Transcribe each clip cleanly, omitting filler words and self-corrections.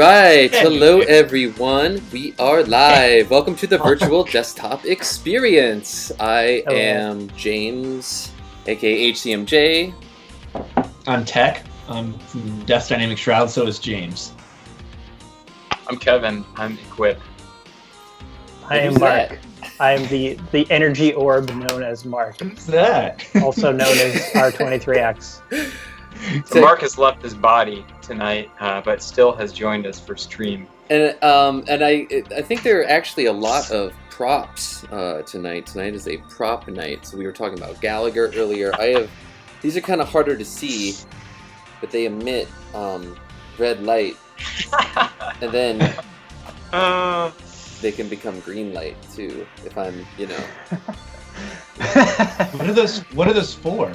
right, hello everyone. We are live. Welcome to the virtual desktop experience. I am James, aka HCMJ. I'm Tech. I'm from Death Dynamic Shroud, so is James. I'm Kevin. I'm Equip. I am Mark. I am the energy orb known as Mark. Who's that? Also known as R23X. So Mark has left his body tonight, but still has joined us for stream. And I think there are actually a lot of props tonight. Tonight is a prop night. So we were talking about Gallagher earlier. These are kind of harder to see, but they emit red light, and then they can become green light too. If I'm, What are those for?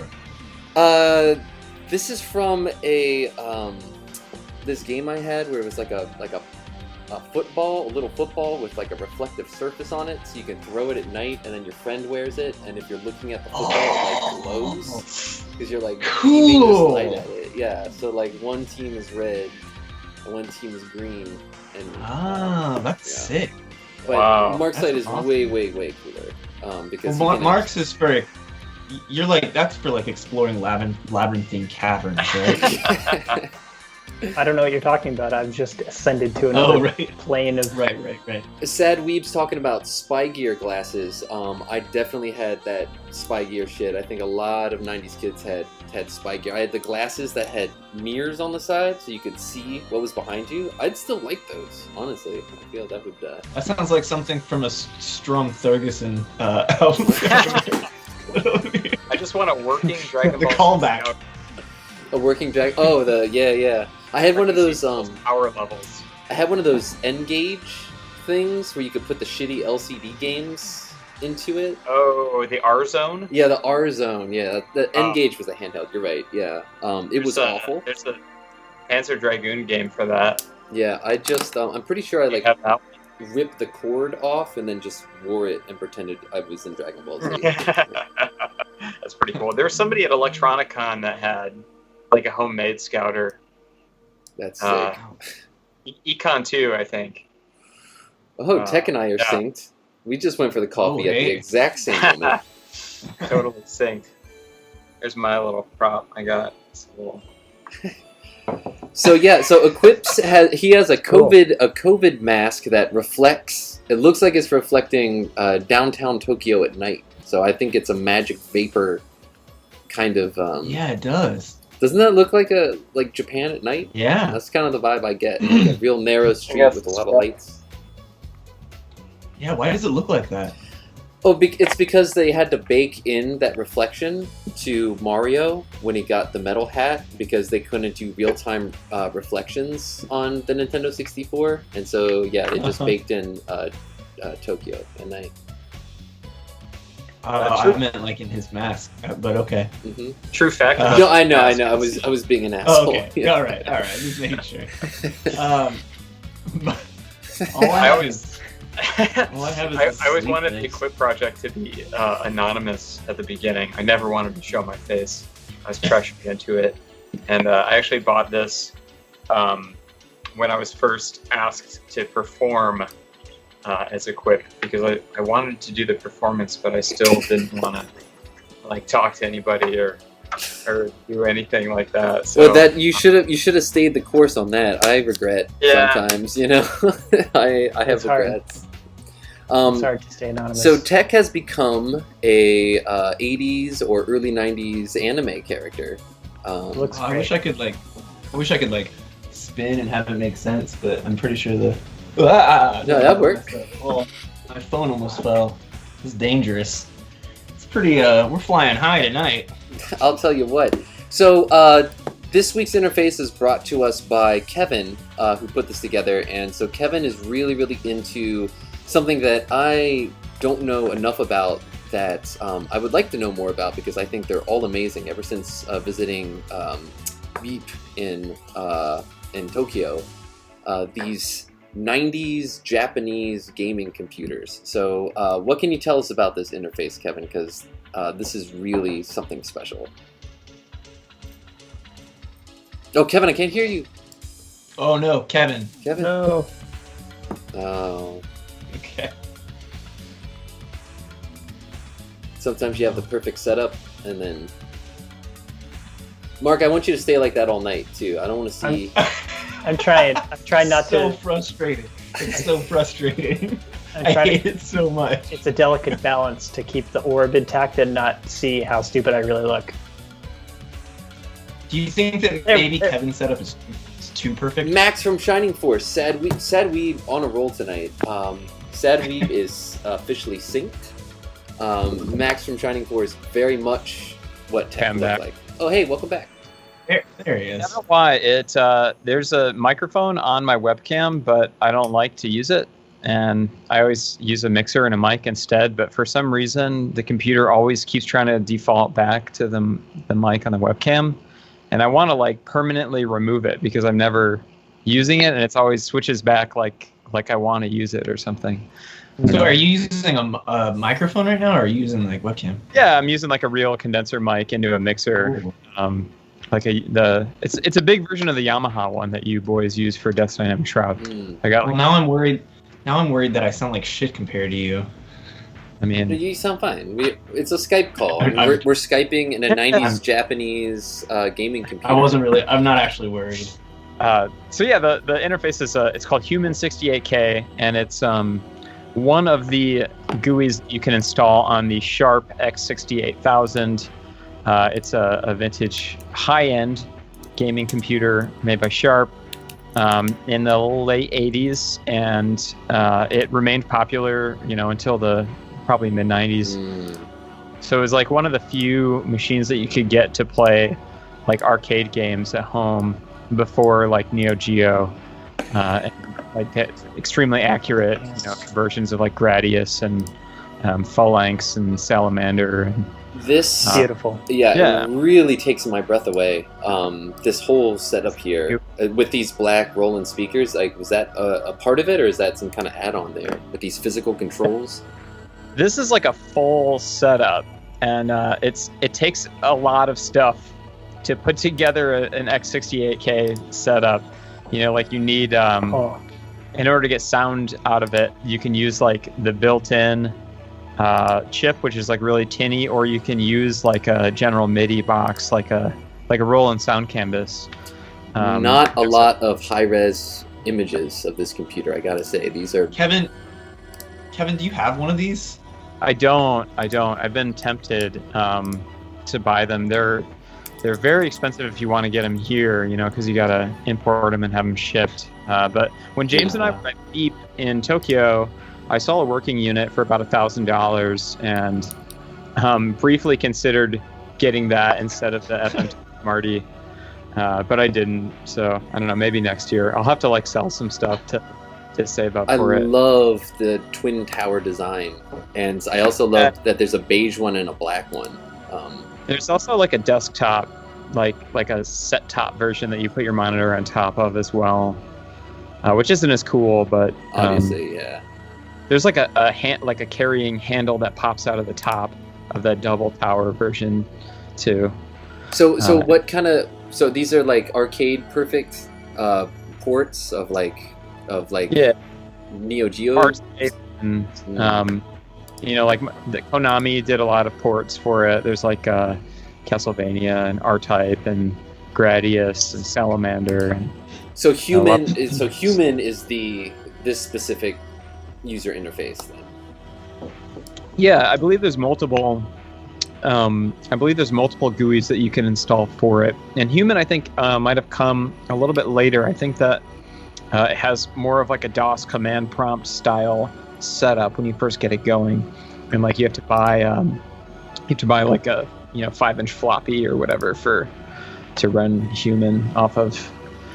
This is from a this game I had where it was like a football, a little football with like a reflective surface on it, so you can throw it at night, and then your friend wears it, and if you're looking at the football, it like glows because you're like beaming this light at it. Yeah, so like one team is red, and one team is green, and that's sick. But Wow, Mark's light is awesome. way cooler because Mark's is for. You're like that's for like exploring labyrinthine caverns, right? I don't know what you're talking about. I've just ascended to another plane of... Right. Sad Weeb's talking about spy gear glasses. I definitely had that spy gear shit. I think a lot of 90s kids had spy gear. I had the glasses that had mirrors on the side so you could see what was behind you. I'd still like those, honestly. I feel that would... That sounds like something from a Strong Ferguson album. I just want a working Dragon The Ball callback. A working drag... Oh, yeah. I had one of those... power levels. I had one of those N-Gauge things where you could put the shitty LCD games into it. Oh, the R Zone? Yeah, the R Zone. Yeah, the N-Gauge was a handheld. You're right. Yeah, it was awful. There's a Panzer Dragoon game for that. Yeah, I just I'm pretty sure I have that ripped the cord off and then just wore it and pretended I was in Dragon Ball Z. That's pretty cool. There was somebody at Electronica that had like a homemade scouter. That's sick. Econ 2, I think. Oh, Tech and I are synced. We just went for the coffee at the exact same moment. Totally synced. There's my little prop I got. It's cool. So Equips has a COVID mask that reflects. It looks like it's reflecting downtown Tokyo at night. So I think it's a magic vapor kind of. Yeah, it does. Doesn't that look like Japan at night? Yeah, that's kind of the vibe I get. Like a real narrow street with a lot of lights. Yeah, why does it look like that? Oh, it's because they had to bake in that reflection to Mario when he got the metal hat because they couldn't do real-time reflections on the Nintendo 64, and so yeah, they just baked in Tokyo at night. I meant like in his mask, but okay. Mm-hmm. True fact. No, I know. I was being an asshole. Okay, yeah. All right. Just making sure. I always wanted the Equip project to be anonymous at the beginning. I never wanted to show my face. I was pressured into it, and I actually bought this when I was first asked to perform as Equip because I wanted to do the performance, but I still didn't want to talk to anybody or do anything like that. So, well, that you should have stayed the course on that. I regret sometimes, I have regrets. It's hard to stay anonymous. So Tech has become a 80s or early 90s anime character. Looks I great. wish I could spin and have it make sense, but I'm pretty sure no, that worked. Well, my phone almost fell. It's dangerous. It's pretty. We're flying high tonight. I'll tell you what. So this week's interface is brought to us by Kevin, who put this together, and so Kevin is really into something that I don't know enough about that I would like to know more about because I think they're all amazing. Ever since visiting Beep in Tokyo, these 90s Japanese gaming computers. So what can you tell us about this interface, Kevin? Because this is really something special. Oh, Kevin, I can't hear you. Oh no, Kevin. Kevin? No. Oh. Okay. Sometimes you have the perfect setup, and then... Mark, I want you to stay like that all night, too. I don't want to see... I'm trying. I'm trying not so to. frustrating. It's so frustrating. I'm I trying hate to, it so much. It's a delicate balance to keep the orb intact and not see how stupid I really look. Do you think that maybe Kevin's setup is too perfect? Max from Shining Force, Sad Weeb on a roll tonight. Sad Weeb is officially synced. Max from Shining Force, very much what tech I'm look back. like. Oh, hey, welcome back. There he is. I don't know why there's a microphone on my webcam, but I don't like to use it, and I always use a mixer and a mic instead. But for some reason, the computer always keeps trying to default back to the mic on the webcam, and I want to like permanently remove it because I'm never using it, and it's always switches back like I want to use it or something. So are you using a microphone right now, or are you using like webcam? Yeah, I'm using like a real condenser mic into a mixer. Ooh. It's a big version of the Yamaha one that you boys use for Death Dynamic Shroud. I got Well, now I'm worried. Now I'm worried that I sound like shit compared to you. I mean, You sound fine. It's a Skype call. We're Skyping in a 90s Japanese gaming computer. I'm not actually worried. so yeah, the interface is it's called Human 68K, and it's one of the GUIs you can install on the Sharp X68000. It's a vintage high-end gaming computer made by Sharp in the late 80s, and it remained popular, until the probably mid-90s. So it was like one of the few machines that you could get to play like arcade games at home before like Neo Geo, and like extremely accurate conversions of like Gradius and Phalanx and Salamander. This Beautiful. Yeah, it really takes my breath away. This whole setup here with these black Roland speakers, like, was that a part of it, or is that some kind of add-on there with these physical controls? This is like a full setup, and it takes a lot of stuff to put together an X68K setup. Like you need in order to get sound out of it, you can use like the built-in chip, which is like really tinny, or you can use like a general MIDI box, like a Roland sound canvas. Not a lot of high-res images of this computer, I gotta say. These are... Kevin, do you have one of these? I don't. I've been tempted to buy them. They're very expensive if you want to get them here, because you gotta import them and have them shipped. But when James and I were at Beep in Tokyo, I saw a working unit for about $1,000 and briefly considered getting that instead of the FM Marty, but I didn't. So I don't know. Maybe next year I'll have to like sell some stuff to save up for it. I love the twin tower design, and I also love that there's a beige one and a black one. There's also like a desktop, like a set-top version that you put your monitor on top of as well, which isn't as cool, but obviously, yeah. There's like a carrying handle that pops out of the top of that double tower version too. So what kind of... So these are like arcade perfect ports of like Neo Geo? And, like the Konami did a lot of ports for it. There's like Castlevania and R-Type and Gradius and Salamander. So human is this specific user interface then? Yeah, I believe there's multiple GUIs that you can install for it. And human, I think, might have come a little bit later. I think that it has more of like a DOS command prompt style setup when you first get it going, and like you have to buy like a 5-inch floppy or whatever to run human off of.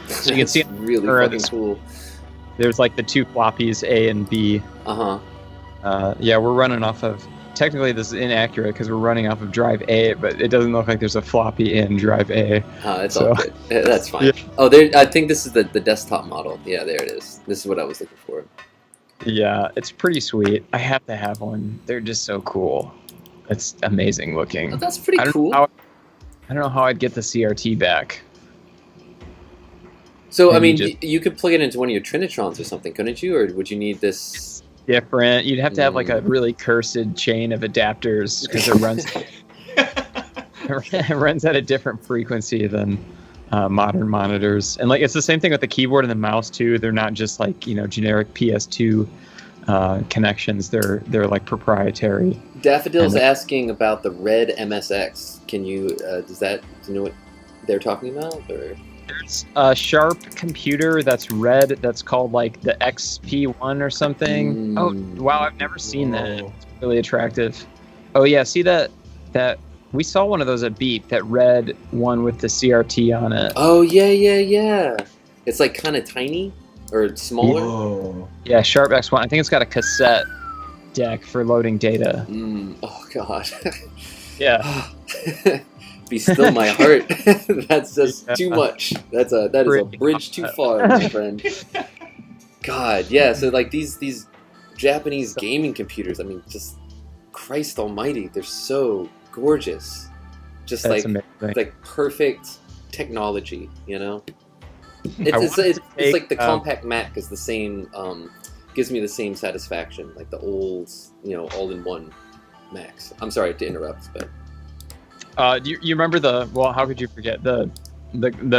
So you can see really fucking cool. There's like the two floppies A and B. Yeah, we're running off of... Technically, this is inaccurate because we're running off of drive A, but it doesn't look like there's a floppy in drive A. It's all good. That's fine. Yeah. Oh, I think this is the desktop model. Yeah, there it is. This is what I was looking for. Yeah, it's pretty sweet. I have to have one. They're just so cool. It's amazing looking. Oh, that's pretty cool. I don't know how I'd get the CRT back. So, I And mean, just- you could plug it into one of your Trinitrons or something, couldn't you? Or would you need this? different. You'd have to have like a really cursed chain of adapters because it runs at a different frequency than modern monitors. And like it's the same thing with the keyboard and the mouse too. They're not just like generic PS2 connections. They're like proprietary. Daffodil's asking about the Red MSX. Can you? Do you know what they're talking about? Or There's a Sharp computer that's red that's called like the XP1 or something. Oh wow, I've never seen that. It's really attractive. Oh yeah, see that we saw one of those at Beat, that red one with the CRT on it. Oh yeah. It's like kind of tiny or smaller. Whoa. Yeah, Sharp X1. I think it's got a cassette deck for loading data. Oh god. Yeah. Be still my heart. That's just too much. That is a bridge too far, my friend. God, yeah. So like these Japanese gaming computers. I mean, just Christ Almighty, they're so gorgeous. Just That's like perfect technology. It's like the compact Mac is the same. Gives me the same satisfaction, like the old, all-in-one Macs. I'm sorry to interrupt, but. Do you remember how could you forget the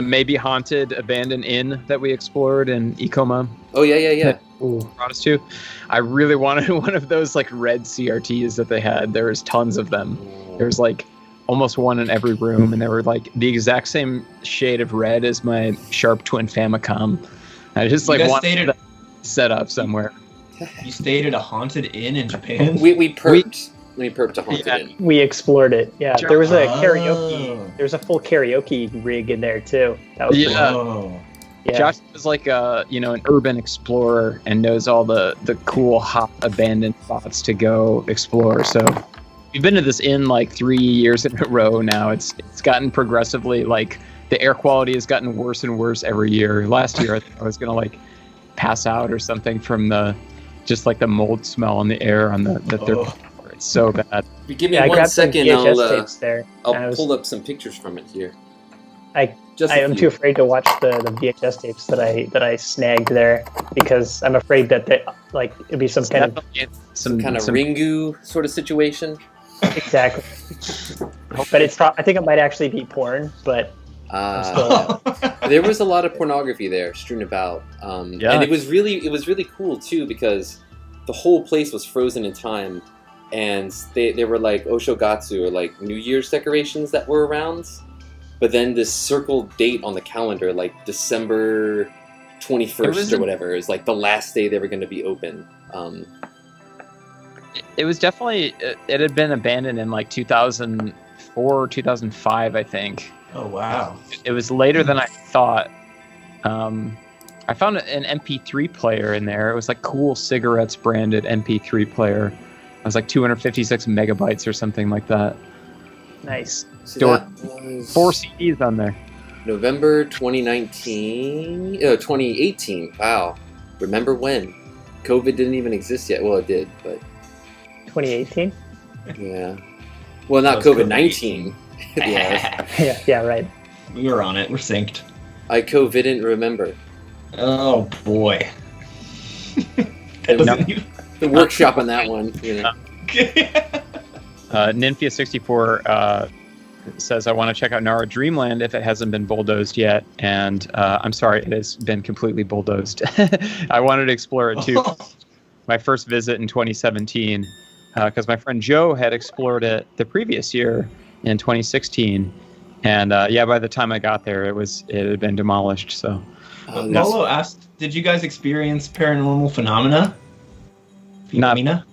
maybe haunted abandoned inn that we explored in Ikoma? Oh yeah. Brought us to. I really wanted one of those like red CRTs that they had. There was tons of them. There was like almost one in every room, and they were like the exact same shade of red as my Sharp Twin Famicom. I just like wanted that set up somewhere. You stayed at a haunted inn in Japan? We perked. We perked a haunted inn. We explored it. Yeah, there was a karaoke. Oh. There was a full karaoke rig in there too. That was pretty Oh. Yeah. Josh is like an urban explorer and knows all the cool hot abandoned spots to go explore. So we've been to this inn like 3 years in a row now. It's gotten progressively like the air quality has gotten worse and worse every year. Last year I thought I was gonna like pass out or something from the mold smell in the air on the third floor. It's so bad. If you give me I 1 grabbed some second, VHS tapes there. I'll pull up some pictures from it here. I am too afraid to watch the VHS tapes that I snagged there because I'm afraid that it'd be some kind of Ringu sort of situation. exactly. But I think it might actually be porn. But there was a lot of pornography there strewn about, and it was really cool too because the whole place was frozen in time, and they were like Oshogatsu or like New Year's decorations that were around. But then this circled date on the calendar, like December 21st or whatever, is like the last day they were going to be open. It was definitely, it had been abandoned in like 2004 or 2005, I think. Oh, wow. It was later than I thought. I found an MP3 player in there. It was like Cool Cigarettes branded MP3 player. It was like 256 megabytes or something like that. nice. So that was 4 CDs on there. November 2018. Wow. Remember when? COVID didn't even exist yet. Well, it did, but 2018. yeah. Well, not COVID-19. Yeah, right. We were on it. We're synced. I didn't remember. Oh, boy. The workshop on that one. Nymphia64 says, I want to check out Nara Dreamland if it hasn't been bulldozed yet. And I'm sorry, it has been completely bulldozed. I wanted to explore it too. My first visit in 2017, because my friend Joe had explored it the previous year in 2016. And by the time I got there, it had been demolished. So Lolo asked, did you guys experience paranormal phenomena? Phenomena?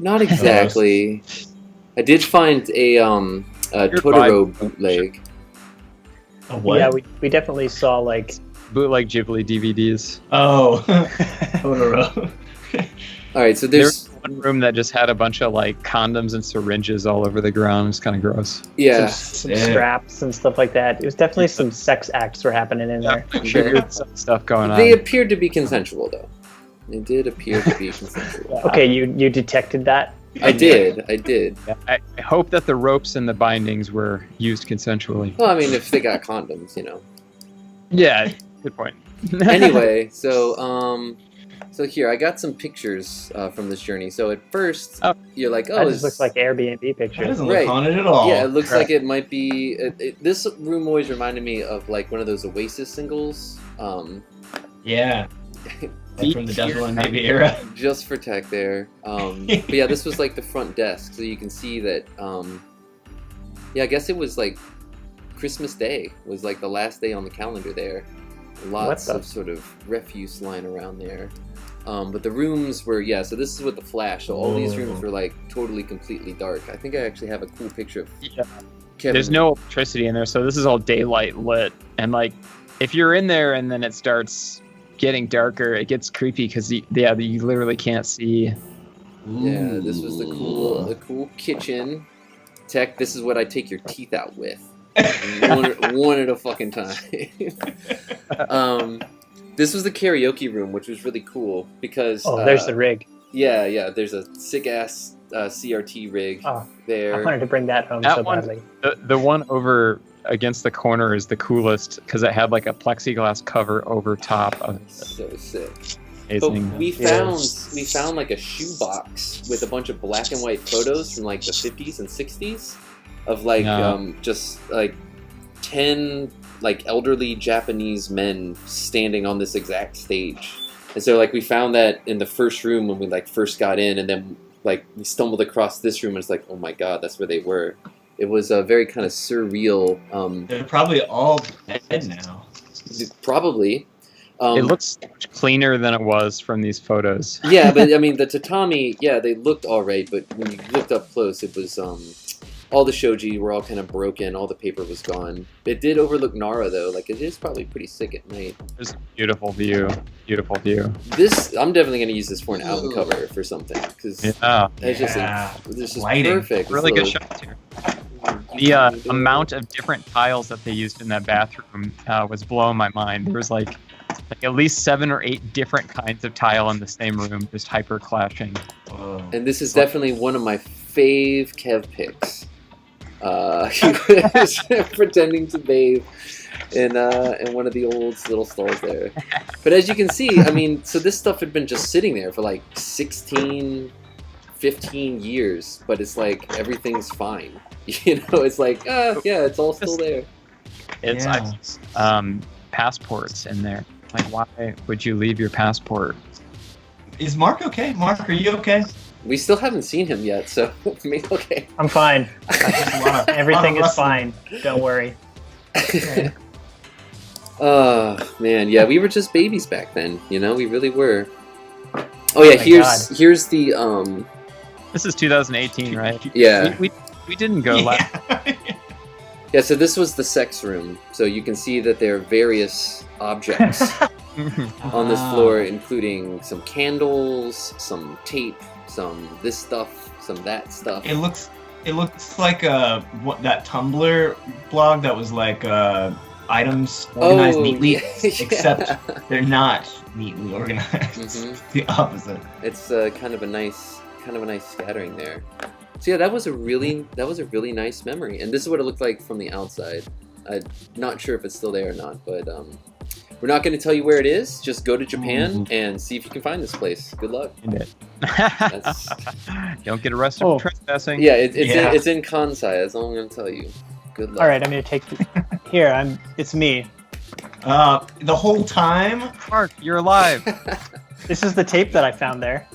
Not exactly. I did find a Totoro bootleg. A what? Yeah, we definitely saw like bootleg Ghibli DVDs. Oh, Totoro. All right, so there's one room that just had a bunch of like condoms and syringes all over the ground. It's kind of gross. Yeah, some straps and stuff like that. It was definitely some sex acts were happening in there. Sure, some stuff going on. They appeared to be consensual, though. They did appear to be consensual. Okay, you detected that? I did. Yeah, I hope that the ropes and the bindings were used consensually. Well, I mean, if they got condoms, Yeah, good point. Anyway, so here I got some pictures from this journey. So at first you're like, oh, that just looks like Airbnb That pictures. doesn't look haunted at all. Yeah, it looks like it might be. This room always reminded me of like one of those Oasis singles. Yeah. Like from the Devil and Navy era. Just for tech there. But yeah, this was like the front desk, so you can see that. Yeah, I guess it was like Christmas Day was like the last day on the calendar there. Lots of sort of refuse lying around there. But the rooms were, so this is with the flash. So all these rooms were like totally, completely dark. I think I actually have a cool picture of Kevin. There's no electricity in there, so this is all daylight lit. And like, if you're in there and then it starts getting darker, it gets creepy because you literally can't see. Yeah, this was the cool kitchen. Tech, this is what I take your teeth out with. one at a fucking time. This was the karaoke room, which was really cool because there's the rig. Yeah, there's a sick ass CRT rig there. I wanted to bring that home badly. The one over against the corner is the coolest because it had like a plexiglass cover over top of it. So sick. Amazing. But we found like a shoebox with a bunch of black and white photos from like the 50s and 60s of like just like 10 like elderly Japanese men standing on this exact stage. And so like we found that in the first room when we like first got in, and then like we stumbled across this room and it's like, oh my god, that's where they were. It was a very kind of surreal. They're probably all dead now. Probably. It looks much cleaner than it was from these photos. Yeah, but I mean the tatami, they looked all right, but when you looked up close, it was all the shoji were all kind of broken, all the paper was gone. It did overlook Nara though, like it is probably pretty sick at night. There's a beautiful view. This, I'm definitely going to use this for an album cover for something, because it's just perfect. Really good shots here. The amount of different tiles that they used in that bathroom was blowing my mind. There was like at least 7 or 8 different kinds of tile in the same room, just hyper clashing. And this is definitely one of my fave Kev picks. He was pretending to bathe in one of the old little stalls there. But as you can see, I mean, so this stuff had been just sitting there for like 16, 15 years, but it's like everything's fine. You know, it's like, it's all still there. It's passports in there. Like, why would you leave your passport? Is Mark okay? Mark, are you okay? We still haven't seen him yet, so maybe okay. I'm fine. Everything is fine. Don't worry. Oh man, yeah, we were just babies back then. You know, we really were. Oh yeah, here's the This is 2018, right? Yeah. We didn't go last. Yeah, so this was the sex room. So you can see that there are various objects on this floor, including some candles, some tape, some this stuff, some that stuff. It looks like that Tumblr blog that was like items organized neatly, except they're not neatly organized. Mm-hmm. The opposite. It's kind of a nice scattering there. So yeah, that was a really nice memory, and this is what it looked like from the outside. I'm not sure if it's still there or not, but we're not going to tell you where it is. Just go to Japan and see if you can find this place. Good luck. Don't get arrested for trespassing. Yeah, it's in Kansai. That's all I'm going to tell you. Good luck. All right, I'm going to take here. It's me. The whole time, Mark, you're alive. This is the tape that I found there.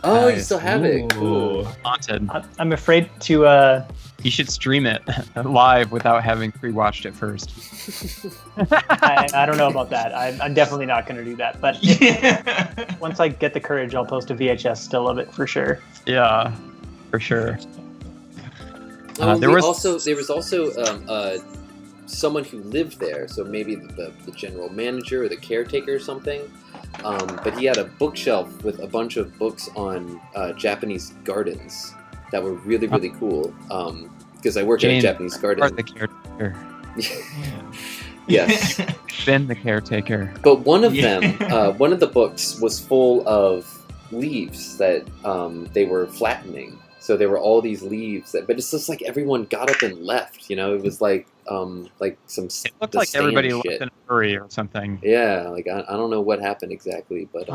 Oh, you still have it. Cool. Haunted. I'm afraid to. You should stream it live without having pre-watched it first. I don't know about that. I'm definitely not going to do that. But once I get the courage, I'll post a VHS still of it for sure. Yeah, for sure. There was also someone who lived there, so maybe the general manager or the caretaker or something. But he had a bookshelf with a bunch of books on Japanese gardens that were really, really cool. Because I work at a Japanese garden. Are the caretaker. Yes. Been the caretaker. But one of them, one of the books was full of leaves that they were flattening. So there were all these leaves, but it's just like everyone got up and left. It was like some. It looked like everybody left in a hurry or something. Yeah, like I don't know what happened exactly, but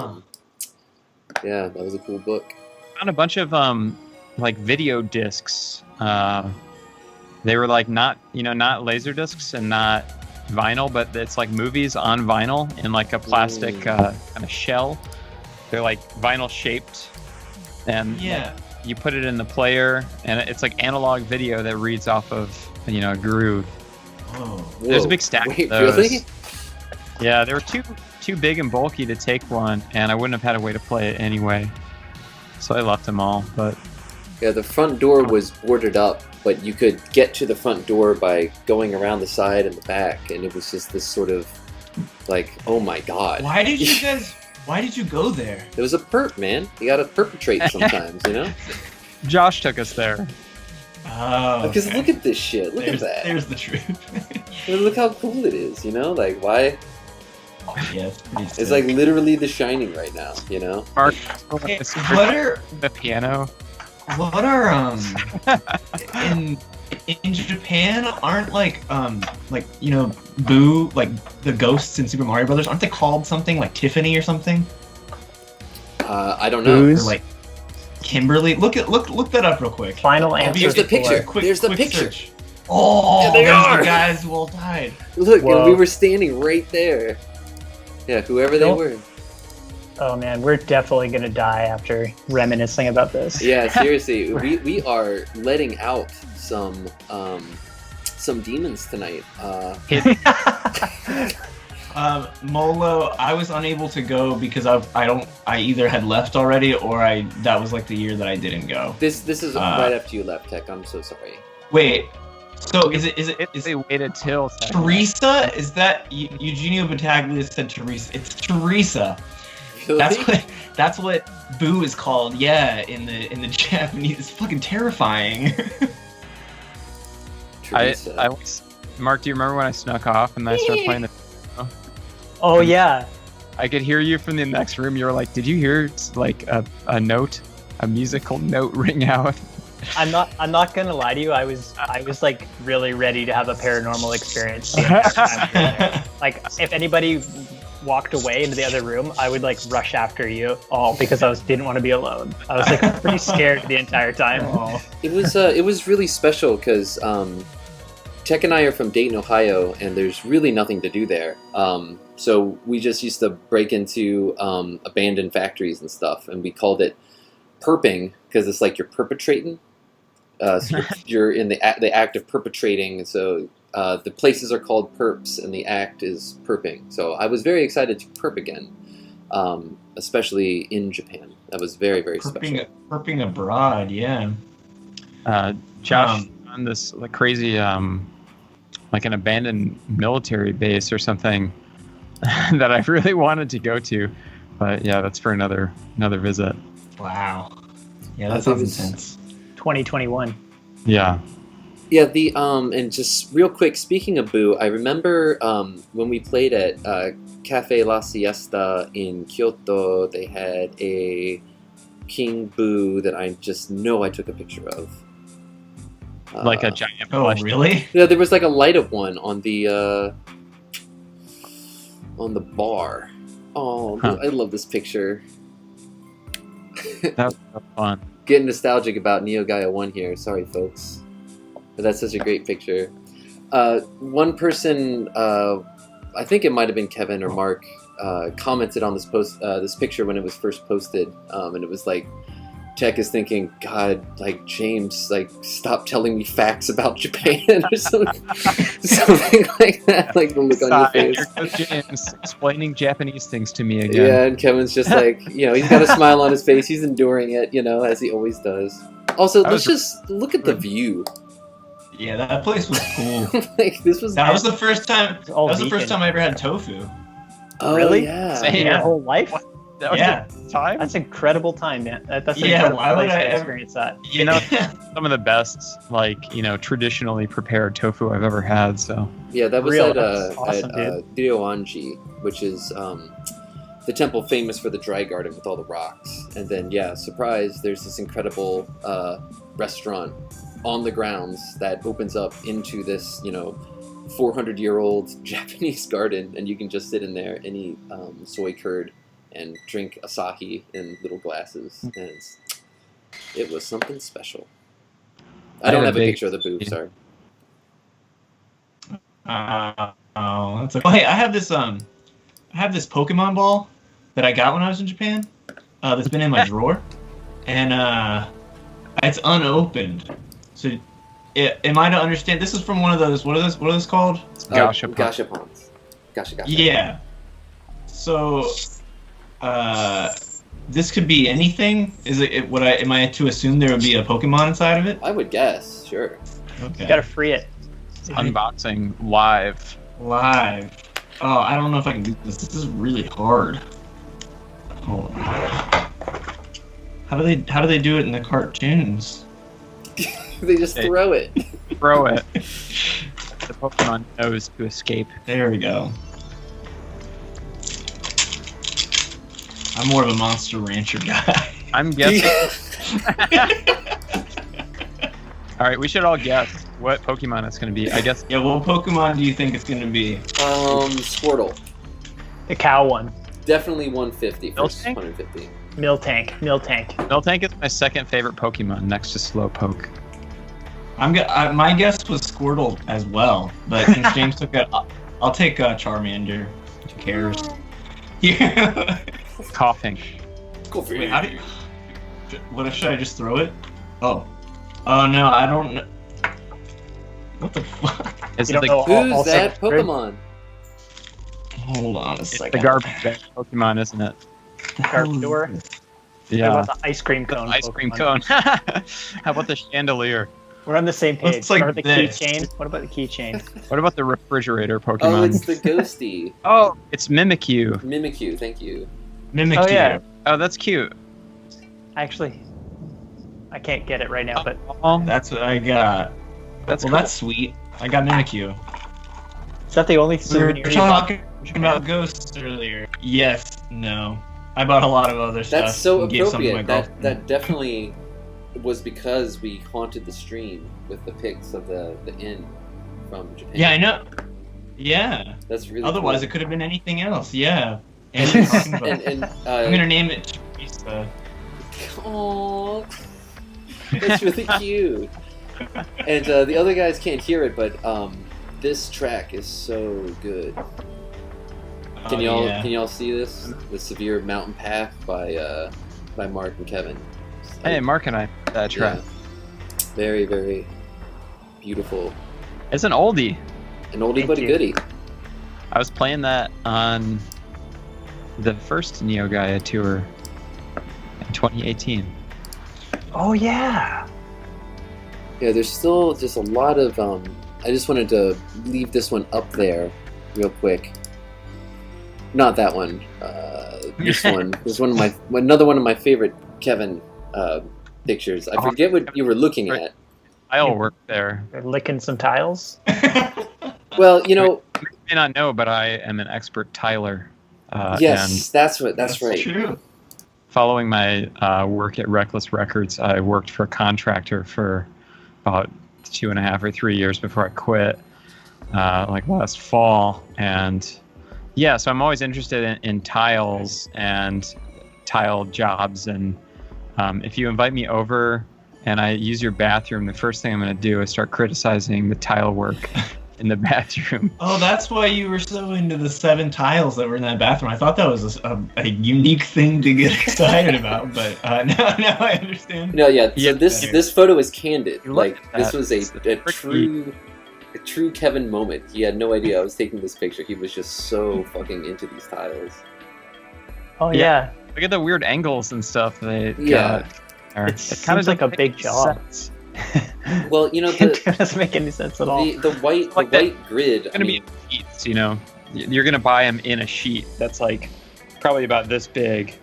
yeah, that was a cool book. I found a bunch of like video discs. They were like not laser discs and not vinyl, but it's like movies on vinyl in like a plastic kind of shell. They're like vinyl shaped, and you put it in the player, and it's like analog video that reads off of a groove. Whoa. There's a big stack Wait, of those. really? Yeah, they were too big and bulky to take one, and I wouldn't have had a way to play it anyway, so I left them all. But yeah, the front door was boarded up, but you could get to the front door by going around the side and the back, and it was just this sort of like, oh my god. Why did you go there? It was a perp, man. You gotta perpetrate sometimes, Josh took us there. Oh, because okay. look at this shit. Look at that. There's the truth. Look how cool it is, like why? Oh, yeah, it's like literally The Shining right now, Mark, hey, what are the piano? What are in Japan? Aren't Boo, like the ghosts in Super Mario Brothers? Aren't they called something like Tiffany or something? I don't know. Or like Kimberly. Look that up real quick. Final answer. Here's the picture. There's the picture. Search. Oh, there they are. The guys who all died. Look, Whoa. and we were standing right there. Yeah, whoever they were. Oh man, we're definitely gonna die after reminiscing about this. Yeah, seriously, we are letting out some demons tonight. Molo, I was unable to go because I either had left already or that was like the year that I didn't go. This is right after you left, Tech. I'm so sorry. Wait, so is they waited till Teresa? Is that Eugenio Battaglia said Teresa? It's Teresa. Really? That's what Boo is called. Yeah, in the Japanese. It's fucking terrifying. Mark, do you remember when I snuck off and I started playing the? Oh yeah. I could hear you from the next room. You were like, "Did you hear like a note, a musical note ring out?" I'm not gonna lie to you. I was like really ready to have a paranormal experience. Like if anybody walked away into the other room, I would like rush after you all because didn't want to be alone. I was like pretty scared the entire time. Oh. It was really special because Tech and I are from Dayton, Ohio, and there's really nothing to do there. So we just used to break into abandoned factories and stuff, and we called it perping because it's like you're perpetrating. So you're in the act of perpetrating, and so the places are called perps, and the act is perping. So I was very excited to perp again, especially in Japan. That was very, very special. Perping abroad, yeah. Josh on this like crazy, like an abandoned military base or something that I really wanted to go to, but yeah, that's for another visit. Wow. Yeah, that sounds intense. 2021. Yeah. Yeah, and just real quick, speaking of Boo, I remember when we played at Cafe La Siesta in Kyoto, they had a King Boo that I just know I took a picture of. Like a giant plush. Oh, really? Yeah, there was like a light up one on the bar. Oh, I love this picture. That was so fun. Getting nostalgic about Neo Gaia 1 here. Sorry, folks. But that's such a great picture. One person, I think it might have been Kevin or Mark, commented on this picture when it was first posted, and it was like, Tech is thinking, God, like James, like stop telling me facts about Japan or something like that. Like the look on your face. Here goes James explaining Japanese things to me again. Yeah, and Kevin's just like, he's got a smile on his face. He's enduring it, as he always does. Also, let's just look at the view. Yeah, that place was cool. Like that was the first time. That was the first time I ever had tofu. Oh, really? Yeah. Your whole life? That was the time? That's incredible time, man. That's an yeah. incredible Why would place I to ever experience that? Some of the best, traditionally prepared tofu I've ever had. So yeah, that was awesome, at Ryoanji, which is the temple famous for the dry garden with all the rocks. And then surprise, there's this incredible restaurant on the grounds that opens up into this, 400-year-old Japanese garden, and you can just sit in there and eat soy curd and drink asahi in little glasses, and it was something special. I don't have a picture of the booth, sorry. Oh, that's okay. Hey, I have this Pokemon ball that I got when I was in Japan. That's been in my drawer, and it's unopened. So, am I to understand? This is from one of those. What are those called? Gashapons. Yeah. So, this could be anything. Is it? Am I to assume there would be a Pokemon inside of it? I would guess. Sure. Okay. You gotta free it. Unboxing live. Oh, I don't know if I can do this. This is really hard. Hold on. How do they do it in the cartoons? They just throw it. Throw it. The Pokemon knows to escape. There we go. I'm more of a Monster Rancher guy. I'm guessing. All right, we should all guess what Pokemon it's going to be. I guess. Yeah, what Pokemon do you think it's going to be? Squirtle. The cow one. Definitely 150 for Miltank? 150. Miltank. Miltank is my second favorite Pokemon next to Slowpoke. My guess was Squirtle as well, but since James took it, I'll take Charmander. Who cares? Yeah. Coughing. Go for Wait, it. should I just throw it? Oh no, I don't know. What the fuck? Is You it don't the, know Who's that Pokemon? Hold on a it's second. the garbage bag Pokemon, isn't it? Gardevoir. What Yeah. about the ice cream cone? Ice cream Pokemon? cone. How about the chandelier? We're on the same page. Looks like Or the this. keychain. What about the keychain? What about the refrigerator Pokemon? Oh, it's the Ghosty. Oh, it's Mimikyu. Mimikyu, thank you. Mimikyu. Oh, yeah. Oh, that's cute. Actually, I can't get it right now, but That's what I got. That's Well, cool. that's sweet. I got Mimikyu. is that the only We were souvenir you bought? talking about ghosts earlier. Yes, no. I bought a lot of other stuff. That's so and gave some to my appropriate. girlfriend. That definitely was because we haunted the stream with the pics of the inn from Japan. Yeah, I know. Yeah. That's really Otherwise, cool. it could have been anything else. Yeah. And you're talking about- and I'm gonna name it Teresa. Aww. That's really cute. And the other guys can't hear it, but this track is so good. Can y'all see this? The Severe Mountain Path by Mark and Kevin. Hey, Mark and I that track. Yeah. Very, very beautiful. It's an oldie. An oldie Thank but a you. goodie. I was playing that on the first Neo Gaia tour in 2018. Oh yeah. Yeah, there's still just a lot of. I just wanted to leave this one up there, real quick. Not that one. This one. This is another one of my favorite Kevin pictures. I forget what you were looking at. I'll work there. They're licking some tiles. Well, you know. You may not know, but I am an expert tiler. Yes, that's right. True. Following my work at Reckless Records, I worked for a contractor for about 2.5 or 3 years before I quit, like last fall. And yeah, so I'm always interested in tiles and tile jobs. And if you invite me over and I use your bathroom, the first thing I'm going to do is start criticizing the tile work in the bathroom. Oh, that's why you were so into the 7 tiles that were in that bathroom. I thought that was a unique thing to get excited about, but now I understand. No, yeah. So Yeah, this photo is candid. You look Like at this that. was It's a true Kevin moment. He had no idea I was taking this picture. He was just so fucking into these tiles. Oh Yeah. yeah. Look at the weird angles and stuff they Yeah. got there. It seems like a big job. sense. Well, you know It doesn't make any sense at all. the white Like the that- white grid. It's gonna be in sheets, you know. You're gonna buy them in a sheet that's like probably about this big,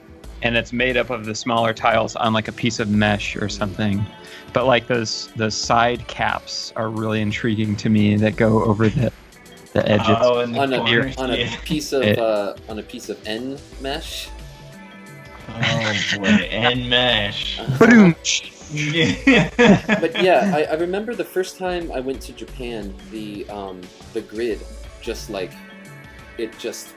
and it's made up of the smaller tiles on like a piece of mesh or something. But like those side caps are really intriguing to me that go over the edges. Oh, and the on a corners, on a yeah. piece of N mesh. Oh boy, and mesh. Yeah. But yeah, I remember the first time I went to Japan, the grid just like it just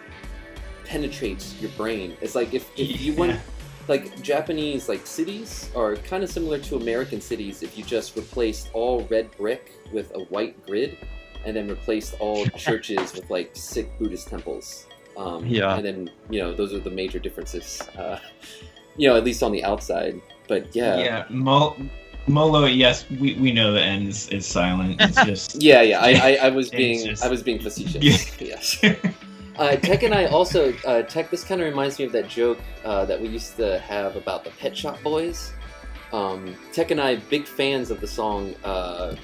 penetrates your brain. It's like if you went like Japanese like cities are kind of similar to American cities if you just replaced all red brick with a white grid and then replaced all churches with like sick Buddhist temples. And then those are the major differences. At least on the outside. But yeah. Molo, yes, we know the end is silent. It's just I was being facetious. Yes. Tech and I also Tech. This kind of reminds me of that joke that we used to have about the Pet Shop Boys. Tech and I big fans of the song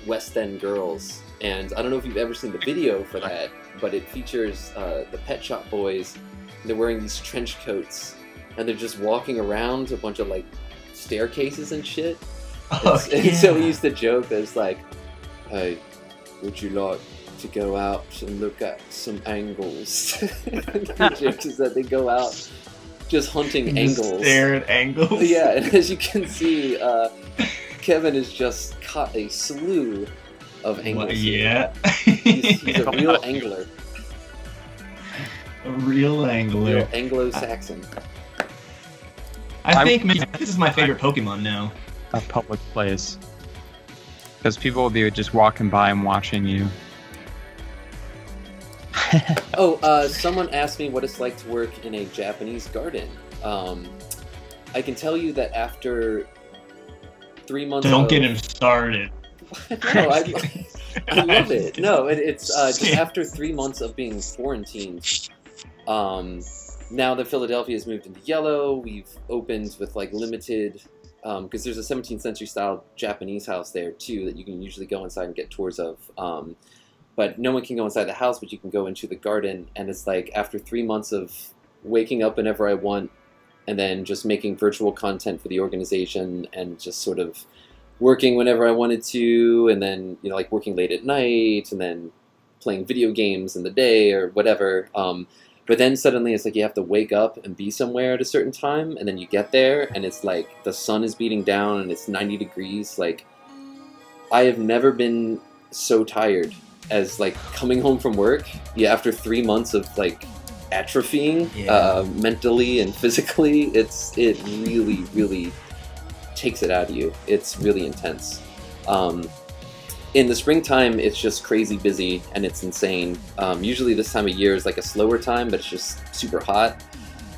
West End Girls, and I don't know if you've ever seen the video for that, but it features the Pet Shop Boys. They're wearing these trench coats, and they're just walking around a bunch of like staircases and shit. And so we used to joke that it's like, hey, would you like to go out and look at some angles? The joke is that they go out just hunting angles. Stare at angles. Yeah, and as you can see, Kevin has just caught a slew of angles. Well, yeah. He's a real angler. A real angler. Real Anglo-Saxon. I think this is my favorite Pokemon now. A public place. Because people will be just walking by and watching you. Someone asked me what it's like to work in a Japanese garden. I can tell you that after 3 months Don't get him started. No, I love it. No, it's just after 3 months of being quarantined. Now that Philadelphia has moved into yellow, we've opened with like limited, because there's a 17th century style Japanese house there too that you can usually go inside and get tours of. But no one can go inside the house, but you can go into the garden. And it's like after 3 months of waking up whenever I want and then just making virtual content for the organization and just sort of working whenever I wanted to, and then like working late at night and then playing video games in the day or whatever. But then suddenly it's like you have to wake up and be somewhere at a certain time, and then you get there and it's like the sun is beating down and it's 90 degrees. Like, I have never been so tired as like coming home from work. Yeah, after 3 months of like atrophying mentally and physically, it really, really takes it out of you. It's really intense. In the springtime, it's just crazy busy and it's insane. Usually this time of year is like a slower time, but it's just super hot.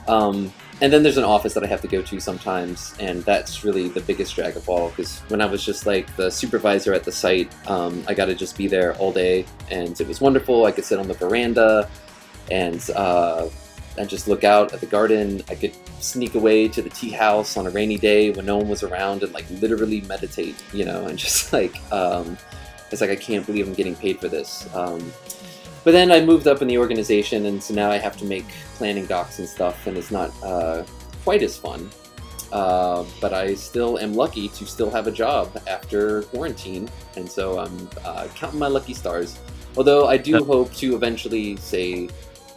And then there's an office that I have to go to sometimes, and that's really the biggest drag of all, because when I was just like the supervisor at the site, I got to just be there all day, and it was wonderful. I could sit on the veranda and just look out at the garden. I could sneak away to the tea house on a rainy day when no one was around and like literally meditate, and just like, it's like, I can't believe I'm getting paid for this. But then I moved up in the organization, and so now I have to make planning docs and stuff, and it's not quite as fun. But I still am lucky to still have a job after quarantine, and so I'm counting my lucky stars. Although I do hope to eventually say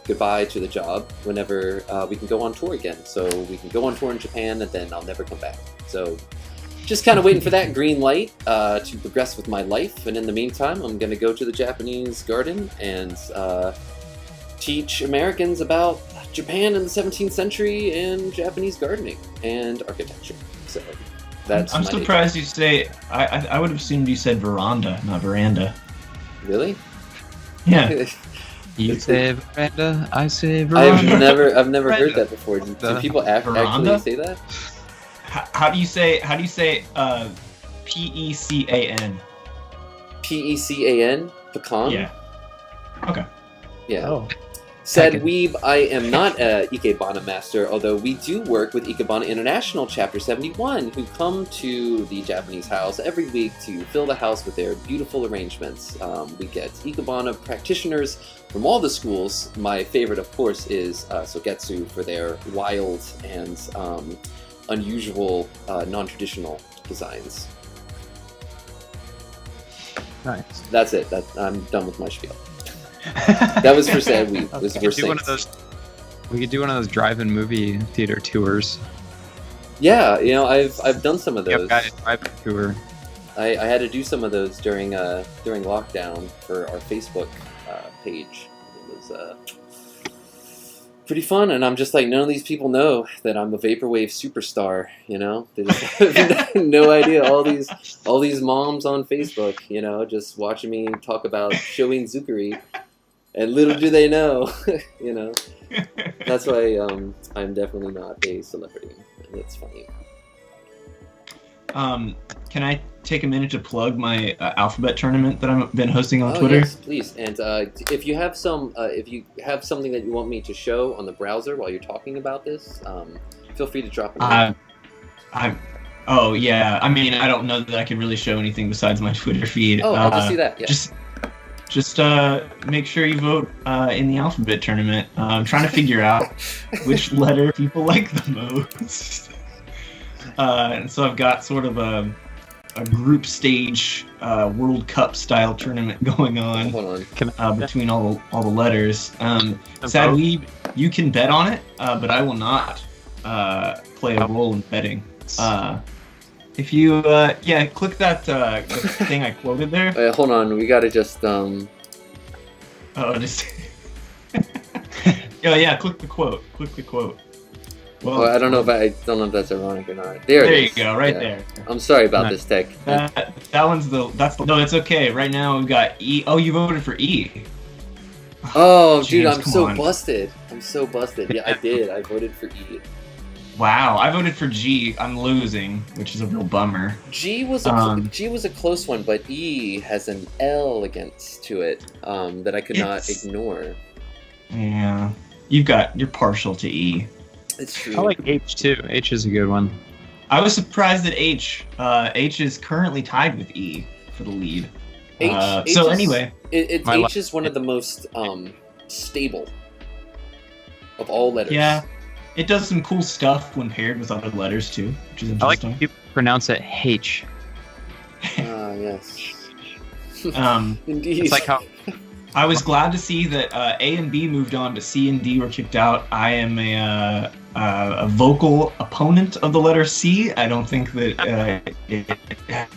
goodbye to the job whenever we can go on tour again. So we can go on tour in Japan, and then I'll never come back. So just kind of waiting for that green light to progress with my life. And in the meantime, I'm going to go to the Japanese garden and teach Americans about Japan in the 17th century and Japanese gardening and architecture. So that's I'm surprised you say, I would have assumed you said veranda, not veranda. Really? Yeah. You say veranda, I say veranda. I've never heard that before. Do people actually say that? How do you say P-E-C-A-N? P-E-C-A-N? Pecan? Yeah. Okay. Yeah. Oh. Said Weeb, I am not a Ikebana master, although we do work with Ikebana International Chapter 71, who come to the Japanese house every week to fill the house with their beautiful arrangements. We get Ikebana practitioners from all the schools. My favorite, of course, is Sogetsu for their wild and unusual, non-traditional designs. Nice. That's it. I'm done with my spiel. That was for Sad Weeb. We could do one of those drive-in movie theater tours. Yeah, you know, I've done some of those. Gaia Phantasy Tour. I had to do some of those during lockdown for our Facebook page. It was pretty fun, and I'm just like, none of these people know that I'm a vaporwave superstar. You know, they just have no idea. All these moms on Facebook, you know, just watching me talk about showing Zuccheri, and little do they know, you know. That's why I'm definitely not a celebrity. That's funny. Can I take a minute to plug my alphabet tournament that I've been hosting on Twitter? Yes, please. And if you have something that you want me to show on the browser while you're talking about this, feel free to drop it in. Oh yeah. I mean, I don't know that I can really show anything besides my Twitter feed. Oh, I'll just do that. Yeah. Just make sure you vote in the alphabet tournament. I'm trying to figure out which letter people like the most. And so I've got sort of a group stage World Cup style tournament going on. Hold on. Between all the letters. Sadly, you can bet on it, but I will not play a role in betting. If you click that thing I quoted there. Hold on, we gotta just yeah, click the quote. Well, I don't know if that's ironic or not. There you go, right there. I'm sorry about this, Tech. That one's no, it's okay. Right now we've got E. Oh, you voted for E. Oh, dude, James, I'm so busted. Yeah, I did. I voted for E. Wow, I voted for G. I'm losing, which is a real bummer. G was a close one, but E has an L against to it that I could not ignore. Yeah, you're partial to E. It's true. I like H too. H is a good one. I was surprised that H is currently tied with E for the lead. H is one of the most stable of all letters. Yeah. It does some cool stuff when paired with other letters too, which is interesting. I like people pronounce it H. Yes. Indeed. It's like how I was glad to see that A and B moved on, but C and D were kicked out. I am a vocal opponent of the letter C. I don't think that it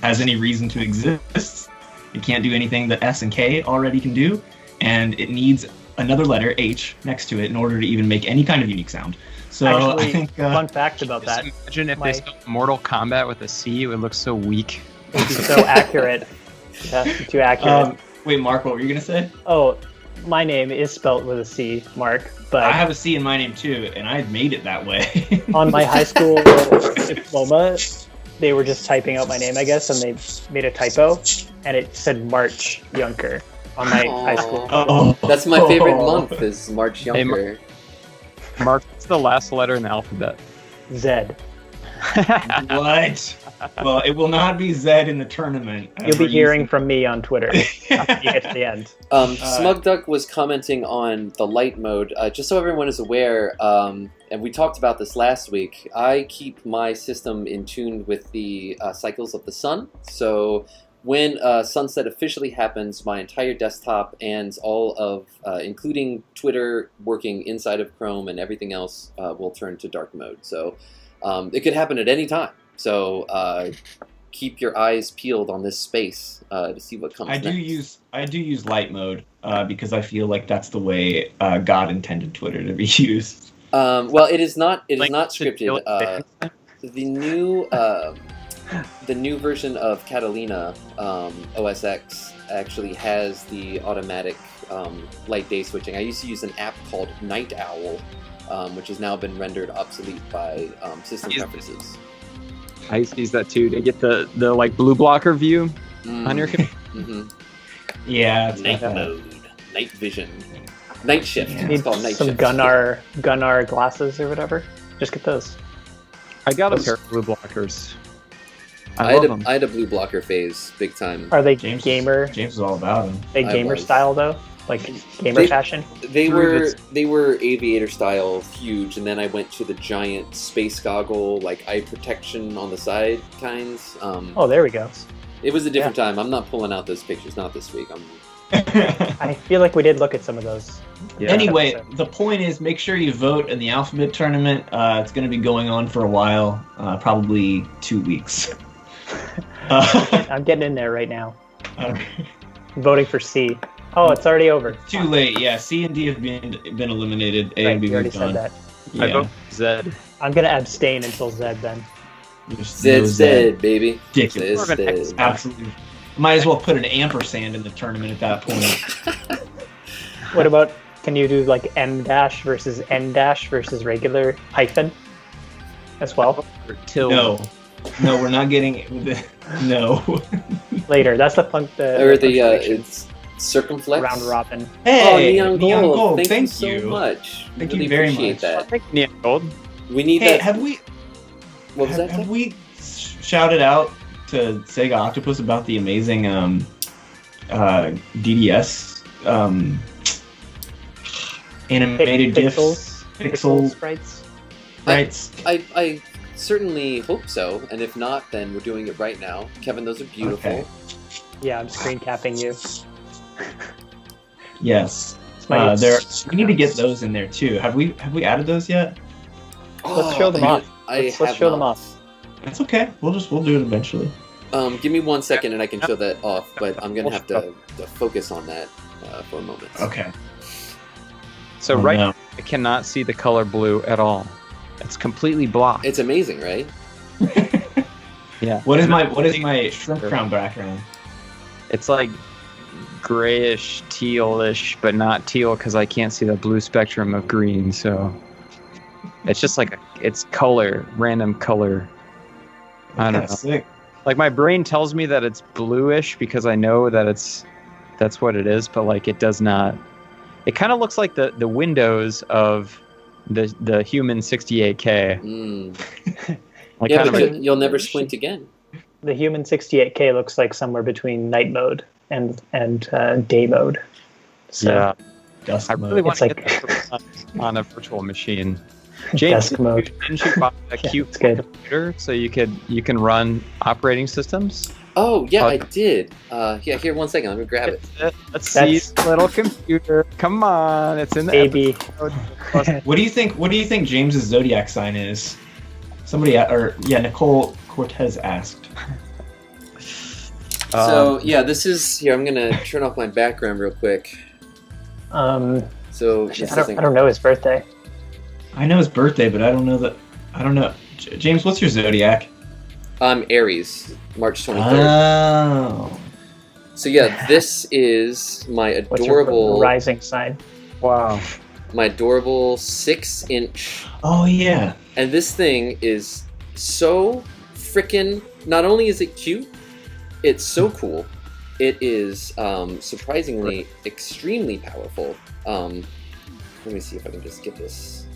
has any reason to exist. It can't do anything that S and K already can do, and it needs another letter, H, next to it in order to even make any kind of unique sound. So actually, I think fun fact about that. Imagine if they spelled Mortal Kombat with a C, it would look so weak. It would be so accurate. Yeah, too accurate. Wait, Mark, what were you gonna say? Oh, my name is spelled with a C, Mark. But I have a C in my name too, and I made it that way. On my high school diploma, they were just typing out my name, I guess, and they made a typo, and it said March Junker on my high school. Oh, that's my favorite month is March Junker. Hey, Mark, what's the last letter in the alphabet? Z. What? Well, it will not be Z in the tournament. You'll be hearing from me on Twitter after you get to the end. Smug Duck was commenting on the light mode. Just so everyone is aware, and we talked about this last week, I keep my system in tune with the cycles of the sun. So when sunset officially happens, my entire desktop and all of, including Twitter working inside of Chrome and everything else, will turn to dark mode. So it could happen at any time. So keep your eyes peeled on this space to see what comes next. I do use light mode because I feel like that's the way God intended Twitter to be used. Well, it is not. It is not scripted. The new version of Catalina OS X actually has the automatic light day switching. I used to use an app called Night Owl, which has now been rendered obsolete by system preferences. I used to use that too to get the like blue blocker view on your computer. Mm-hmm. Yeah, night mode, night vision, night shift. Yeah. It's called night some shift. Gunnar glasses or whatever. Just get those. I got a pair of blue blockers. I had a blue blocker phase, big time. Are they James gamer? James is all about them. They gamer style though, like gamer fashion. They were aviator style, huge, and then I went to the giant space goggle, like eye protection on the side kinds. Oh, there we go. It was a different time. I'm not pulling out those pictures, not this week. I feel like we did look at some of those. Yeah. Anyway, the point is, make sure you vote in the alphabet tournament. It's going to be going on for a while, probably 2 weeks. I'm getting in there right now. I'm voting for C. Oh, it's already over. Too late. Yeah, C and D have been eliminated. A Right, and B you already moved said on. that. Yeah. I vote Z. I'm gonna abstain until Z then. There's Zed, baby. Ridiculous. Zed. Absolutely. Might as well put an ampersand in the tournament at that point. What about, can you do like M dash versus N dash versus regular hyphen as well? Or tilde. No, we're not getting no. Later, that's the Or the punctuation. it's circumflex. Round robin. Hey, oh, Neon Gold. Thank Thank you you so much. Thank Really you very appreciate much. that. Thank you, Neon Gold. We need Hey, that. have we What was that? have we shouted out to Sega Octopus about the amazing DDS animated Pixels. GIFs, Pixel pixel sprites. sprites? I certainly hope so, and if not, then we're doing it right now. Kevin, those are beautiful. Okay. Yeah, I'm screen capping you. Yes. It's my We need to get those in there too. Have we added those yet? Let's show them off. Let's have show them not. off. That's okay. We'll do it eventually. Give me 1 second and I can show that off, but I'm gonna have to focus on that for a moment. Okay. So Oh, right no. now, I cannot see the color blue at all. It's completely blocked. It's amazing, right? Yeah. What is my shrimp crown background? It's like grayish, tealish, but not teal because I can't see the blue spectrum of green. So it's just like it's color, random color. I don't know. Sick. Like my brain tells me that it's bluish because I know that that's what it is, but like it does not. It kind of looks like the windows of the human 68K. Like Yeah, kind but of you'll never squint again. The human 68K looks like somewhere between night mode and day mode. So yeah. Dusk I mode. really want to It's get this on a virtual machine. James, Dusk mode. didn't you buy a cute it's good. computer so you can run operating systems? Oh yeah, Oh. I did. Yeah, here 1 second. Let me grab it. Let's see That's- the little computer. Come on, it's in the Baby. episode. What do you think James's zodiac sign is? Nicole Cortez asked. So yeah, this is here. I'm gonna turn off my background real quick. So this I don't know his birthday. I know his birthday, but I don't know. James, what's your zodiac? I'm Aries, March 23rd. Oh. So yeah, this is my What's your adorable, rising sign? Wow. my adorable 6-inch. Oh yeah. And this thing is so freaking. Not only is it cute, it's so cool. It is surprisingly extremely powerful. Let me see if I can just get this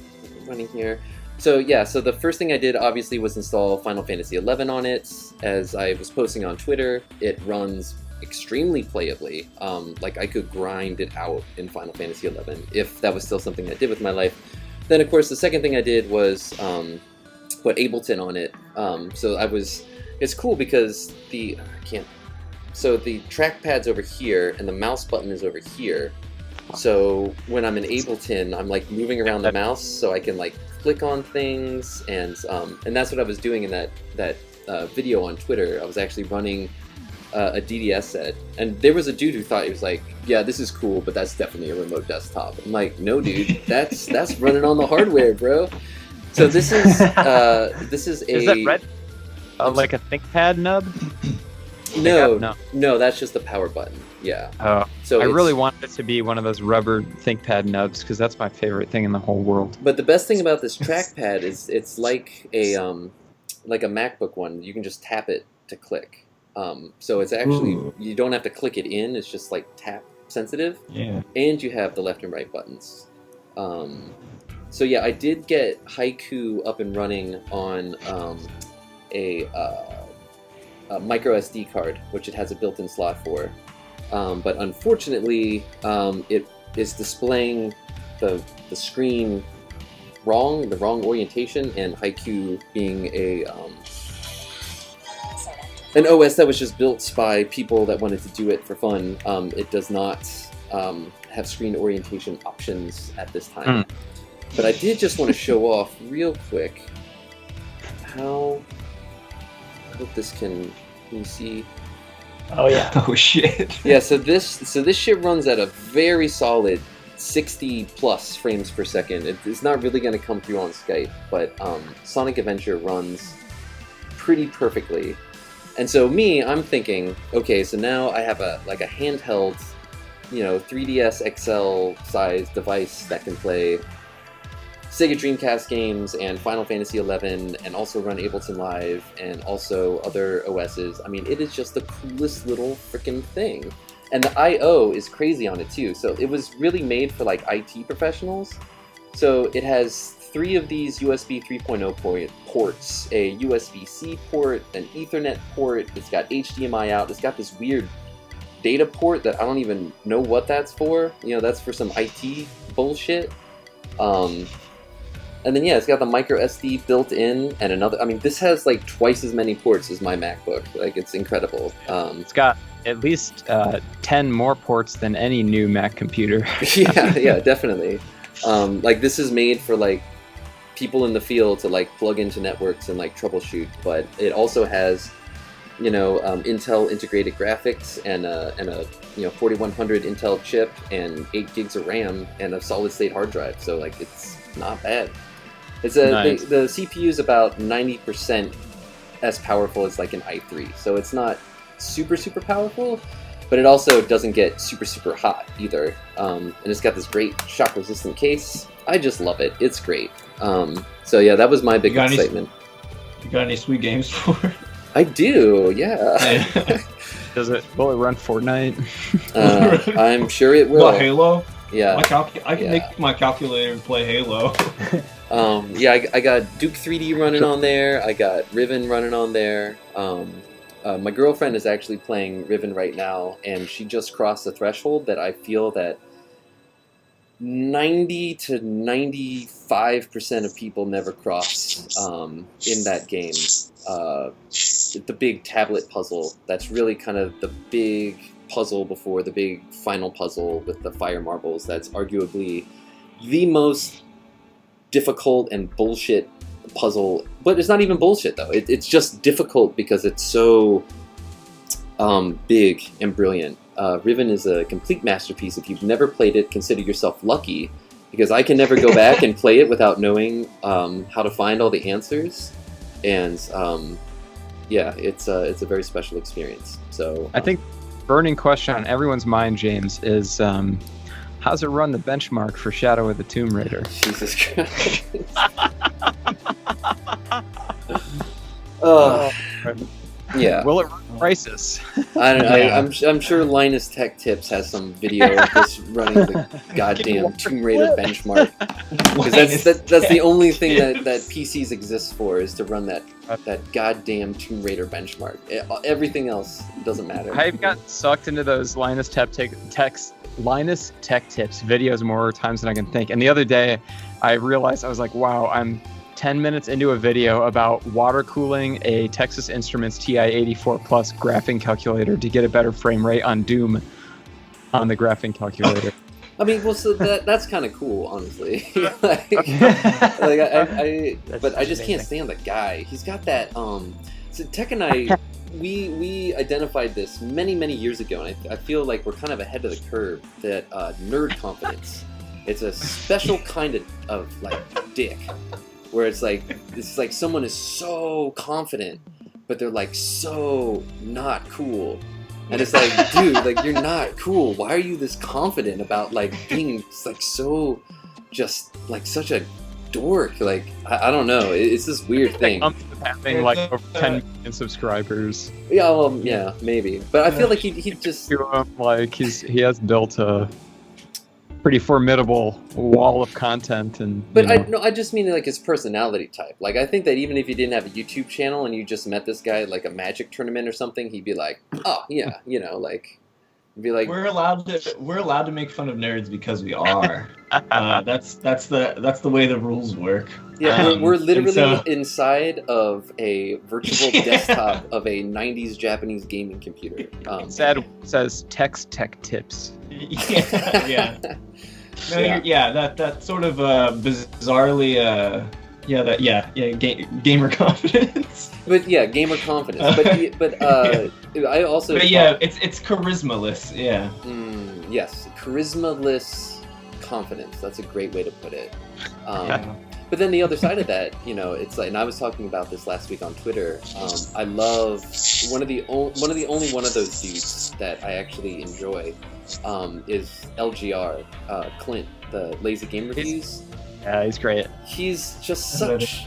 running here. So yeah, so the first thing I did obviously was install Final Fantasy XI on it. As I was posting on Twitter, it runs extremely playably. Like I could grind it out in Final Fantasy XI if that was still something I did with my life. Then of course the second thing I did was put Ableton on it. It's cool because the trackpad's over here and the mouse button is over here. So when I'm in Ableton, I'm like moving around the mouse so I can like click on things, and that's what I was doing in that video on Twitter. I was actually running a DDS set, and there was a dude who thought, he was like, yeah, this is cool, but that's definitely a remote desktop. I'm like, no dude, that's running on the hardware, bro. So this is Is that red? Like a ThinkPad nub? No, that's just the power button. Yeah. Oh, So I it's- really wanted it to be one of those rubber ThinkPad nubs because that's my favorite thing in the whole world. But the best thing about this trackpad is it's like a MacBook one. You can just tap it to click. So it's actually, you don't have to click it in. It's just like tap sensitive. Yeah. And you have the left and right buttons. So yeah, I did get Haiku up and running on a micro SD card, which it has a built-in slot for. But unfortunately, it is displaying the screen wrong, the wrong orientation, and Haiku being a an OS that was just built by people that wanted to do it for fun. It does not have screen orientation options at this time. But I did just want to show off real quick how. I hope this can you see? Oh yeah. Oh shit. Yeah. So this shit runs at a very solid 60 plus frames per second. It's not really going to come through on Skype, but Sonic Adventure runs pretty perfectly. And so I'm thinking, okay, so now I have a handheld, 3DS XL size device that can play Sega Dreamcast games and Final Fantasy XI and also run Ableton Live and also other OSs. I mean, it is just the coolest little freaking thing. And the I/O is crazy on it too. So it was really made for like IT professionals. So it has 3 of these USB 3.0 ports, a USB-C port, an Ethernet port, it's got HDMI out, it's got this weird data port that I don't even know what that's for. That's for some IT bullshit. And then it's got the micro SD built in and another. I mean, this has like twice as many ports as my MacBook. Like, it's incredible. It's got at least 10 more ports than any new Mac computer. yeah, definitely. Like, this is made for like people in the field to like plug into networks and like troubleshoot. But it also has, Intel integrated graphics and a 4100 Intel chip and 8 gigs of RAM and a solid state hard drive. So like, it's not bad. It's Nice. The CPU is about 90% as powerful as like an i3, so it's not super powerful, but it also doesn't get super hot either. And it's got this great shock resistant case. I just love it. It's great. So yeah, that was my big excitement. You got any sweet games for it? I do, yeah. Will it run Fortnite? I'm sure it will. What, Halo? Yeah. I can make my calculator play Halo. I got Duke 3D running on there. I got Riven running on there. My girlfriend is actually playing Riven right now, and she just crossed the threshold that I feel that 90 to 95% of people never cross in that game. The big tablet puzzle, that's really kind of the big puzzle before the big final puzzle with the fire marbles. That's arguably the most difficult and bullshit puzzle, but it's not even bullshit though. It's just difficult because it's so big and brilliant. Riven is a complete masterpiece. If you've never played it, consider yourself lucky, because I can never go back and play it without knowing how to find all the answers. And it's a very special experience. So I think burning question on everyone's mind, James, is how's it run the benchmark for Shadow of the Tomb Raider? Jesus Christ. Yeah. Will it run Crisis? I'm sure Linus Tech Tips has some video of this running the goddamn Tomb Raider benchmark. Because that's the only thing that PCs exist for, is to run that goddamn Tomb Raider benchmark. Everything else doesn't matter. I've got sucked into those Linus Tech Tips videos more times than I can think. And the other day, I realized, I was like, wow, I'm 10 minutes into a video about water cooling a Texas Instruments TI-84 Plus graphing calculator to get a better frame rate on Doom on the graphing calculator. I mean, well, so that's kind of cool, honestly. But I just can't stand the guy. He's got that. So Tech and I, we identified this many years ago, and I feel like we're kind of ahead of the curve. That nerd confidence. It's a special kind of like dick, where it's like someone is so confident, but they're like so not cool. And it's like, dude, like, you're not cool. Why are you this confident about like being like so just like such a dork? Like, I don't know. It's this weird thing. Having like over 10 million subscribers. Yeah, well, yeah, maybe. But I feel like he just like he has built a pretty formidable wall of content, and but I just mean like his personality type. Like, I think that even if you didn't have a YouTube channel and you just met this guy at like a Magic tournament or something, he'd be like, oh yeah, like Be like, we're allowed to make fun of nerds because we are. That's the way the rules work. Yeah, we're literally inside of a virtual desktop of a 90s Japanese gaming computer. Says text tech tips. Yeah. That sort of bizarrely gamer confidence. But yeah, gamer confidence. But I also. But yeah, it's charisma-less. Yeah. Yes, charisma-less confidence. That's a great way to put it. But then the other side of that, it's like, and I was talking about this last week on Twitter. I love one of the only one of those dudes that I actually enjoy is LGR Clint, the Lazy Game Reviews. Yeah, he's great. He's just such.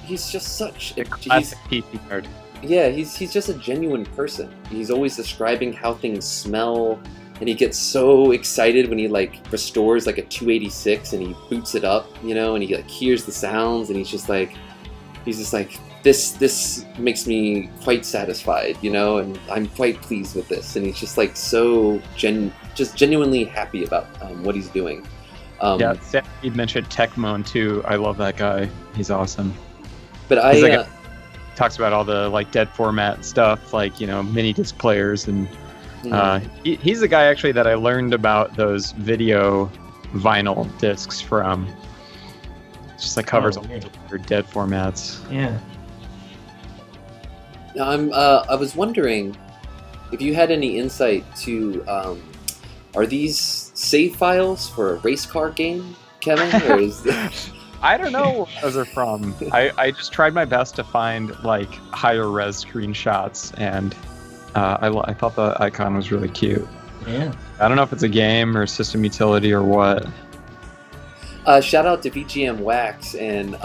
A classic PC nerd. Yeah, he's just a genuine person. He's always describing how things smell, and he gets so excited when he restores a 286 and he boots it up, and he hears the sounds, and he's just like this makes me quite satisfied, and I'm quite pleased with this, and he's just so genuinely happy about what he's doing. You mentioned Techmoan too. I love that guy. He's awesome. But talks about all the dead format stuff, mini disc players, and he's the guy actually that I learned about those video vinyl discs from. It's just covers all the dead formats. Yeah. I was wondering if you had any insight to are these save files for a race car game, Kevin? Or is I don't know where those are from. I just tried my best to find higher res screenshots, and I thought the icon was really cute. Yeah. I don't know if it's a game or system utility or what. Shout out to VGM Wax, and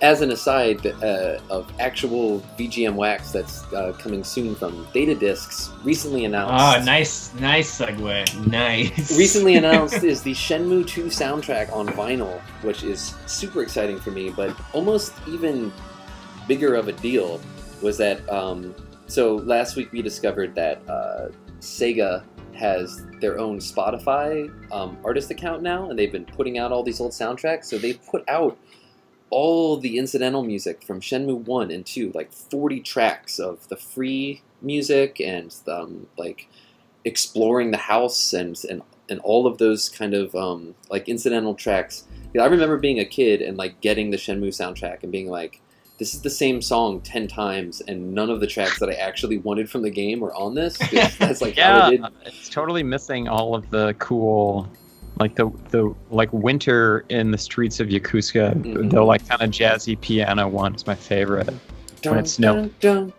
as an aside of actual VGM Wax that's coming soon from Data Discs, recently announced. Oh, nice segue. Nice. Recently announced is the Shenmue 2 soundtrack on vinyl, which is super exciting for me, but almost even bigger of a deal was that. So last week we discovered that Sega has their own Spotify artist account now, and they've been putting out all these old soundtracks. So they put out all the incidental music from Shenmue 1 and 2, 40 tracks of the free music and exploring the house and all of those kind of incidental tracks. I remember being a kid and getting the Shenmue soundtrack and being like, this is the same song 10 times, and none of the tracks that I actually wanted from the game were on this. That's how they did. It's totally missing all of the cool, the winter in the streets of Yokosuka. Mm-hmm. The kind of jazzy piano one is my favorite. When it's snow. Yeah.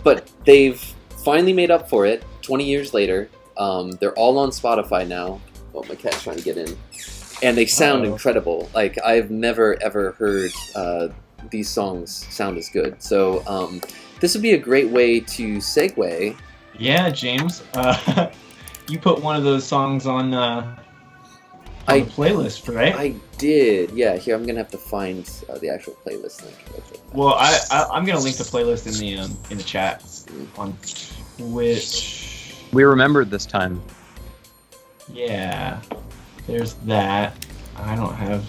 But they've finally made up for it 20 years later. They're all on Spotify now. Oh, my cat's trying to get in. And they sound incredible. I've never ever heard these songs sound as good. So this would be a great way to segue. Yeah, James. You put one of those songs on the playlist, right? I did. Yeah. Here, I'm gonna have to find the actual playlist link. Well, I'm gonna link the playlist in the chat on Twitch. We remembered this time. Yeah. There's that. I don't have.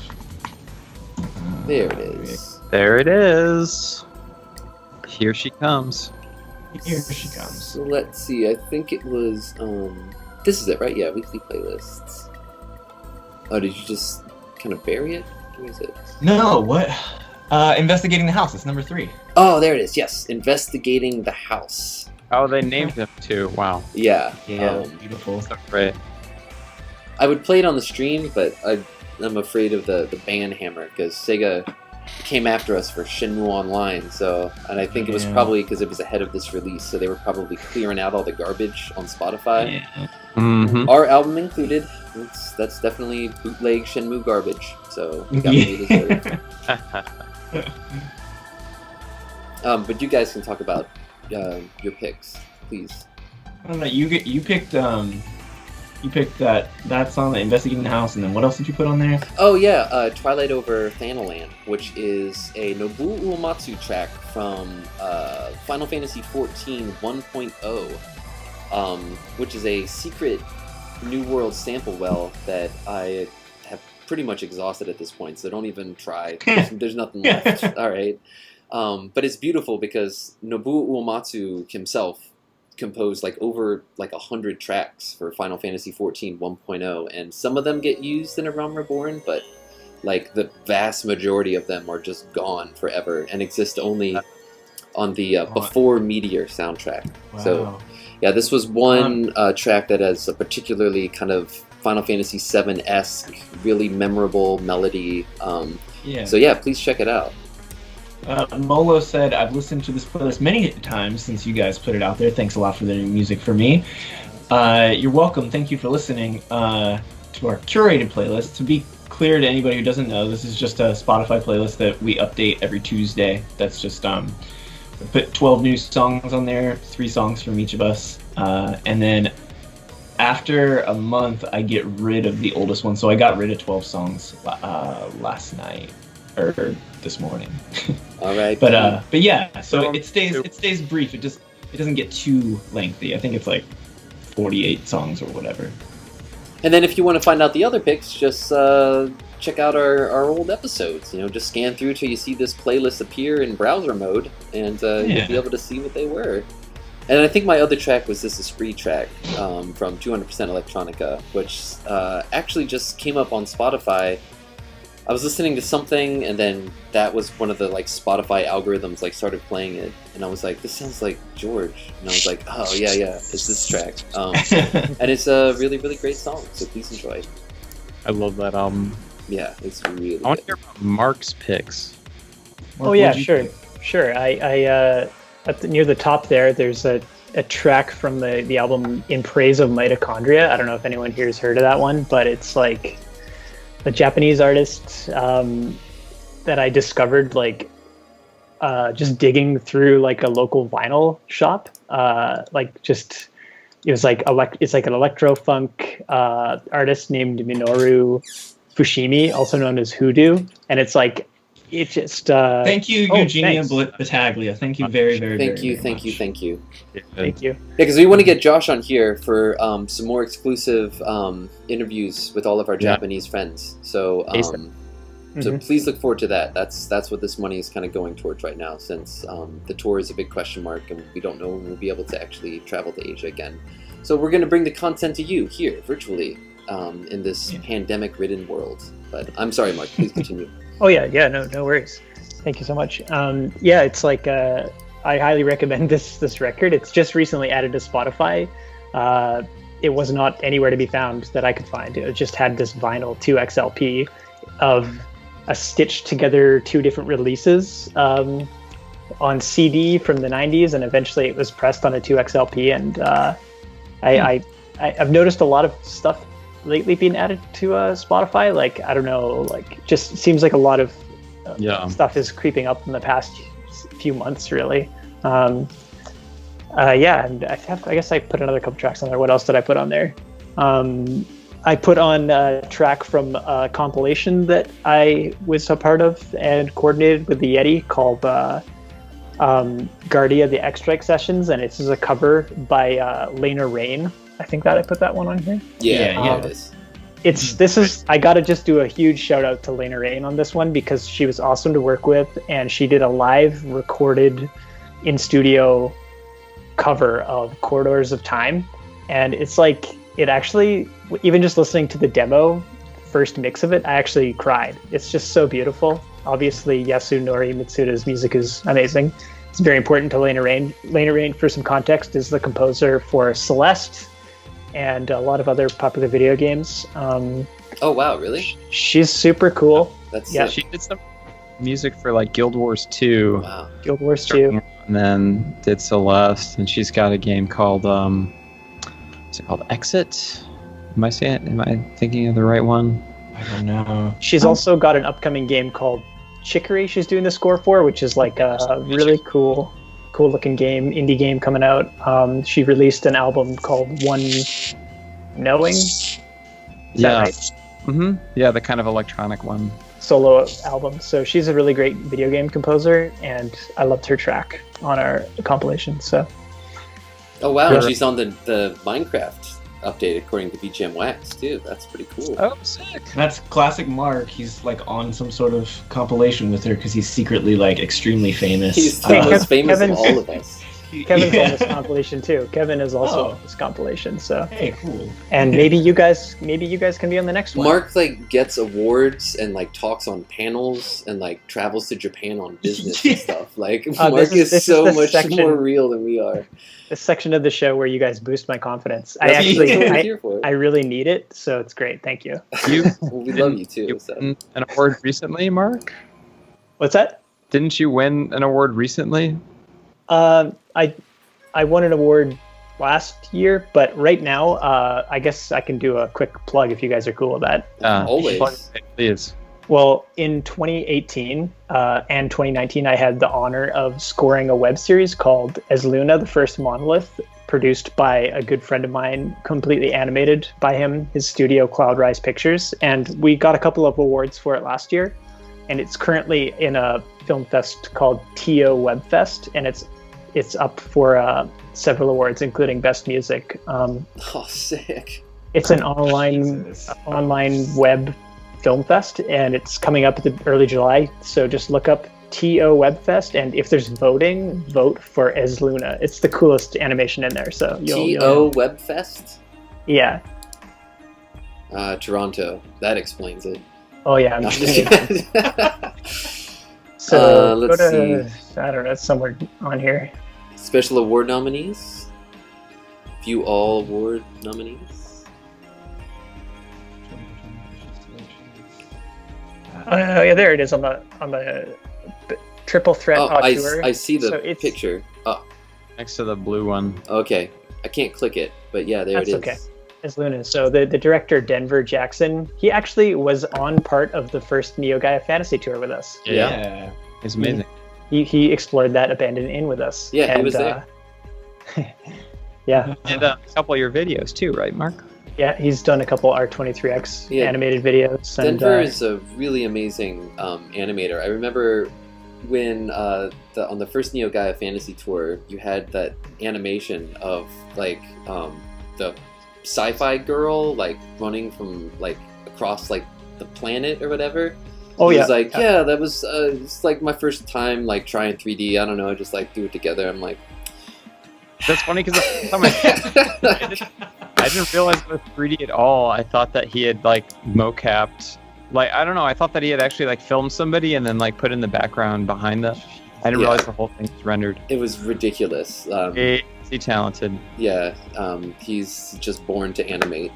There it is. There it is. Here she comes. Here she comes. So let's see. I think it was. This is it, right? Yeah, weekly playlists. Oh, did you just kind of bury it? Where is it? No. What? Investigating the House. It's number 3. Oh, there it is. Yes, Investigating the House. Oh, they named him too. Wow. Yeah. Yeah. Beautiful. So great. I would play it on the stream, but I'm afraid of the ban hammer because Sega came after us for Shenmue Online. And I think it was probably because it was ahead of this release, so they were probably clearing out all the garbage on Spotify. Yeah. Mm-hmm. Our album included. That's definitely bootleg Shenmue garbage. So we got what we deserve. But you guys can talk about your picks, please. I don't know. You picked you picked that song, the Investigating the House, and then what else did you put on there? Oh yeah, Twilight Over Thanalan, which is a Nobuo Uematsu track from Final Fantasy XIV 1.0, which is a secret New World sample well that I have pretty much exhausted at this point, so don't even try. There's nothing left. All right. But it's beautiful because Nobuo Uematsu himself composed over 100 tracks for Final Fantasy XIV 1.0, and some of them get used in A Realm Reborn, but the vast majority of them are just gone forever and exist only on the Before Meteor soundtrack. Wow. So yeah, this was one track that has a particularly kind of Final Fantasy VII-esque, really memorable melody. So yeah, please check it out. Molo said, I've listened to this playlist many times since you guys put it out there. Thanks a lot for the new music for me. You're welcome. Thank you for listening to our curated playlist. To be clear to anybody who doesn't know, this is just a Spotify playlist that we update every Tuesday. That's just, we put 12 new songs on there, 3 songs from each of us. And then after a month, I get rid of the oldest one. So I got rid of 12 songs last night. Or this morning. All right. But yeah, so it stays brief. It doesn't get too lengthy. I think it's 48 songs or whatever. And then if you want to find out the other picks, just check out our old episodes. Just scan through till you see this playlist appear in browser mode, and you'll be able to see what they were. And I think my other track was this Esprit track from 200% Electronica, which actually just came up on Spotify. I was listening to something, and then that was one of the Spotify algorithms started playing it, and I was like, "This sounds like George," and I was like, "Oh yeah, it's this track," and it's a really, really great song. So please enjoy. I love that album. Yeah, it's really. I want to hear about Mark's picks. Mark, yeah, sure. I near the top there's a track from the album In Praise of Mitochondria. I don't know if anyone here has heard of that one, but it's a Japanese artist that I discovered just digging through a local vinyl shop. It's an electro funk artist named Minoru Fushimi, also known as Hoodoo, and it's it just. Thank you, Eugenia Battaglia. Thank you very, very, thank very you, much. thank you. Thank you. Yeah, because we want to get Josh on here for some more exclusive interviews with all of our Japanese friends. So, so please look forward to that. That's what this money is kind of going towards right now, since the tour is a big question mark, and we don't know when we'll be able to actually travel to Asia again. So we're going to bring the content to you here virtually in this pandemic-ridden world. But I'm sorry, Mark. Please continue. Oh yeah, no worries. Thank you so much. It's I highly recommend this record. It's just recently added to Spotify. It was not anywhere to be found that I could find. It just had this vinyl 2XLP of a stitched together 2 different releases on CD from the 90s, and eventually it was pressed on a 2XLP. And I've noticed a lot of stuff lately being added to Spotify. I don't know, just seems like a lot of stuff is creeping up in the past few months, really. And I guess I put another couple tracks on there. What else did I put on there? I put on a track from a compilation that I was a part of and coordinated with the Yeti called Guardia the X-Strike Sessions, and it's a cover by Lena Rain. I think that I put that one on here. Yeah. I gotta just do a huge shout out to Lena Rain on this one, because she was awesome to work with, and she did a live recorded in studio cover of Corridors of Time, and it's it actually, even just listening to the demo first mix of it, I actually cried. It's just so beautiful. Obviously Yasunori Mitsuda's music is amazing. It's very important to Lena Rain. Lena Rain, for some context, is the composer for Celeste and a lot of other popular video games. Oh wow, really? She's super cool. That's sick. She did some music for Guild Wars 2. Wow. Guild Wars 2. And then did Celeste, and she's got a game called is it called Exit? Am I thinking of the right one? I don't know. She's also got an upcoming game called Chicory she's doing the score for, which is a really cool looking game, indie game coming out. She released an album called Knowing. Is that right? Yeah, the kind of electronic one. Solo album. So she's a really great video game composer, and I loved her track on our compilation. So. Oh wow, and she's on the Minecraft update according to BGM Wax too. That's pretty cool. Oh, sick. That's classic Mark. He's like on some sort of compilation with her because he's secretly like extremely famous. He's the most famous of all of us. Kevin's on this compilation too. Kevin is also on this compilation. So hey, cool. And maybe you guys can be on the next one. Mark like gets awards and like talks on panels and like travels to Japan on business and stuff. Like Mark is so much more real than we are. This section of the show where you guys boost my confidence. I really need it, so it's great. Thank you. We love you too. So. An award recently, Mark? What's that? Didn't you win an award recently? I won an award last year, but right now, I guess I can do a quick plug if you guys are cool with that. Always. Please. Well, in 2018 and 2019, I had the honor of scoring a web series called As Luna, the First Monolith, produced by a good friend of mine, completely animated by him, his studio Cloudrise Pictures. And we got a couple of awards for it last year. And it's currently in a film fest called TO Webfest, and it's up for several awards, including Best Music. Sick! It's an online web film fest, and it's coming up at early July. So just look up TO Webfest, and if there's voting, vote for As Luna. It's the coolest animation in there. So TO Webfest. Yeah. Toronto. That explains it. Oh yeah. I'm just kidding. So let's see. I don't know, it's somewhere on here. Special award nominees. View all award nominees. Yeah, there it is on the triple threat tour. I see the picture. Oh, next to the blue one. Okay, I can't click it, but yeah, there it is. Okay. As Luna. So the director Denver Jackson, he actually was on part of the first Neo Gaia Fantasy Tour with us. Yeah. It's amazing. He explored that abandoned inn with us. Yeah, he was there. Yeah. And a couple of your videos too, right, Mark? Yeah, he's done a couple R23X animated videos. Denver is a really amazing animator. I remember when on the first Neo Gaia Fantasy Tour, you had that animation of like the sci-fi girl like running from like across like the planet or whatever. Oh yeah. It was like that was it's like my first time like trying 3D. I don't know, just like do it together. I'm like, that's funny because I didn't realize it was 3D at all. I thought that he had like mocapped, like I don't know. I thought that he had actually like filmed somebody and then like put in the background behind them. I didn't realize the whole thing was rendered. It was ridiculous. He's talented. Yeah, he's just born to animate.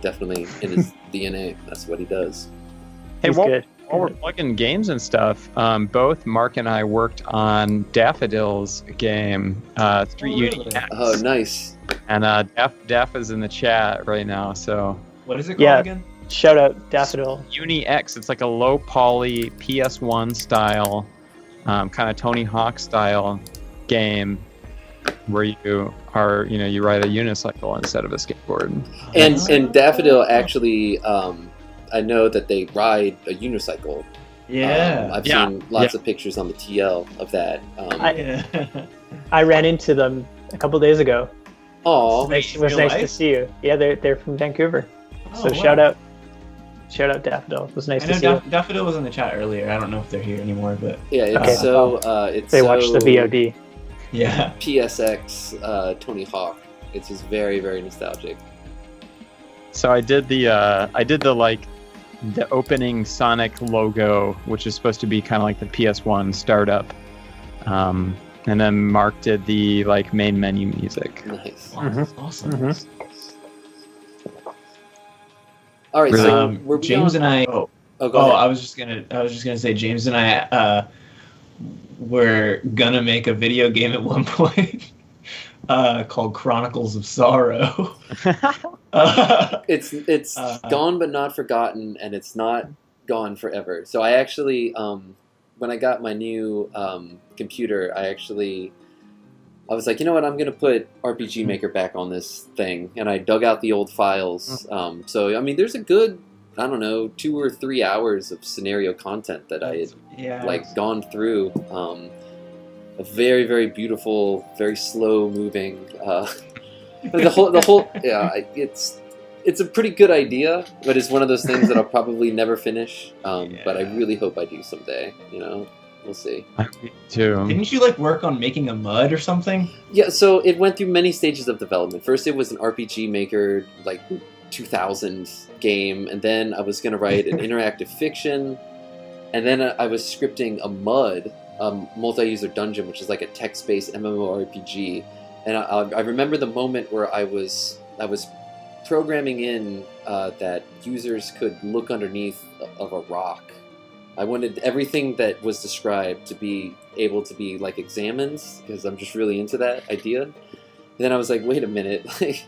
Definitely in his DNA. That's what he does. Hey, while we're plugging games and stuff, both Mark and I worked on Daffodil's game, Street Uni X. Oh, nice. And Daff is in the chat right now, so... What is it called again? Shout out Daffodil. Uni X, it's like a low poly PS1 style, kind of Tony Hawk style game where you are, you ride a unicycle instead of a skateboard. And Daffodil actually... I know that they ride a unicycle. Yeah. I've seen lots of pictures on the TL of that. I ran into them a couple days ago. Oh, it was nice to see you. Yeah, they're from Vancouver. So shout out Daffodil. It was nice to see you. Daffodil was in the chat earlier. I don't know if they're here anymore, but yeah, it's they watched the VOD. Yeah. PSX Tony Hawk. It's just very, very nostalgic. So I did the opening Sonic logo, which is supposed to be kind of like the PS1 startup, and then Mark did the like main menu music. Nice, awesome. Mm-hmm. All right, so James and I. Go ahead. I was just gonna say James and I were gonna make a video game at one point. Called Chronicles of Sorrow. It's gone but not forgotten, and it's not gone forever. So I actually, when I got my new computer, I actually I was like, you know what, I'm going to put RPG Maker back on this thing. And I dug out the old files. So, I mean, there's a good, I don't know, 2 or 3 hours of scenario content that I had like gone through. A very, very beautiful, very slow moving. The whole, yeah, it's a pretty good idea, but it's one of those things that I'll probably never finish. But I really hope I do someday. You know, we'll see. Me too. Didn't you like work on making a MUD or something? Yeah, so it went through many stages of development. First, it was an RPG Maker like 2000 game, and then I was going to write an interactive fiction, and then I was scripting a MUD, multi-user dungeon, which is like a text-based MMORPG. And I remember the moment where I was programming in that users could look underneath of a rock. I wanted everything that was described to be able to be like examined, because I'm just really into that idea. And then I was like, wait a minute, like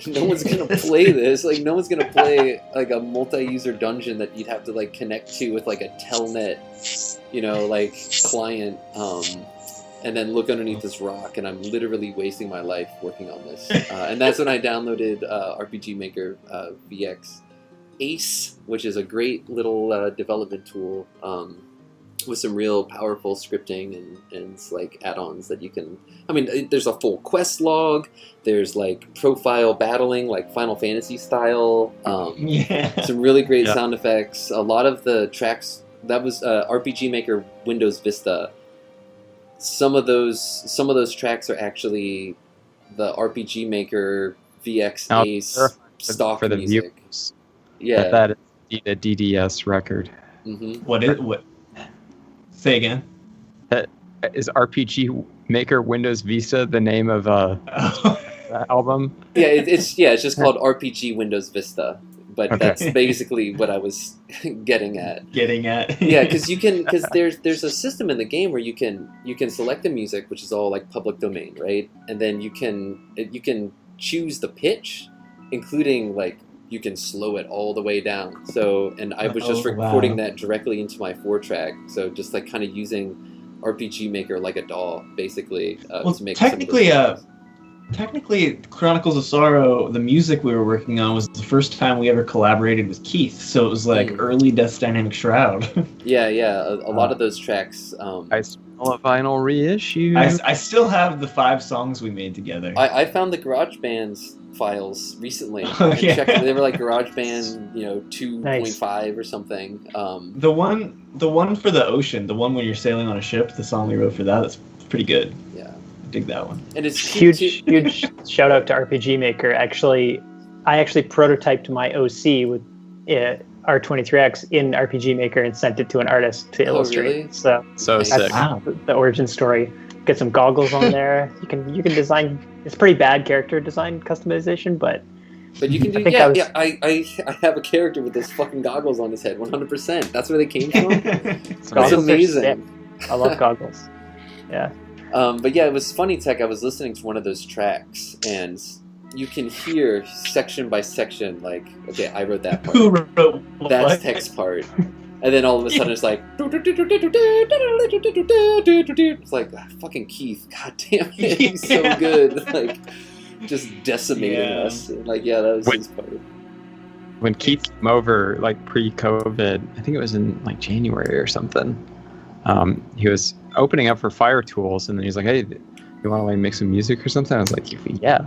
no one's gonna play this. Like no one's gonna play like a multi-user dungeon that you'd have to like connect to with like a telnet, you know, like client. And then look underneath this rock, and I'm literally wasting my life working on this. And that's when I downloaded RPG Maker VX Ace, which is a great little development tool with some real powerful scripting and like add-ons that you can... I mean, there's a full quest log, there's like profile battling, like Final Fantasy style, some really great sound effects. A lot of the tracks, that was RPG Maker Windows Vista. Some of those tracks are actually the RPG Maker VX Ace stock for the music. Viewers. Yeah, that is a DDS record. Mm-hmm. What? Say again. That is RPG Maker Windows Vista the name of the album? Yeah, it's just called RPG Windows Vista. But that's basically what I was getting at. Yeah, because there's a system in the game where you can select the music, which is all like public domain, right? And then you can choose the pitch, including like you can slow it all the way down. So, and I was just recording that directly into my 4-track. So just like kind of using RPG Maker like a DAW, basically, to make Technically, Chronicles of Sorrow, the music we were working on was the first time we ever collaborated with Keith, so it was like early Death Dynamic Shroud. A lot of those tracks. I smell a vinyl reissue. I still have the 5 songs we made together. I found the GarageBand's files recently. Checked, they were like GarageBand, 2.5 or something. The one for the ocean, the one when you're sailing on a ship, the song we wrote for that's pretty good. Yeah. Dig that one. And it's huge shout out to RPG Maker. I actually prototyped my OC with R23X in RPG Maker and sent it to an artist to illustrate. Really? So sick. The origin story. Get some goggles on there. You can design. It's pretty bad character design customization, but you can do. I have a character with those fucking goggles on his head. 100%. That's where they came from. That's amazing. I love goggles. Yeah. But yeah, it was funny, Tech. I was listening to one of those tracks, and you can hear section by section, like, okay, I wrote that part. Who wrote what? That's Tech's part. And then all of a sudden it's like... It's like, fucking Keith, god damn it, he's so good. Like, just decimating us. Like, that was his part. When Keith came over, like, pre-COVID, I think it was in, like, January or something, he was opening up for Fire Tools, and then he's like, hey, you want to like make some music or something? I was like, yeah,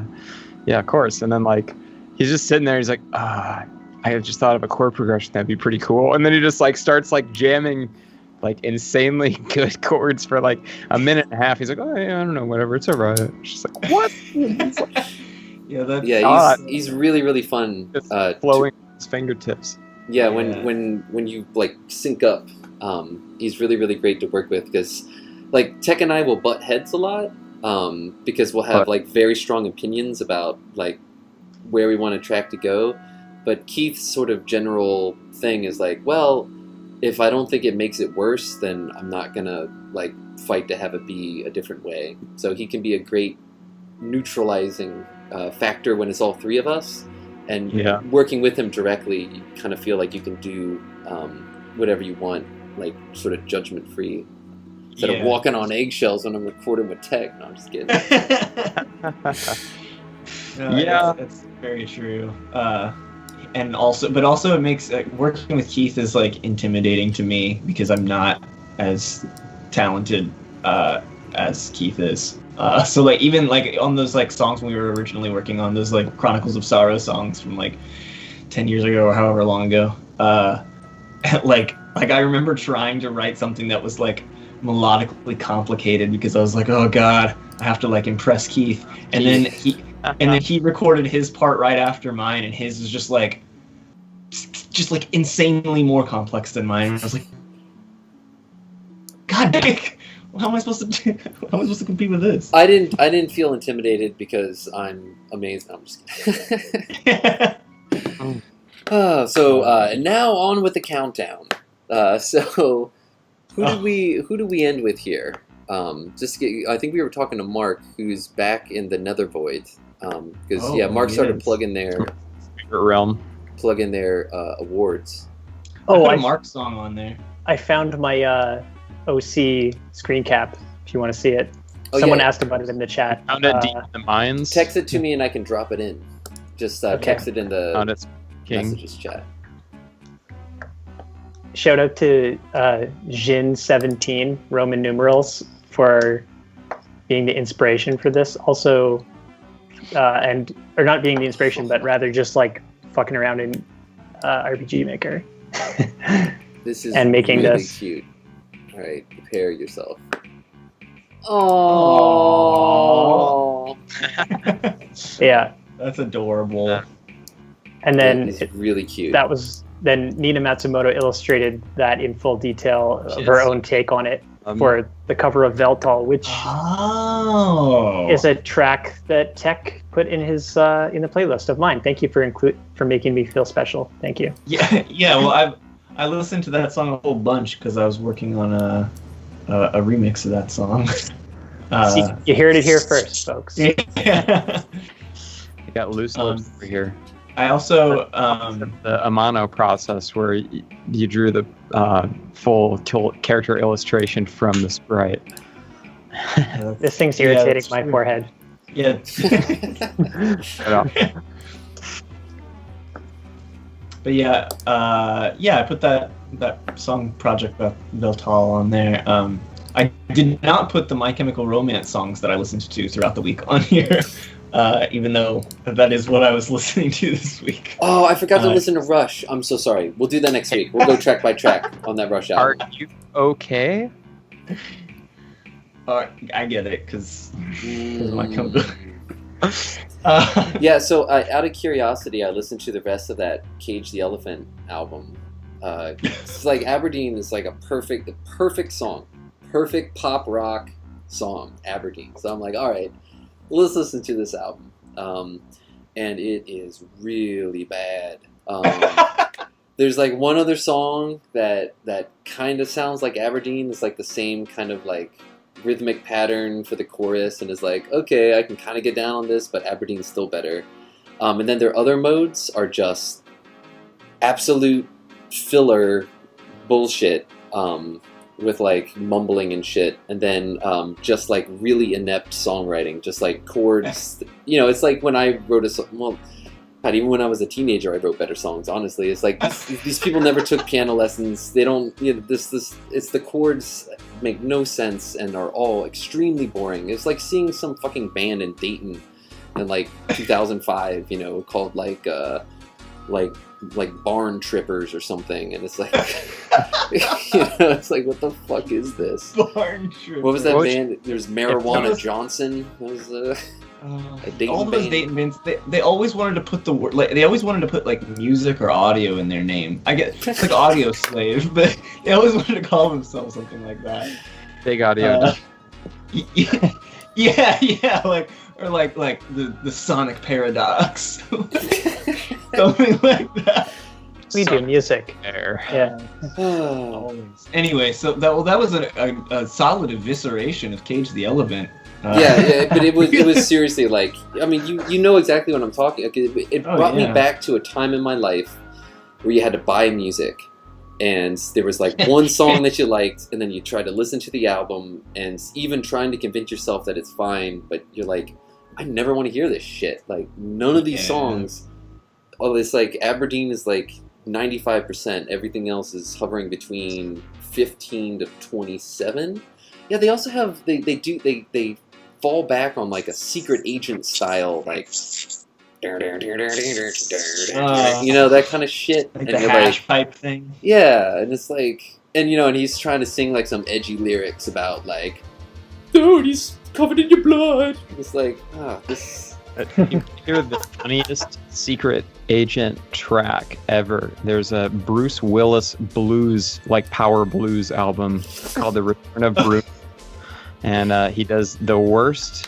of course. And then like he's just sitting there, he's like, I have just thought of a chord progression that'd be pretty cool. And then he just like starts like jamming like insanely good chords for like a minute and a half. He's like, oh yeah, I don't know, whatever, it's alright. It's just like, what? He's really, really fun. Just flowing his fingertips. Yeah, when you like sync up, he's really, really great to work with, because like Tech and I will butt heads a lot, because we'll have like very strong opinions about like where we want a track to go. But Keith's sort of general thing is like, well, if I don't think it makes it worse, then I'm not gonna like fight to have it be a different way. So he can be a great neutralizing factor when it's all three of us. And working with him directly, you kind of feel like you can do whatever you want, like sort of judgment free. instead of walking on eggshells when I'm recording with tech. No, I'm just kidding. No, that's very true. And also it makes working with Keith is like intimidating to me because I'm not as talented as Keith is. So like even like on those like songs we were originally working on, those like Chronicles of Sorrow songs from like 10 years ago or however long ago, like I remember trying to write something that was like melodically complicated because I was like, oh god, I have to like impress Keith, and then he recorded his part right after mine, and his was just like insanely more complex than mine. And I was like, god dang, how am I supposed to compete with this? I didn't feel intimidated because I'm amazed. No, I'm just kidding. And now on with the countdown. So who do we end with here? I think we were talking to Mark, who's back in the Nether Void. Because Mark started plugging their realm, awards. Oh, I put a Mark song on there. I found my OC screen cap. If you want to see it, someone asked about it in the chat. Found it deep in the mines. Text it to me and I can drop it in. Just text it in the messages chat. Shout out to Jin17 Roman numerals for being the inspiration for this. Also, or not being the inspiration, but rather just like fucking around in RPG Maker. This is and making really this cute. All right, prepare yourself. Oh. Yeah. That's adorable. And then it's really cute. That was then Nina Matsumoto illustrated that in full detail of her own take on it for the cover of Veltal, which is a track that Tech put in his in the playlist of mine. Thank you for making me feel special. Thank you. Yeah. Well, I listened to that song a whole bunch because I was working on a remix of that song. So you heard it here first, folks. Yeah. You got loose lips over here. I also the Amano process where you drew the full character illustration from the sprite. This thing's irritating my forehead. Yeah. But I put that song project about Veltal on there. I did not put the My Chemical Romance songs that I listened to throughout the week on here. Even though that is what I was listening to this week. Oh, I forgot to listen to Rush. I'm so sorry. We'll do that next week. We'll go track by track on that Rush album. Are you okay? I get it, because my chemical. So out of curiosity, I listened to the rest of that Cage the Elephant album. It's like Aberdeen is like the perfect song, perfect pop rock song, Aberdeen. So I'm like, all right, let's listen to this album, and it is really bad. There's like one other song that kind of sounds like Aberdeen. It's like the same kind of like rhythmic pattern for the chorus, and is like, okay, I can kind of get down on this, but Aberdeen's still better. And then their other modes are just absolute filler bullshit, with like mumbling and shit, and then just like really inept songwriting, just like chords. It's like when I wrote a song. Well, God, even when I was a teenager, I wrote better songs. Honestly, it's like these people never took piano lessons. They don't. It's the chords make no sense and are all extremely boring. It's like seeing some fucking band in Dayton in like 2005. Called like Barn Trippers or something, and it's like, it's like, what the fuck is this? Barn Trippers. What was that band? There's Marijuana Johnson. That was a Dayton all those band. Dayton bands. They always wanted to put the word, like they always wanted to put like music or audio in their name. I get it's like Audio Slave, but they always wanted to call themselves something like that. Big audio. Yeah, like the Sonic Paradox. Something like that. We do music. Yeah. Anyway, so that was a solid evisceration of Cage the Elephant. Yeah, but it was seriously like, I mean, you know exactly what I'm talking. It brought me back to a time in my life where you had to buy music, and there was like one song that you liked, and then you try to listen to the album, and even trying to convince yourself that it's fine, but you're like, I never want to hear this shit. Like, none of these songs. Oh, it's like Aberdeen is like 95%. Everything else is hovering between 15 to 27. Yeah, they also have they fall back on like a secret agent style, like you know, that kind of shit. Like and the hash pipe thing. Yeah, and it's like, and you know, and he's trying to sing like some edgy lyrics about like, dude, he's covered in your blood. It's like, this. You hear the funniest secret agent track ever. There's a Bruce Willis blues, like power blues album called The Return of Bruce. And he does the worst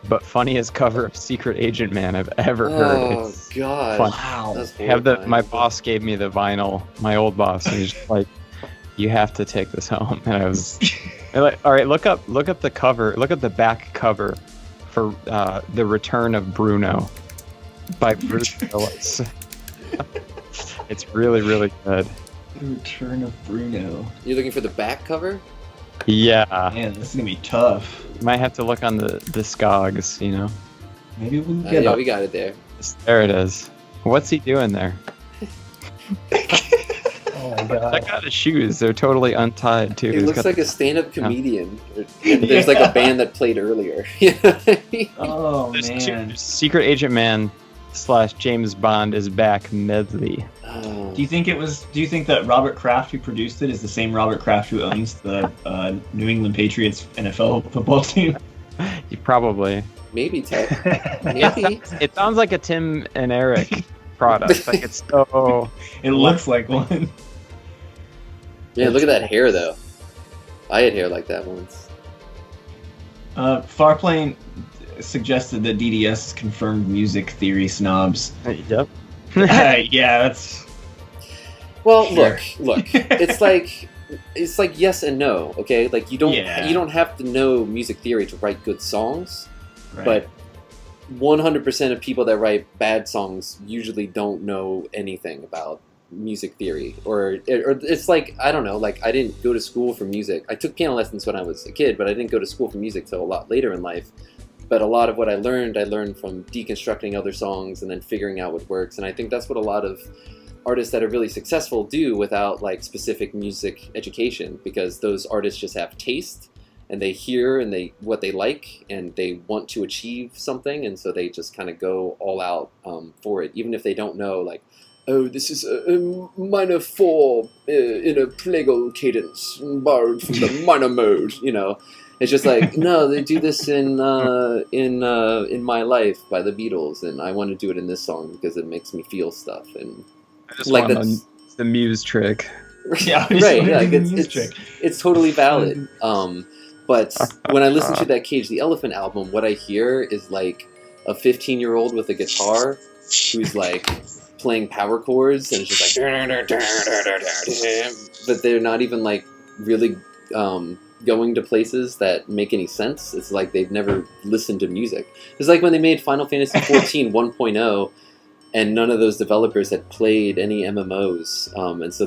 but funniest cover of Secret Agent Man I've ever heard. Oh, God. Wow. My boss gave me the vinyl, my old boss, and he's just like, you have to take this home. And I was like, all right, look up the cover, look at the back cover for The Return of Bruno by Bruce Willis. It's really, really good. The Return of Bruno. You're looking for the back cover? Yeah. Man, this is gonna be tough. Might have to look on the Discogs, you know. Maybe we'll get yeah, we got it there. There it is. What's he doing there? Oh my god. Check out his shoes. They're totally untied too. He looks like a stand-up comedian. And there's like a band that played earlier. Oh, There's man. two Secret Agent Man / James Bond is back medley. Do you think that Robert Kraft, who produced it, is the same Robert Kraft who owns the New England Patriots NFL football team? You probably. Maybe, Ted. Maybe. It sounds like a Tim and Eric product. Like it's so. It looks like one. Yeah, look at that hair, though. I had hair like that once. Farplane suggested that DDS is confirmed music theory snobs. Yep. Yeah, that's. Well, Sure. look. It's like yes and no. Okay, like you don't have to know music theory to write good songs, Right. but 100% of people that write bad songs usually don't know anything about music theory, or it's like, I don't know, like I didn't go to school for music. I took piano lessons when I was a kid, but I didn't go to school for music till a lot later in life. But a lot of what I learned from deconstructing other songs and then figuring out what works. And I think that's what a lot of artists that are really successful do without like specific music education, because those artists just have taste and they hear and what they like and they want to achieve something, and so they just kind of go all out for it, even if they don't know, like, oh, this is a minor 4 in a plagal cadence borrowed from the minor mode, you know. It's just like, no, they do this in My Life by the Beatles, and I want to do it in this song because it makes me feel stuff. And I just like want the Muse trick. Yeah, right. Like it's totally valid. But when I listen to that Cage the Elephant album, what I hear is like a 15-year-old with a guitar who's like playing power chords, and it's just like, but they're not even like really going to places that make any sense. It's like they've never listened to music. It's like when they made Final Fantasy XIV 1.0, and none of those developers had played any MMOs, and so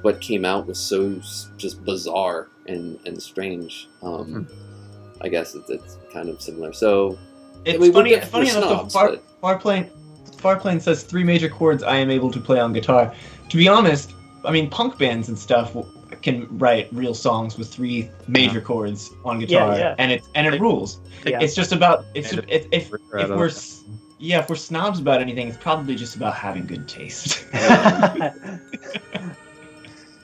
what came out was so just bizarre and strange. I guess it's kind of similar. So it's funny enough. Farplane says 3 major chords I am able to play on guitar. To be honest, I mean, punk bands and stuff can write real songs with 3 major chords on guitar, and it rules. Yeah. It's just about if we're snobs about anything, it's probably just about having good taste.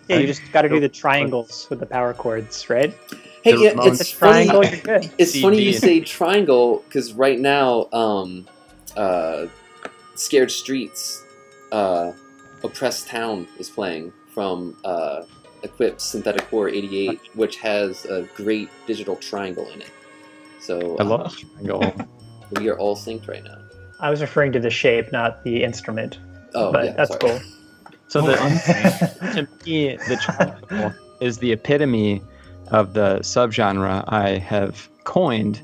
Yeah, you just got to do the triangles with the power chords, right? Hey, yeah, it's funny. Triangle, you're good. It's funny you say triangle, because right now, Scared Streets, Oppressed Town is playing from Equip's Synthetic Core 88, which has a great digital triangle in it. So I love triangle. We are all synced right now. I was referring to the shape, not the instrument. Oh, but yeah, that's sorry. cool. So to me, the triangle is the epitome of the subgenre I have coined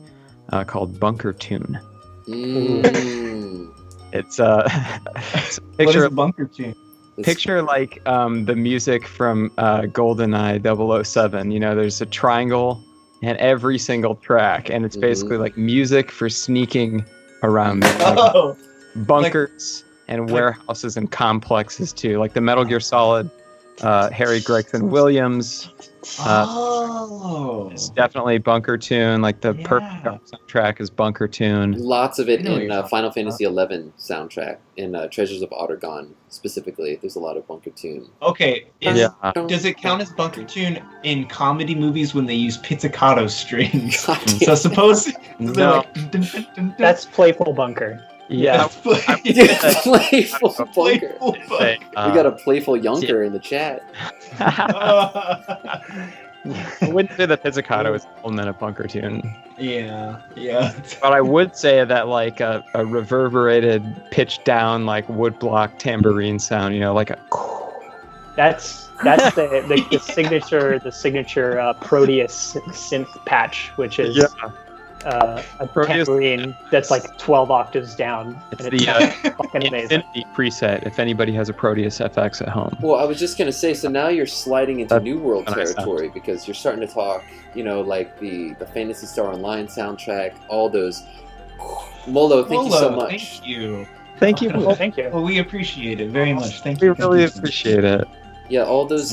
called bunker tune. Mm. It's a What is picture a of bunker tune? Picture like the music from GoldenEye 007. You know, there's a triangle in every single track, and it's basically like music for sneaking around like bunkers and warehouses and complexes too, like the Metal Gear Solid Harry Gregson Williams. It's definitely Bunker Tune. Like the perfect soundtrack is Bunker Tune. Lots of it in Final Fantasy XI soundtrack, in Treasures of Ottergon specifically. There's a lot of Bunker Tune. Okay, does it count as Bunker Tune in comedy movies when they use pizzicato strings? So suppose no, that's playful Bunker. Yeah, playful bunker. We got a playful yunker in the chat. I wouldn't say that pizzicato is a element of Bunker Tune. Yeah. But I would say that like a reverberated, pitched down, like woodblock tambourine sound. You know, like a. That's the signature Proteus synth patch, which is. Yeah. A tambourine that's like 12 octaves down. It's the fucking amazing. Infinity preset, if anybody has a Proteus FX at home. Well, I was just going to say, so now you're sliding into New World territory, because you're starting to talk, you know, like the Phantasy Star Online soundtrack, all those. Molo, thank you so much. Thank you. Thank you. Thank you. Well, we appreciate it very much. Thank you. We really appreciate it. Yeah, all those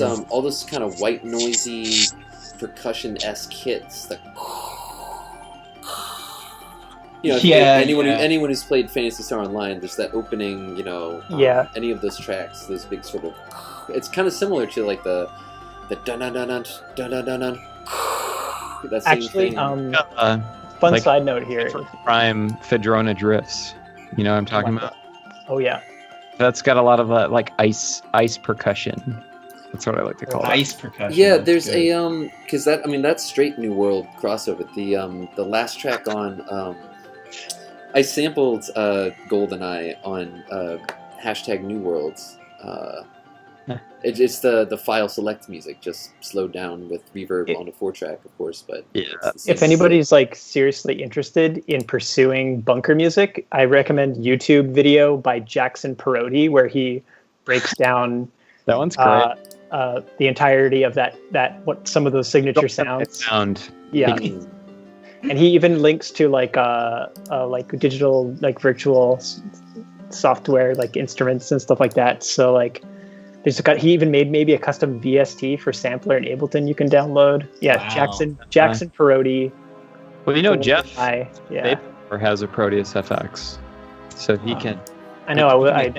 kind of white noisy percussion-esque hits, like. You know, anyone who's played Phantasy Star Online, there's that opening, you know, any of those tracks, those big sort of, it's kind of similar to like the dun dun dun dun dun dun dun dun. That same actually, thing. Fun like side note here. Prime Fedrona drifts. You know what I'm talking about? Oh yeah. That's got a lot of like ice percussion. That's what I like to call it. Ice percussion. Yeah, there's a because that's straight New World crossover. The last track on I sampled GoldenEye on hashtag New Worlds. It's the file select music, just slowed down with reverb on a 4-track, of course. But if anybody's like seriously interested in pursuing bunker music, I recommend YouTube video by Jackson Perotti, where he breaks down that one's great. The entirety of that what some of those signature sounds. Yeah. And he even links to like digital, like virtual software, like instruments and stuff like that. So like, he even made maybe a custom VST for sampler in Ableton you can download. Yeah, wow. Jackson Perotti. Well, you know, Jeff has a Proteus FX, so he can. I know. I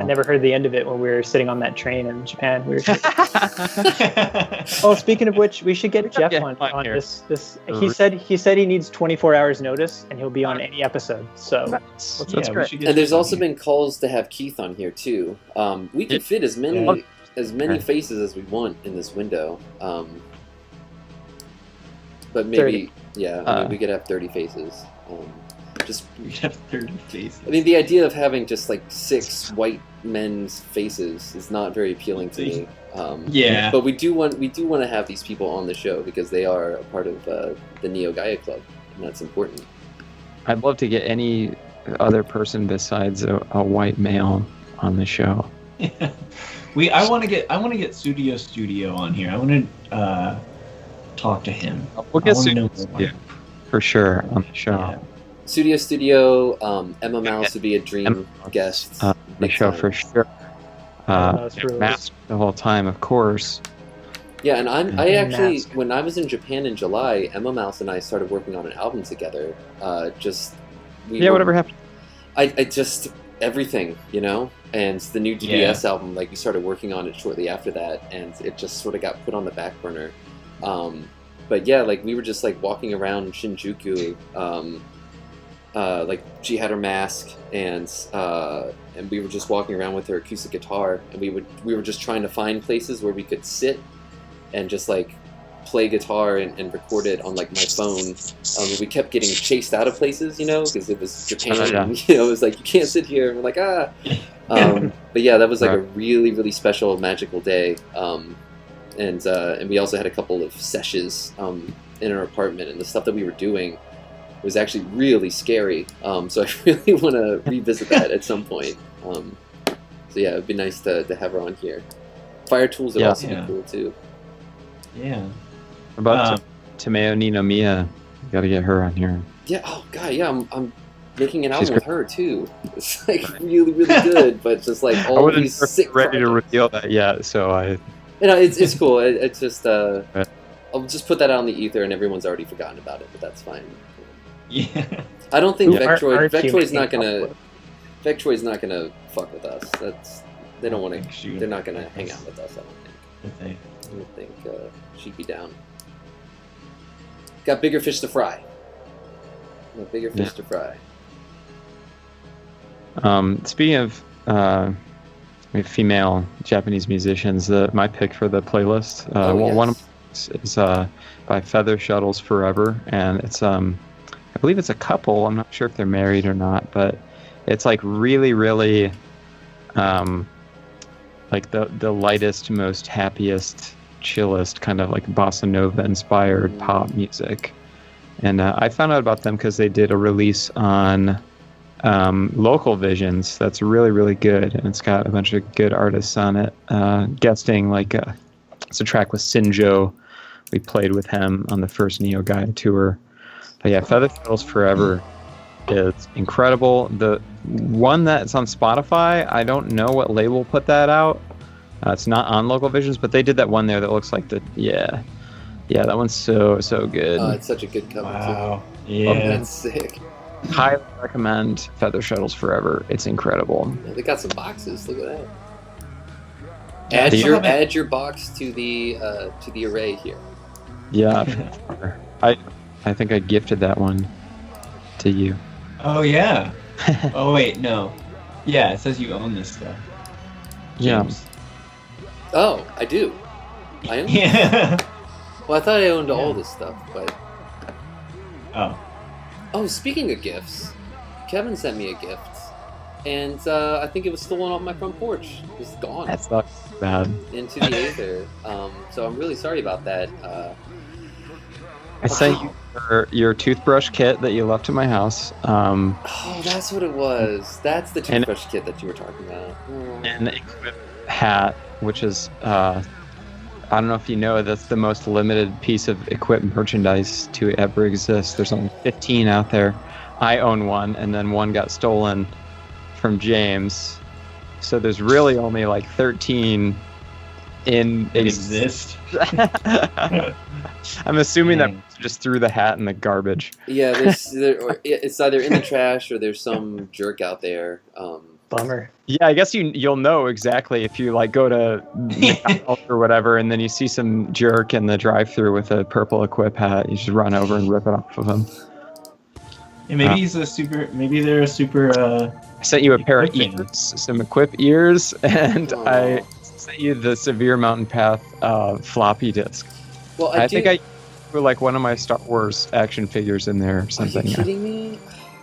never heard the end of it when we were sitting on that train in Japan. We were. Oh, speaking of which, we should get Jeff on this. He said he needs 24 hours notice, and he'll be on any episode. So that's great. And there's also been calls to have Keith on here too. We could fit as many faces as we want in this window. But maybe 30. We could have 30 faces. We have 30 faces. I mean, the idea of having just like 6 white men's faces is not very appealing to me. But we do want to have these people on the show because they are a part of the Neo Gaia Club, and that's important. I'd love to get any other person besides a white male on the show. I want to get Studio on here. I want to talk to him. We'll get Studio for sure on the show. Yeah. Studio, Emma Mouse would be a dream guest. The show for sure. Masked the whole time, of course. Yeah, and I actually, when I was in Japan in July, Emma Mouse and I started working on an album together. Whatever happened? I just everything, you know. And the new GDS album, like we started working on it shortly after that, and it just sort of got put on the back burner. But yeah, like we were just like walking around Shinjuku. Like she had her mask, and we were just walking around with her acoustic guitar, and we were just trying to find places where we could sit and just like play guitar and record it on like my phone. We kept getting chased out of places, you know, because it was Japan. And, you know, it was like you can't sit here. And we're like but yeah, that was like a really really special magical day. And we also had a couple of sessions in our apartment, and the stuff that we were doing was actually really scary. So I really want to revisit that at some point. So yeah, it'd be nice to have her on here. Fire tools would also be cool too. Yeah. What about Tomeo Ninomiya? You got to get her on here. Yeah. Oh god. Yeah. I'm making an album with her too. It's like really good, but just like all these sick. Ready to reveal that yet? So I. It's cool. It's just I'll just put that out in the ether, and everyone's already forgotten about it, but that's fine. Yeah. I don't think Vectroid's not gonna fuck with us. They don't want to. They're not gonna hang out with us. I don't think she'd be down. Got bigger fish to fry. Speaking of female Japanese musicians, my pick for the playlist, one of them is by Feather Shuttles Forever, and it's I believe it's a couple. I'm not sure if they're married or not, but it's like really like the lightest, most happiest, chillest kind of like bossa nova inspired pop music. And I found out about them because they did a release on Local Visions that's really good, and it's got a bunch of good artists on it guesting. Like it's a track with Sinjo. We played with him on the first Neo Gaia tour. But yeah, Feather Shuttles Forever is incredible. The one that's on Spotify, I don't know what label put that out. It's not on Local Visions, but they did that one there that looks like yeah, that one's so good. It's such a good cover too. Yeah, that's sick. Highly recommend Feather Shuttles Forever. It's incredible. Yeah, they got some boxes. Look at that. Add your box to the array here. Yeah, I think I gifted that one to you. Oh yeah. Oh wait, no. Yeah, it says you own this stuff. James. Yeah. Oh, I do. I own. Yeah. Well, I thought I owned all this stuff, but. Oh, speaking of gifts, Kevin sent me a gift, and I think it was stolen off my front porch. It was gone. That's not bad. Into the aether. So I'm really sorry about that. I sent you your toothbrush kit that you left to my house. Oh, that's what it was. That's the toothbrush kit that you were talking about. And the hat, which is, I don't know if you know, that's the most limited piece of equipment merchandise to ever exist. There's only 15 out there. I own one, and then one got stolen from James. So there's really only like 13 in exist. I'm assuming that just threw the hat in the garbage. Yeah, it's either in the trash or there's some jerk out there. Bummer. Yeah, I guess you'll know exactly if you like go to McDonald's or whatever, and then you see some jerk in the drive-thru with a purple Equip hat. You just run over and rip it off of him. Yeah, maybe he's a super. Maybe they're a super. I sent you a pair of ears, some Equip ears, and I sent you the Severe Mountain Path floppy disk. Well, I think I put like one of my Star Wars action figures in there or something. Are you kidding me?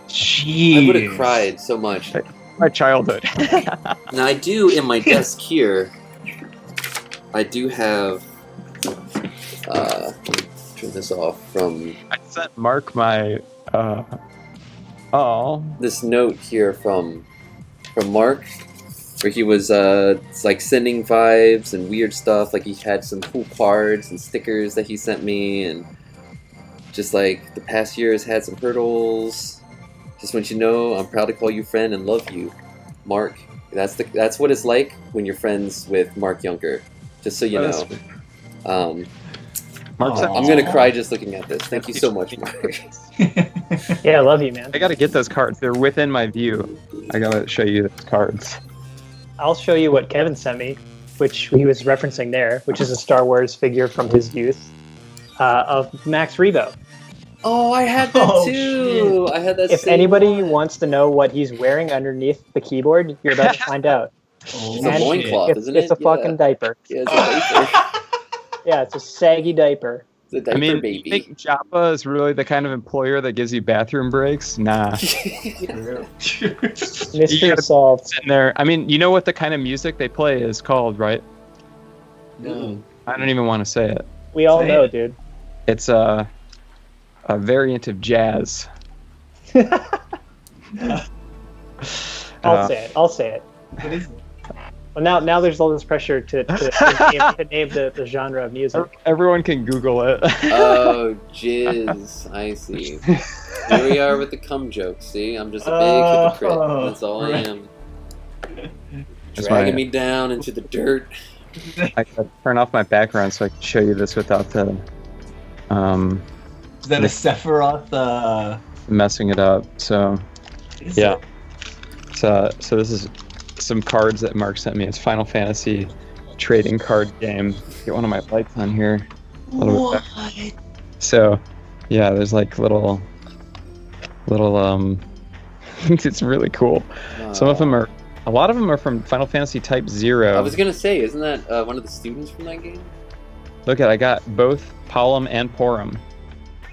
Jeez. I would have cried so much. My childhood. Now I do in my desk here. I do have. Turn this off from. I sent Mark my. This note here from Mark, where he was like sending vibes and weird stuff. Like he had some cool cards and stickers that he sent me, and just like the past year has had some hurdles. Just want you to know, I'm proud to call you friend and love you, Mark. That's what it's like when you're friends with Mark Younger. Just so you know. I'm gonna cry just looking at this. Thank you so much, Mark. Yeah, I love you, man. I gotta get those cards. They're within my view. I gotta show you those cards. I'll show you what Kevin sent me, which he was referencing there, which is a Star Wars figure from his youth of Max Rebo. Oh, I had that too. Shit. I had that. If anybody wants to know what he's wearing underneath the keyboard, you're about to find out. It's a loincloth, isn't it? It's a fucking diaper. Yeah, it's a diaper. Yeah, it's a saggy diaper. It's a diaper baby. You think Joppa is really the kind of employer that gives you bathroom breaks? Nah. Mystery solved. In there. I mean, you know what the kind of music they play is called, right? No. I don't even want to say it. We all know, dude. It's a variant of jazz. I'll say it. What is it? Well, now there's all this pressure to name the genre of music. Everyone can Google it. Oh, jizz. I see. Here we are with the cum joke. See, I'm just a big hypocrite. That's all I am. Dragging me down into the dirt. I could turn off my background so I can show you this without the. Is that a Sephiroth? Messing it up. So. Yeah. So this is some cards that Mark sent me. It's Final Fantasy trading card game. Get one of my lights on here. What? So, yeah, there's like little. It's really cool. Some of them are. A lot of them are from Final Fantasy Type 0. I was gonna say, isn't that one of the students from that game? Look I got both Palom and Porum.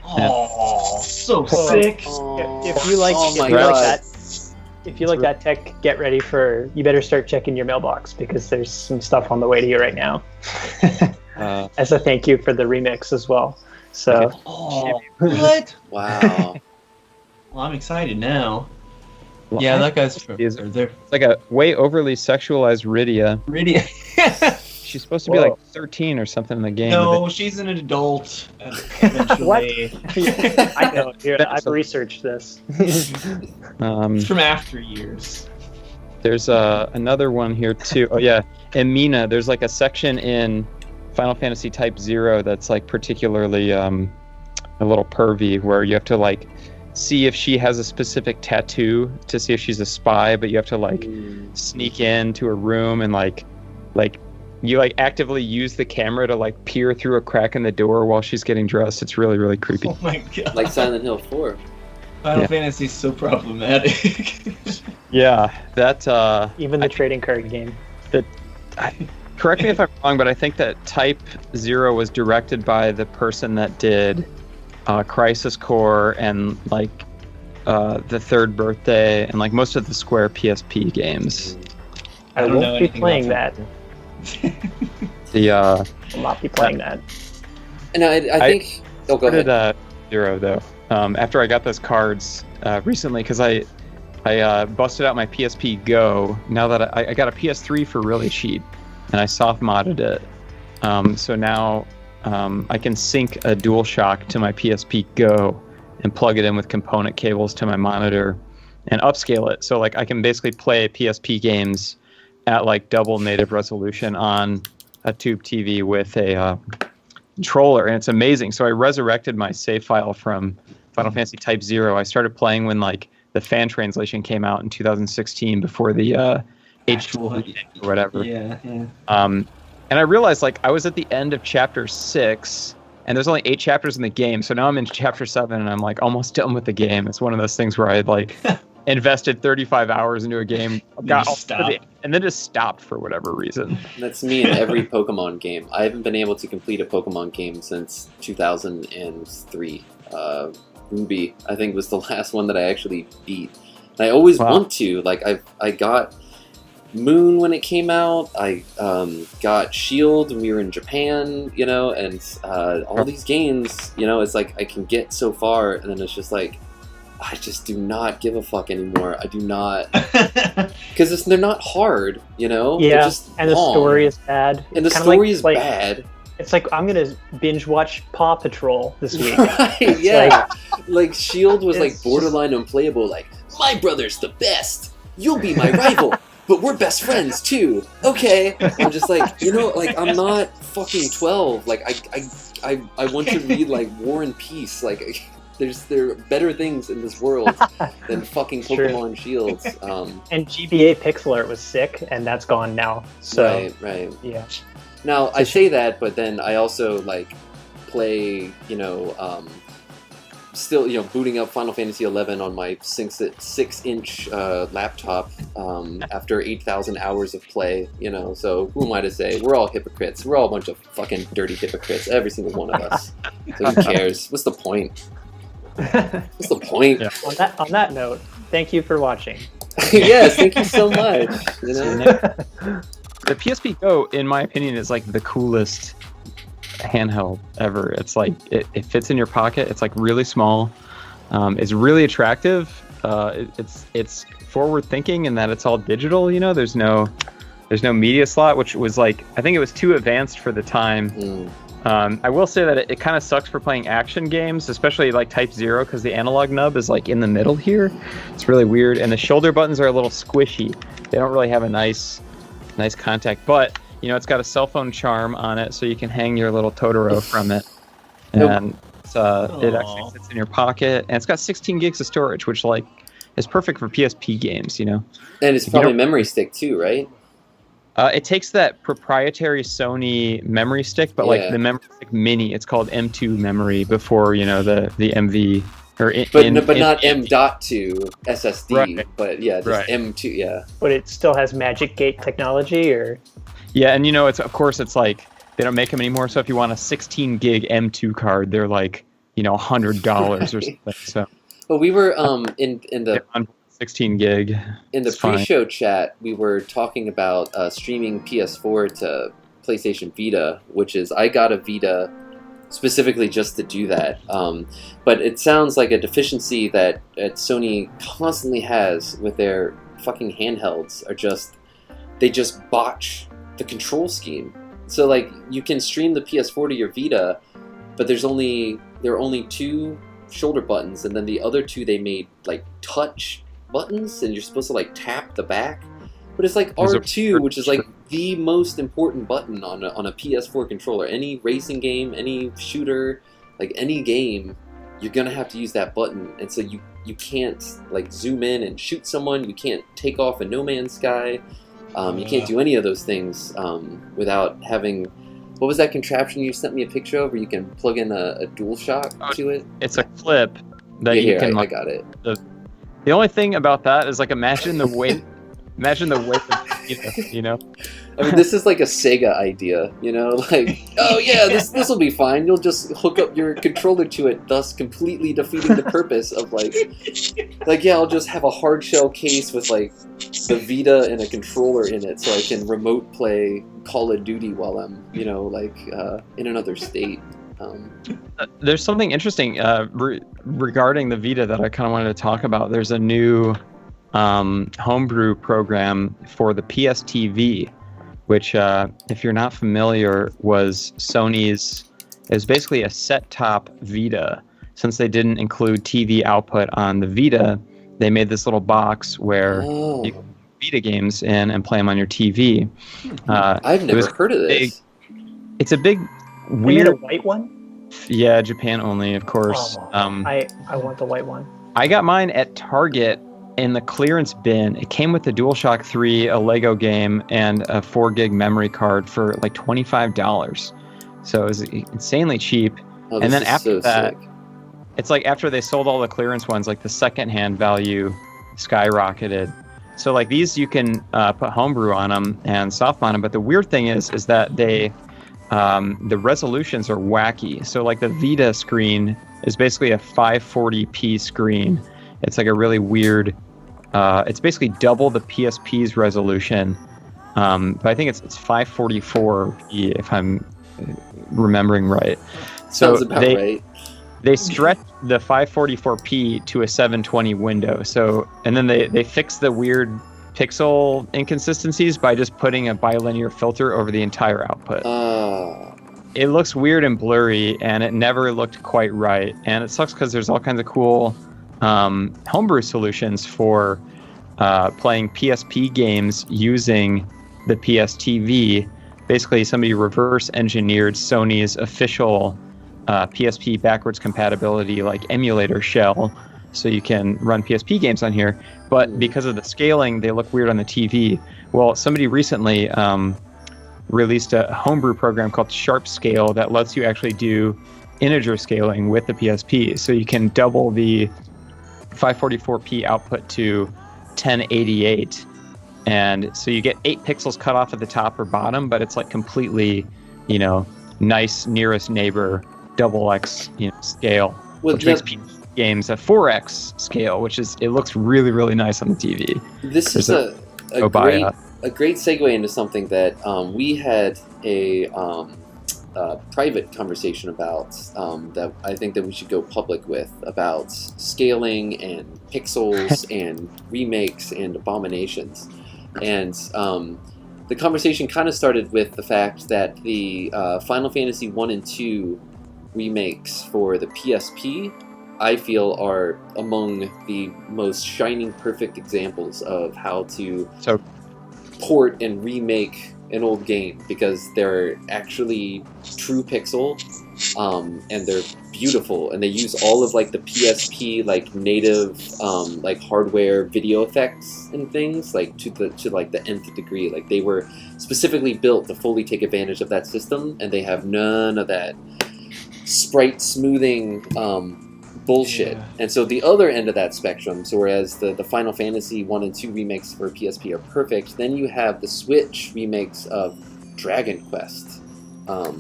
Oh, so sick! If you like that tech, get ready for. You better start checking your mailbox because there's some stuff on the way to you right now. As a thank you for the remix as well. So. Oh, what? Wow. Well, I'm excited now. Yeah, that guy's there. It's like a way overly sexualized Rydia. She's supposed to be like 13 or something in the game. No, she's an adult. Eventually. I know. I've researched this. It's from after years. There's another one here too. Oh yeah, in Mina, there's like a section in Final Fantasy Type 0 that's like particularly a little pervy, where you have to like see if she has a specific tattoo to see if she's a spy, but you have to like sneak into a room and like you like actively use the camera to like peer through a crack in the door while she's getting dressed. It's really, really creepy. Oh my god. Like Silent Hill 4. Final Fantasy's so problematic. Yeah, that even the trading card game. Correct me if I'm wrong, but I think that Type 0 was directed by the person that did Crisis Core and like the Third Birthday and like most of the Square PSP games. I won't be playing that. I'll not be playing that. And I think. Oh, go ahead. 0 though. After I got those cards recently, because I busted out my PSP Go. Now that I got a PS3 for really cheap, and I soft modded it. So now I can sync a DualShock to my PSP Go and plug it in with component cables to my monitor and upscale it. So like I can basically play PSP games at like double native resolution on a tube TV with a controller, and it's amazing. So I resurrected my save file from Final Fantasy Type 0. I started playing when like the fan translation came out in 2016 before the H2 or whatever. Yeah. And I realized like I was at the end of chapter 6 and there's only 8 chapters in the game. So now I'm in chapter 7 and I'm like almost done with the game. It's one of those things where I like invested 35 hours into a game, and then just stopped for whatever reason. That's me in every Pokemon game. I haven't been able to complete a Pokemon game since 2003. Ruby, I think, was the last one that I actually beat. And I always want to. Like, I got Moon when it came out. I got Shield when we were in Japan, and all these games, it's like I can get so far, and then it's just like, I just do not give a fuck anymore. I do not, because they're not hard, Yeah, they're just and long. The story is bad. And the story is bad. It's like I'm gonna binge watch Paw Patrol this week. Right, yeah. Like Shield was like borderline unplayable. Like, my brother's the best. You'll be my rival, but we're best friends too. Okay. I'm just like, like I'm not fucking 12. Like I want to read like War and Peace. Like. There are better things in this world than fucking Pokemon Shields. And GBA Pixel Art was sick, and that's gone now. So right. Yeah. Now I say that, but then I also like play, still, booting up Final Fantasy XI on my 6-inch laptop after 8,000 hours of play. So who am I to say? We're all hypocrites. We're all a bunch of fucking dirty hypocrites. Every single one of us. So who cares? What's the point? What's the point? Yeah. On that note, thank you for watching. Yes, thank you so much. The PSP Go, in my opinion, is like the coolest handheld ever. It's like it fits in your pocket. It's like really small. It's really attractive. It's forward thinking in that it's all digital. There's no There's no media slot, which was like, I think it was too advanced for the time. I will say that it kind of sucks for playing action games, especially like Type 0, because the analog nub is like in the middle here. It's really weird, and the shoulder buttons are a little squishy. They don't really have a nice contact, but you know, it's got a cell phone charm on it, so you can hang your little Totoro from it, and it actually sits in your pocket, and it's got 16 gigs of storage, which like is perfect for PSP games, you know. And it's probably memory stick too, right? It takes that proprietary Sony memory stick, but like the memory stick mini, it's called M2 memory before, you know, the MV or but not M.2 SSD, right. But yeah, just M2, yeah. But it still has Magic Gate technology, or yeah, and you know, it's like they don't make them anymore. So if you want a 16 gig M2 card, they're like, you know, $100 or something. So well, we were in the 16 gig. In the pre-show chat, we were talking about streaming PS4 to PlayStation Vita, which is, I got a Vita specifically just to do that. But it sounds like a deficiency that Sony constantly has with their fucking handhelds they just botch the control scheme. So like, you can stream the PS4 to your Vita, but there are only 2 shoulder buttons, and then the other 2 they made like touch buttons, and you're supposed to like tap the back, but it's like R2, which is like the most important button on a PS4 controller. Any racing game, any shooter, like any game, you're gonna have to use that button, and so you can't like zoom in and shoot someone, you can't take off in No Man's Sky, you can't do any of those things without having, what was that contraption you sent me a picture of where you can plug in a DualShock to it? It's a clip that you can I got it. The only thing about that is like, imagine the weight of, you know. I mean, this is like a Sega idea, you know, like, oh yeah, this will be fine. You'll just hook up your controller to it, thus completely defeating the purpose of like yeah, I'll just have a hard shell case with like the Vita and a controller in it, so I can remote play Call of Duty while I'm, you know, like in another state. There's something interesting regarding the Vita that I kind of wanted to talk about. There's a new homebrew program for the PSTV, which, if you're not familiar, was Sony's. It was basically a set-top Vita. Since they didn't include TV output on the Vita, they made this little box where you can put Vita games in and play them on your TV. I've never heard of this. It's a big, weird. weird. A white one? Yeah, Japan only, of course. I want the white one. I got mine at Target in the clearance bin. It came with the DualShock 3, a Lego game, and a 4 gig memory card for like $25. So it was insanely cheap. Oh, and then after that, sick. It's like after they sold all the clearance ones, like the secondhand value skyrocketed. So like these, you can put homebrew on them and soft on them. But the weird thing is that they the resolutions are wacky. So like the Vita screen is basically a 540p screen. It's like a really weird, it's basically double the PSP's resolution. But I think it's 544p if I'm remembering right. Sounds about right. They stretched the 544p to a 720 window. So, and then they fixed the weird pixel inconsistencies by just putting a bilinear filter over the entire output. It looks weird and blurry, and it never looked quite right. And it sucks because there's all kinds of cool homebrew solutions for playing PSP games using the PSTV. Basically, somebody reverse engineered Sony's official PSP backwards compatibility like emulator shell, so you can run PSP games on here. But because of the scaling, they look weird on the TV. Well, somebody recently released a homebrew program called Sharp Scale that lets you actually do integer scaling with the PSP. So you can double the 544p output to 1088. And so you get 8 pixels cut off at the top or bottom, but it's like completely, you know, nice nearest neighbor double X, you know, scale, which makes games a 4X scale, which is, it looks really, really nice on the TV. This is a great segue into something that we had a private conversation about that I think that we should go public with, about scaling and pixels and remakes and abominations. And the conversation kind of started with the fact that the Final Fantasy 1 and 2 remakes for the PSP, I feel, are among the most shining perfect examples of how to port and remake an old game, because they're actually true pixel, and they're beautiful, and they use all of like the PSP like native like hardware video effects and things like to like the nth degree. Like they were specifically built to fully take advantage of that system, and they have none of that sprite smoothing bullshit. Yeah. And so the other end of that spectrum, so whereas the Final Fantasy 1 and 2 remakes for PSP are perfect, then you have the Switch remakes of Dragon Quest. Well,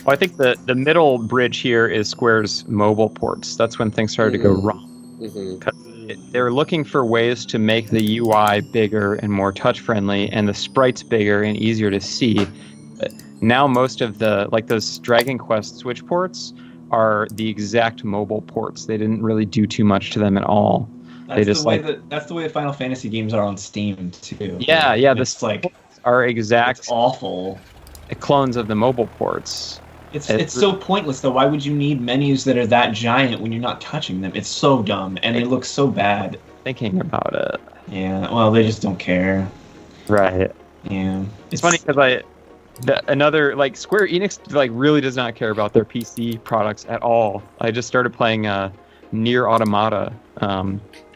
I think the middle bridge here is Square's mobile ports. That's when things started to go wrong. Mm-hmm. They're looking for ways to make the UI bigger and more touch-friendly, and the sprites bigger and easier to see. Now most of the, like those Dragon Quest Switch ports are the exact mobile ports. They didn't really do too much to them at all. That's the way the Final Fantasy games are on Steam too. Yeah, the like are exact. It's awful. Clones of the mobile ports. It's so pointless though. Why would you need menus that are that giant when you're not touching them? It's so dumb, and they look so bad. Thinking about it. Yeah, well, they just don't care. Right. Yeah. It's funny because another like Square Enix like really does not care about their PC products at all. I just started playing Nier Automata,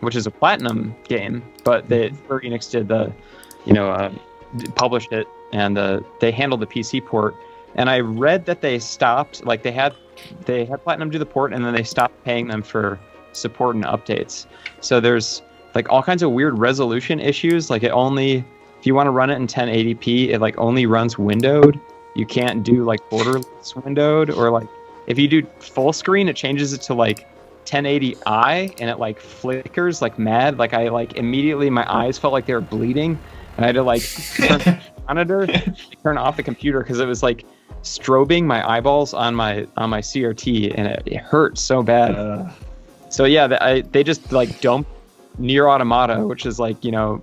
which is a platinum game, but Square Enix did published it, and they handled the PC port. And I read that they stopped, like they had platinum do the port, and then they stopped paying them for support and updates. So there's like all kinds of weird resolution issues. Like if you want to run it in 1080p, it like only runs windowed. You can't do like borderless windowed, or like if you do full screen, it changes it to like 1080i, and it like flickers like mad. Like I like immediately my eyes felt like they were bleeding, and I had to like turn the monitor, turn off the computer because it was like strobing my eyeballs on my CRT, and it hurt so bad. So yeah, they just like dumped Nier Automata, which is like, you know,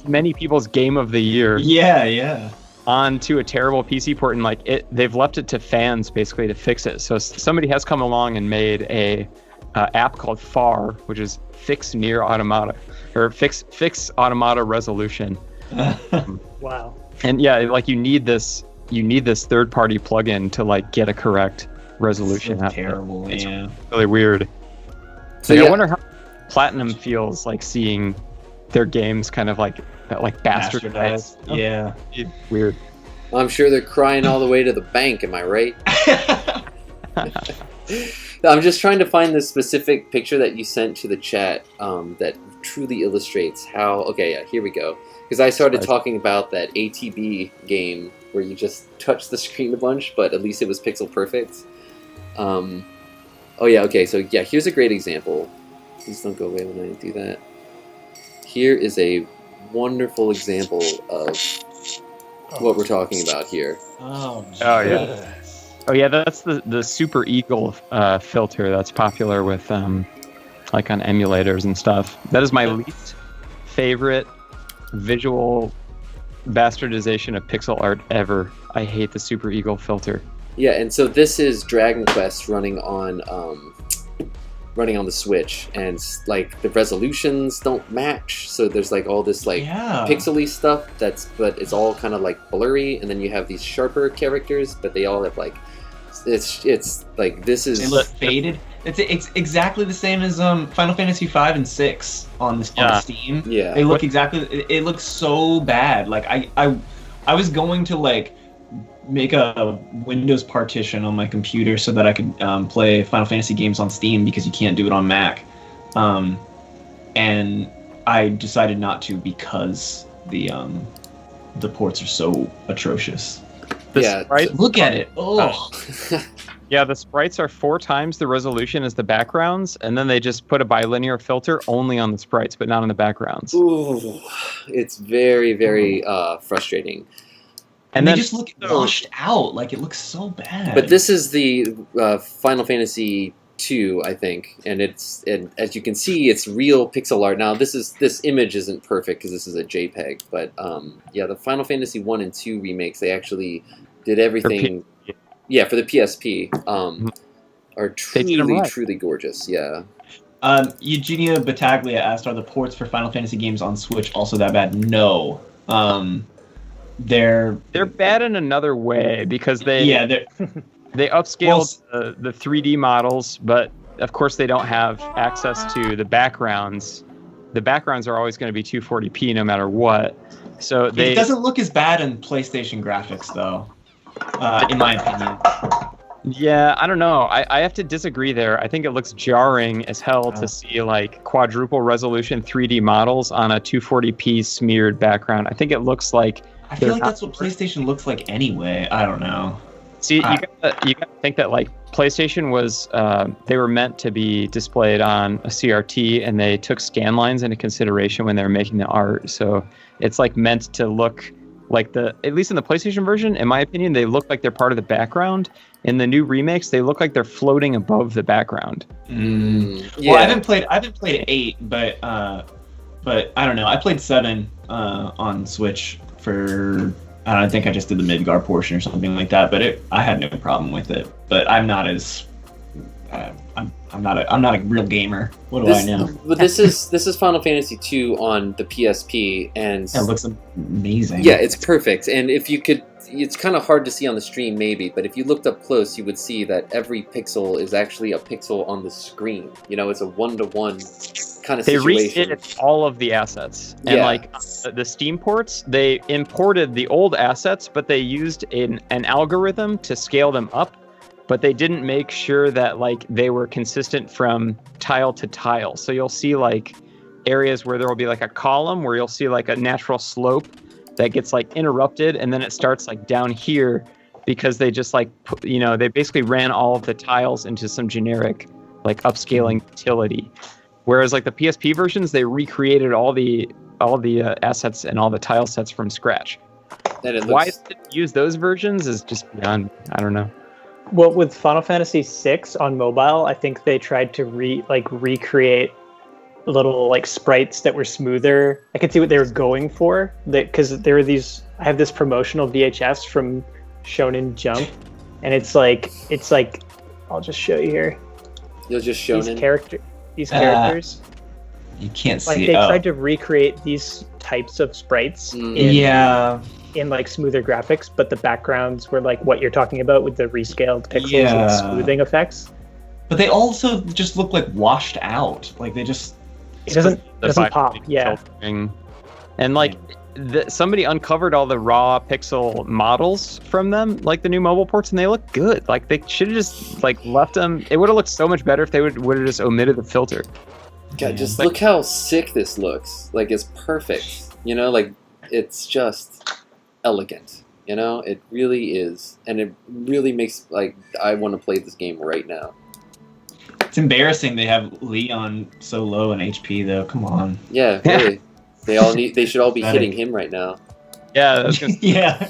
many people's game of the year. Yeah. Onto a terrible PC port, and like they've left it to fans basically to fix it. So somebody has come along and made a app called FAR, which is Fix Nier Automata, or Fix Automata Resolution. Wow. And yeah, like you need this third-party plugin to like get a correct resolution. So terrible. It's yeah. really weird. So I wonder how Platinum feels like seeing their games kind of like bastardized. Yeah. Weird. Well, I'm sure they're crying all the way to the bank, am I right? I'm just trying to find the specific picture that you sent to the chat that truly illustrates how... Okay, yeah, here we go. Because I started talking about that ATB game where you just touch the screen a bunch, but at least it was pixel perfect. Oh yeah, okay, so yeah, here's a great example. Please don't go away when I do that. Here is a wonderful example of what we're talking about here. Oh yeah. Oh yeah, that's the Super Eagle filter that's popular with like on emulators and stuff. That is my least favorite visual bastardization of pixel art ever. I hate the Super Eagle filter. Yeah, and so this is Dragon Quest running on the Switch, and like the resolutions don't match, so there's like all this like pixely stuff but it's all kind of like blurry, and then you have these sharper characters, but they all have like it's like this is... They look faded. It's exactly the same as Final Fantasy 5 and 6 on Steam. Yeah. They look exactly... It looks so bad. Like I was going to like make a Windows partition on my computer so that I could play Final Fantasy games on Steam, because you can't do it on Mac. And I decided not to because the ports are so atrocious. Look at it. Oh. Yeah, the sprites are 4 times the resolution as the backgrounds, and then they just put a bilinear filter only on the sprites, but not on the backgrounds. Ooh, it's very, very frustrating. And they just look washed out. Like, it looks so bad. But this is the Final Fantasy 2, I think, and as you can see, it's real pixel art. Now, this image isn't perfect because this is a JPEG, but yeah, the Final Fantasy 1 and 2 remakes, they actually did everything. Yeah, for the PSP, are truly gorgeous. Yeah. Eugenia Battaglia asked, "Are the ports for Final Fantasy games on Switch also that bad?" No. They're bad in another way because they upscaled the 3D models, but of course they don't have access to the backgrounds. The backgrounds are always going to be 240p no matter what. So it doesn't look as bad in PlayStation graphics though, in my opinion. Yeah, I don't know. I have to disagree there. I think it looks jarring as hell to see like quadruple resolution 3D models on a 240p smeared background. I think it looks like I feel like that's what PlayStation looks like anyway. I don't know. See, you gotta think that like PlayStation was they were meant to be displayed on a CRT, and they took scan lines into consideration when they were making the art. So it's like meant to look like at least in the PlayStation version, in my opinion, they look like they're part of the background. In the new remakes, they look like they're floating above the background. Yeah. Well, I haven't played 8, but I don't know. I played 7 on Switch for. I think I just did the Midgar portion or something like that, but I had no problem with it. But I'm not as I'm not a real gamer. What do I know? But this is Final Fantasy 2 on the PSP, and it looks amazing. Yeah, it's perfect. And if you could, it's kind of hard to see on the stream maybe, but if you looked up close, you would see that every pixel is actually a pixel on the screen. You know, it's a 1-to-1 kind of situation. They redid all of the assets, and like the Steam ports, they imported the old assets, but they used an algorithm to scale them up. But they didn't make sure that like they were consistent from tile to tile. So you'll see like areas where there will be like a column where you'll see like a natural slope that gets like interrupted, and then it starts like down here because they just like they basically ran all of the tiles into some generic like upscaling utility. Whereas like the PSP versions, they recreated all the assets and all the tile sets from scratch. Why they didn't use those versions is just beyond. I don't know. Well, with Final Fantasy VI on mobile, I think they tried to recreate little like sprites that were smoother. I could see what they were going for, because there were these. I have this promotional VHS from Shonen Jump, and it's like I'll just show you here. You'll just show these characters. You can't see. Like they tried to recreate these types of sprites. In like smoother graphics, but the backgrounds were like what you're talking about with the rescaled pixels and smoothing effects. But they also just look like washed out. Like they just it doesn't pop. Yeah. And like somebody uncovered all the raw pixel models from them, like the new mobile ports, and they look good. Like they should have just like left them. It would have looked so much better if they would have just omitted the filter. God, just look how sick this looks. Like it's perfect. You know, like it's just elegant, it really is, and it really makes like I want to play this game right now. It's embarrassing they have Leon so low in HP though. Come on. Yeah, really. They should all be hitting him right now. Yeah, that's yeah.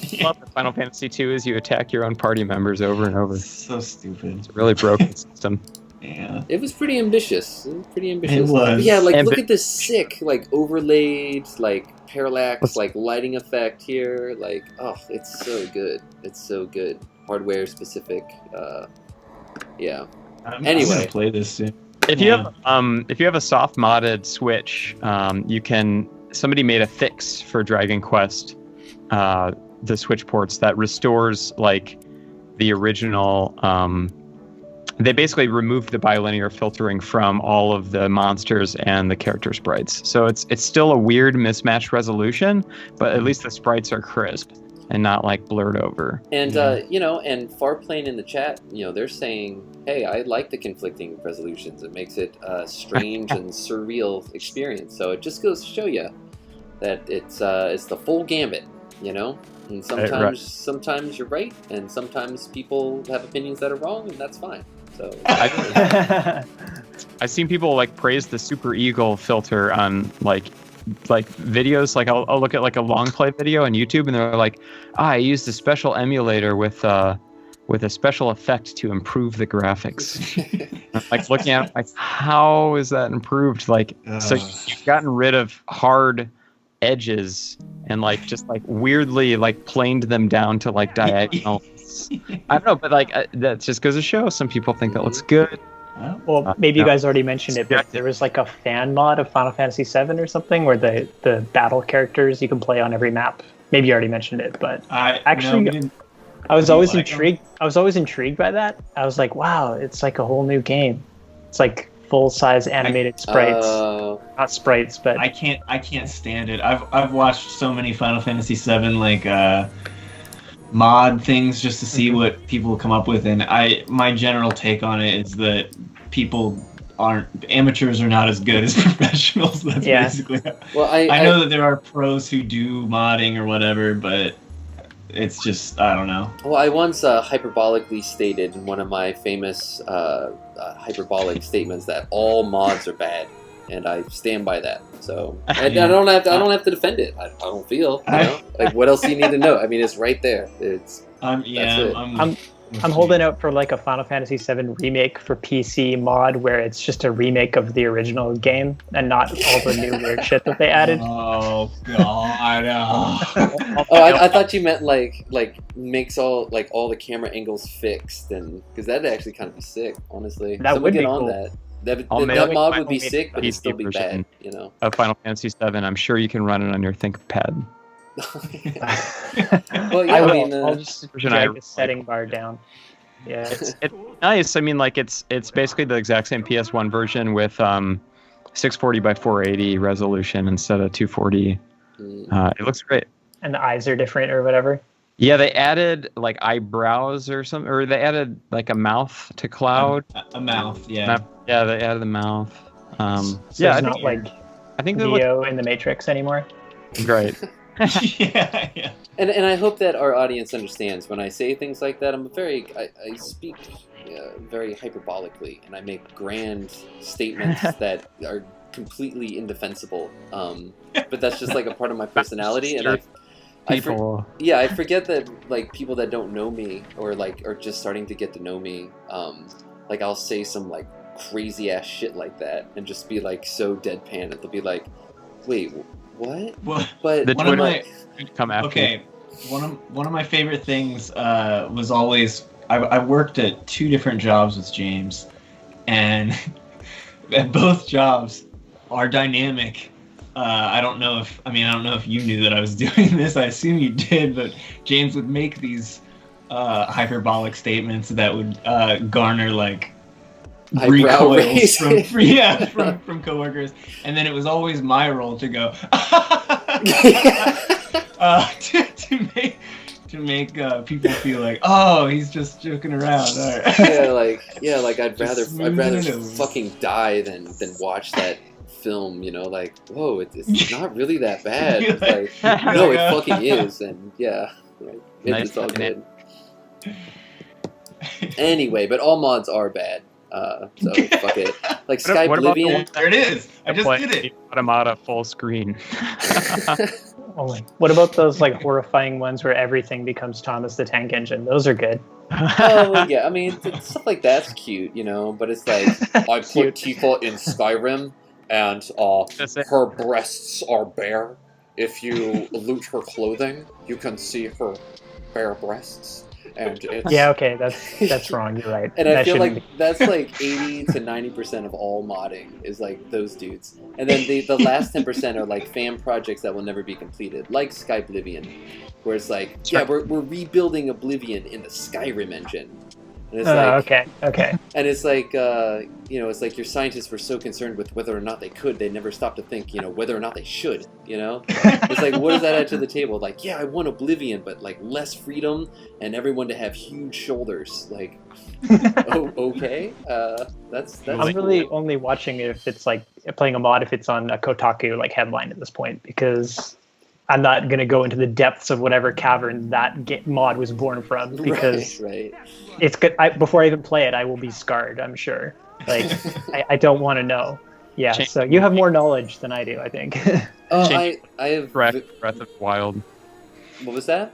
Final Fantasy 2 is you attack your own party members over and over. So stupid. It's a really broken system. Yeah. It was pretty ambitious. It was. But yeah, like look at this sick like overlaid like parallax like lighting effect here. Like it's so good. It's so good. Hardware specific. Yeah. Anyway, I'm gonna play this soon. If you have a soft modded Switch, somebody made a fix for Dragon Quest, the Switch ports that restores like the original. They basically removed the bilinear filtering from all of the monsters and the character sprites. So it's still a weird mismatched resolution, but at least the sprites are crisp and not like blurred over. And and Farplane in the chat, they're saying, hey, I like the conflicting resolutions. It makes it a strange and surreal experience. So it just goes to show you that it's the full gambit, And sometimes you're right, and sometimes people have opinions that are wrong, and that's fine. So I've seen people like praise the Super Eagle filter on like videos. Like I'll look at like a long play video on YouTube, and they're like, I used a special emulator with a special effect to improve the graphics. like looking at it, like how is that improved? Like, so you've gotten rid of hard edges and like just like weirdly like planed them down to like diagonals. I don't know, but like that just goes to show some people think that looks good. Well, maybe you guys already mentioned it, but there was like a fan mod of Final Fantasy VII or something where the battle characters you can play on every map. Maybe you already mentioned it, but actually, I was always intrigued. I was always intrigued by that. I was like, wow, it's like a whole new game. It's like full-size animated sprites, not sprites, but I can't stand it. I've watched so many Final Fantasy VII like mod things just to see what people come up with, and my general take on it is that amateurs are not as good as professionals. That's basically. Well, I know that there are pros who do modding or whatever, but it's just, I don't know. Well, I once hyperbolically stated in one of my famous hyperbolic statements that all mods are bad, and I stand by that. So I don't have to defend it. I don't feel, like, what else do you need to know? I mean, it's right there. I'm holding out for like a Final Fantasy VII remake for PC mod where it's just a remake of the original game and not all the new weird shit that they added. Oh god! I thought you meant like makes all the camera angles fixed, and because that'd actually kind of be sick, honestly. That would be on cool. that. That mod would be sick, but it'd still be bad. Of Final Fantasy VII, I'm sure you can run it on your ThinkPad. Well, yeah, I'll just drag the setting bar down. Yeah, it's nice. I mean, like it's basically the exact same PS1 version with 640 by 480 resolution instead of 240. It looks great. And the eyes are different or whatever. Yeah, they added like eyebrows or something, or they added like a mouth to Cloud. A mouth, yeah. Yeah, they added the mouth. So it's not like I think Neo in the Matrix anymore. Great. yeah. And I hope that our audience understands when I say things like that. I speak very hyperbolically, and I make grand statements that are completely indefensible. But that's just like a part of my personality, and I forget that like people that don't know me or like are just starting to get to know me, like I'll say some like crazy ass shit like that and just be like so deadpan that they'll be like, wait, what? But the one of my come after. One of my favorite things was always I worked at 2 different jobs with James, and at both jobs are dynamic. I don't know if you knew that I was doing this. I assume you did, but James would make these hyperbolic statements that would garner like recoils from coworkers, and then it was always my role to go to make people feel like, oh, he's just joking around. All right. like I'd rather fucking die than watch that film, like, whoa, it's not really that bad. No, it fucking is, and it's all good. Anyway, but all mods are bad. So fuck it. Like Sky Oblivion. There it is. I just did it. Automata full screen. What about those like horrifying ones where everything becomes Thomas the Tank Engine? Those are good. Oh yeah, I mean stuff like that's cute, but it's like I put Tifa in Skyrim, and her breasts are bare. If you loot her clothing, you can see her bare breasts. And it's... Yeah, okay, that's wrong. You're right. And I feel like that's like 80 to 90% of all modding is like those dudes. And then the last 10% are like fan projects that will never be completed, like Sky Oblivion, where it's like, we're rebuilding Oblivion in the Skyrim engine. And it's okay. And it's like, it's like your scientists were so concerned with whether or not they could, they never stopped to think, whether or not they should, It's like, what does that add to the table? Like, yeah, I want Oblivion, but like less freedom and everyone to have huge shoulders. Like, okay. That's I'm really only watching it if it's like playing a mod if it's on a Kotaku like headline at this point, because I'm not going to go into the depths of whatever cavern that mod was born from, because it's good. Before I even play it, I will be scarred, I'm sure. Like, I don't want to know. Yeah, so you have more knowledge than I do, I think. I have... Breath of the Wild. What was that?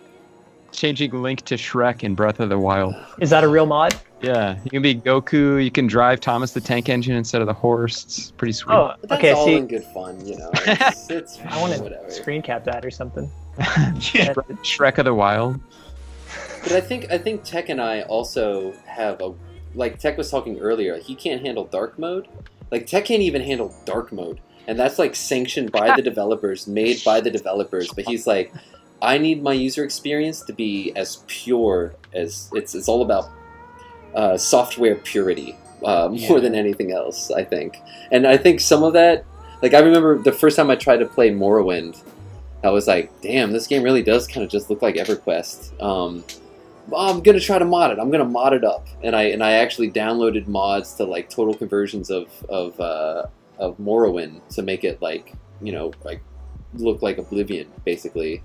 Changing Link to Shrek in Breath of the Wild. Is that a real mod? Yeah, you can be Goku. You can drive Thomas the Tank Engine instead of the horse. It's pretty sweet. Oh, But that's okay. all See, in good fun, you know. It's I want whatever. to screen cap that or something. Shrek of the Wild. But I think Tech and I also have like Tech was talking earlier. He can't handle dark mode. Like Tech can't even handle dark mode, and that's like sanctioned by the developers, made by the developers. But he's like, I need my user experience to be as pure as it's all about software purity more than anything else, I think. And I think some of that, like I remember the first time I tried to play Morrowind, I was like, damn, this game really does kind of just look like EverQuest. I'm gonna try to mod it. I'm gonna mod it up, and I actually downloaded mods to like total conversions of Morrowind to make it like, you know, like look like Oblivion basically.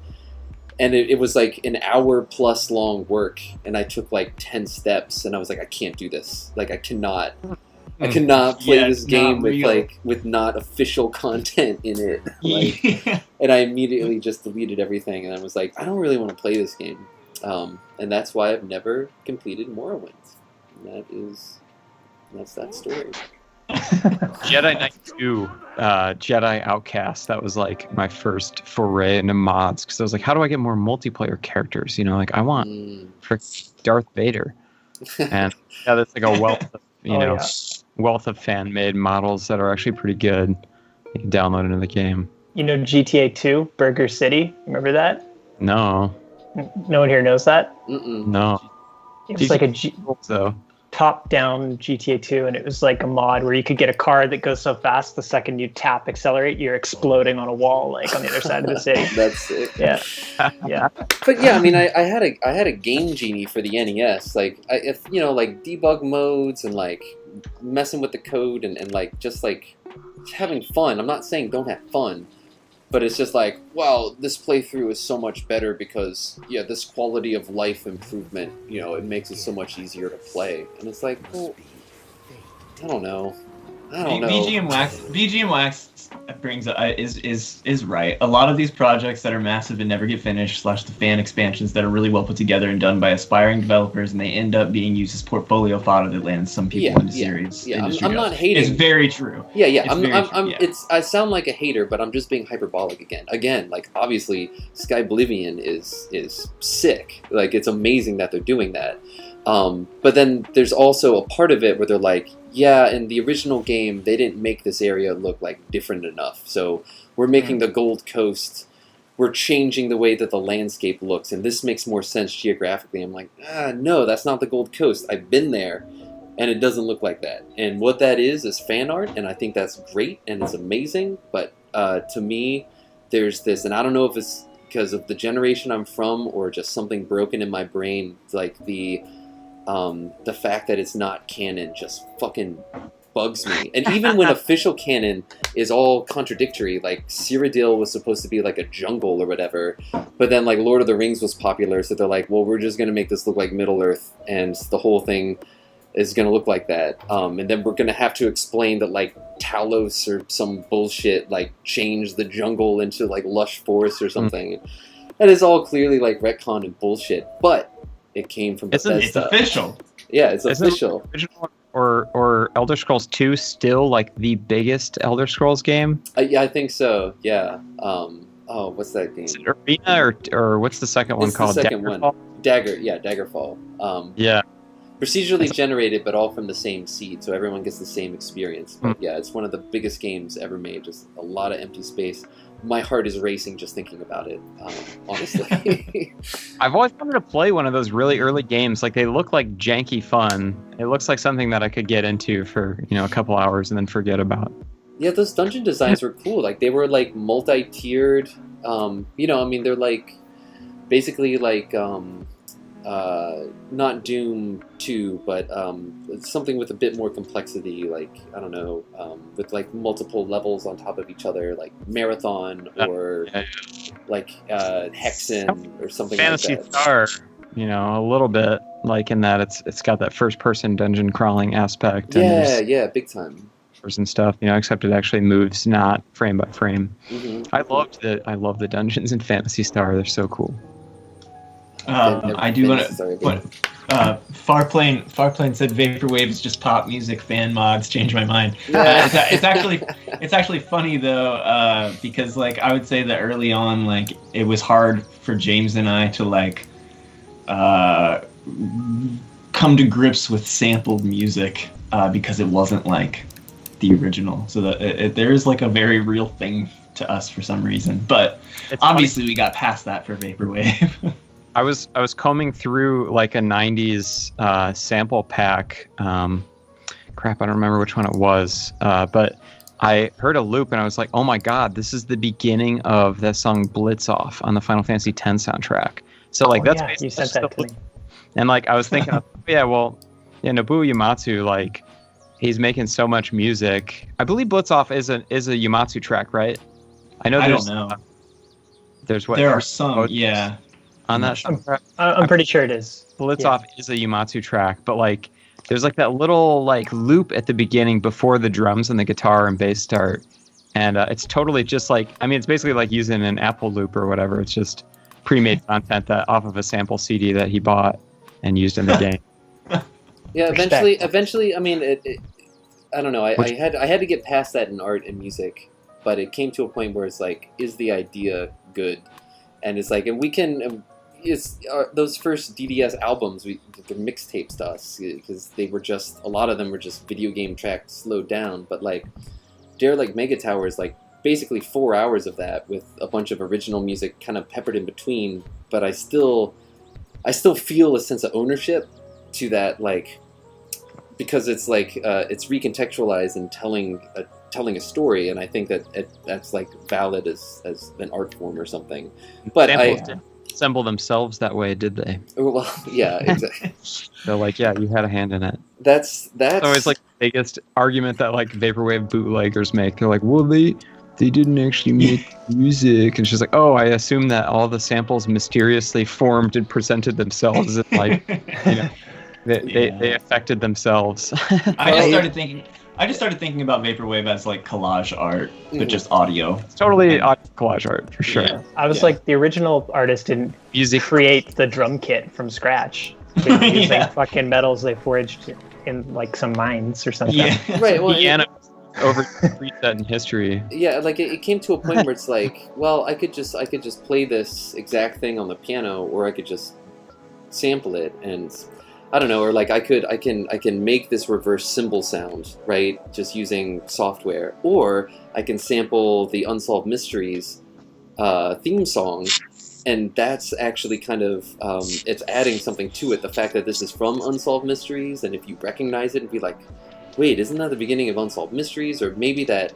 And it was like an hour plus long work, and I took like 10 steps, and I was like, I can't do this. Like I cannot play this game with not official content in it. Like, and I immediately just deleted everything, and I was like, I don't really want to play this game. And that's why I've never completed Morrowind. And that's that story. Jedi Knight 2, Jedi Outcast. That was like my first foray into mods, because I was like, how do I get more multiplayer characters? You know, like I want Darth Vader, and yeah, that's like a wealth of, wealth of fan-made models that are actually pretty good. You can download into the game. You know GTA 2, Burger City. Remember that? No. No one here knows that? No. It was like a top-down GTA 2, and it was like a mod where you could get a car that goes so fast the second you tap accelerate, you're exploding on a wall like on the other side of the city. That's it. Yeah. But yeah, I mean, I had a Game Genie for the NES. Like, if you know, like debug modes and like messing with the code and like just like having fun. I'm not saying don't have fun. But it's just like, wow, this playthrough is so much better because, yeah, this quality of life improvement, you know, it makes it so much easier to play. And it's like, well, I don't know. BGM Wax brings is right. A lot of these projects that are massive and never get finished, / the fan expansions that are really well put together and done by aspiring developers, and they end up being used as portfolio fodder that lands some people in the series. Yeah, I'm not hating. It's very true. Yeah. I sound like a hater, but I'm just being hyperbolic again. Again, like obviously, Sky Oblivion is sick. Like it's amazing that they're doing that. But then there's also a part of it where they're like, yeah, in the original game, they didn't make this area look like different enough. So we're making the Gold Coast, we're changing the way that the landscape looks, and this makes more sense geographically. I'm like, no, that's not the Gold Coast. I've been there, and it doesn't look like that. And what that is fan art, and I think that's great, and it's amazing. But to me, there's this, and I don't know if it's because of the generation I'm from or just something broken in my brain, like the fact that it's not canon just fucking bugs me. And even when official canon is all contradictory, like Cyrodiil was supposed to be like a jungle or whatever, but then like Lord of the Rings was popular, so they're like, well, we're just gonna make this look like Middle Earth, and the whole thing is gonna look like that. And then we're gonna have to explain that like Talos or some bullshit like changed the jungle into like lush forest or something. That is all clearly like retcon and bullshit, but it came from Bethesda. It's official. Yeah, it's official. Original or Elder Scrolls 2 still like the biggest Elder Scrolls game? Yeah, I think so. Yeah. What's that game? Is it Arena or what's the second one called? The second one. Daggerfall. Yeah. Procedurally generated, but all from the same seed, so everyone gets the same experience. But yeah, it's one of the biggest games ever made. Just a lot of empty space. My heart is racing just thinking about it, honestly. I've always wanted to play one of those really early games. Like they look like janky fun. It looks like something that I could get into for a couple hours and then forget about. Yeah, those dungeon designs were cool. Like they were like multi-tiered. They're like basically like not Doom 2, but something with a bit more complexity, like, I don't know, with like multiple levels on top of each other, like Marathon or like Hexen or something Fantasy like that. Star, a little bit like in that it's got that first person dungeon crawling aspect. Yeah, big time. And stuff, except it actually moves not frame by frame. Mm-hmm. I love the dungeons in Fantasy Star. They're so cool. I do want to. Farplane said vaporwave is just pop music. Fan mods change my mind. Yeah. It's actually funny though, because like I would say that early on, like it was hard for James and I to like come to grips with sampled music because it wasn't like the original. So that there is like a very real thing to us for some reason, but It's obviously we got past that for vaporwave. I was combing through like a 90s sample pack. Crap, I don't remember which one it was. But I heard a loop and I was like, oh my god, this is the beginning of that song Blitz Off on the Final Fantasy X soundtrack. So like that's you sent that to me. And like I was thinking, Nobuo Uematsu, like he's making so much music. I believe Blitz Off is a Uematsu track, right? I don't know. There's what there are some, yeah. On that, I'm pretty sure it is. Blitz Off is a Uematsu track, but like there's like that little like loop at the beginning before the drums and the guitar and bass start, and it's totally just like, I mean, it's basically like using an Apple loop or whatever. It's just pre-made content that off of a sample CD that he bought and used in the game. Yeah, eventually, I mean, I don't know. I had to get past that in art and music, but it came to a point where it's like, is the idea good? And it's like, and we can. Those first DDS albums, they're mixtapes to us because they were just, a lot of them were just video game tracks slowed down. But like, Derelict Mega Tower is like basically 4 hours of that with a bunch of original music kind of peppered in between. But I still feel a sense of ownership to that, like, because it's like it's recontextualized and telling a story, and I think that's like valid as an art form or something. But didn't assemble themselves that way, did they? Well, yeah, exactly. They're like, yeah, you had a hand in it. That's always like the biggest argument that like vaporwave bootleggers make. They're like, well, they didn't actually make music, and she's like, oh, I assume that all the samples mysteriously formed and presented themselves, and like, you know, they affected themselves. I just started thinking about vaporwave as like collage art, but just audio. It's totally collage art for sure. Yeah. I was like, the original artist didn't create the drum kit from scratch. They were using fucking metals they forged in like some mines or something. Yeah. Right. Well, over preset in history. Yeah, like it came to a point where it's like, well, I could just play this exact thing on the piano, or I could just sample it, and I don't know, or like I can make this reverse cymbal sound, right, just using software, or I can sample the Unsolved Mysteries theme song, and that's actually kind of it's adding something to it. The fact that this is from Unsolved Mysteries, and if you recognize it and be like, wait, isn't that the beginning of Unsolved Mysteries? Or maybe that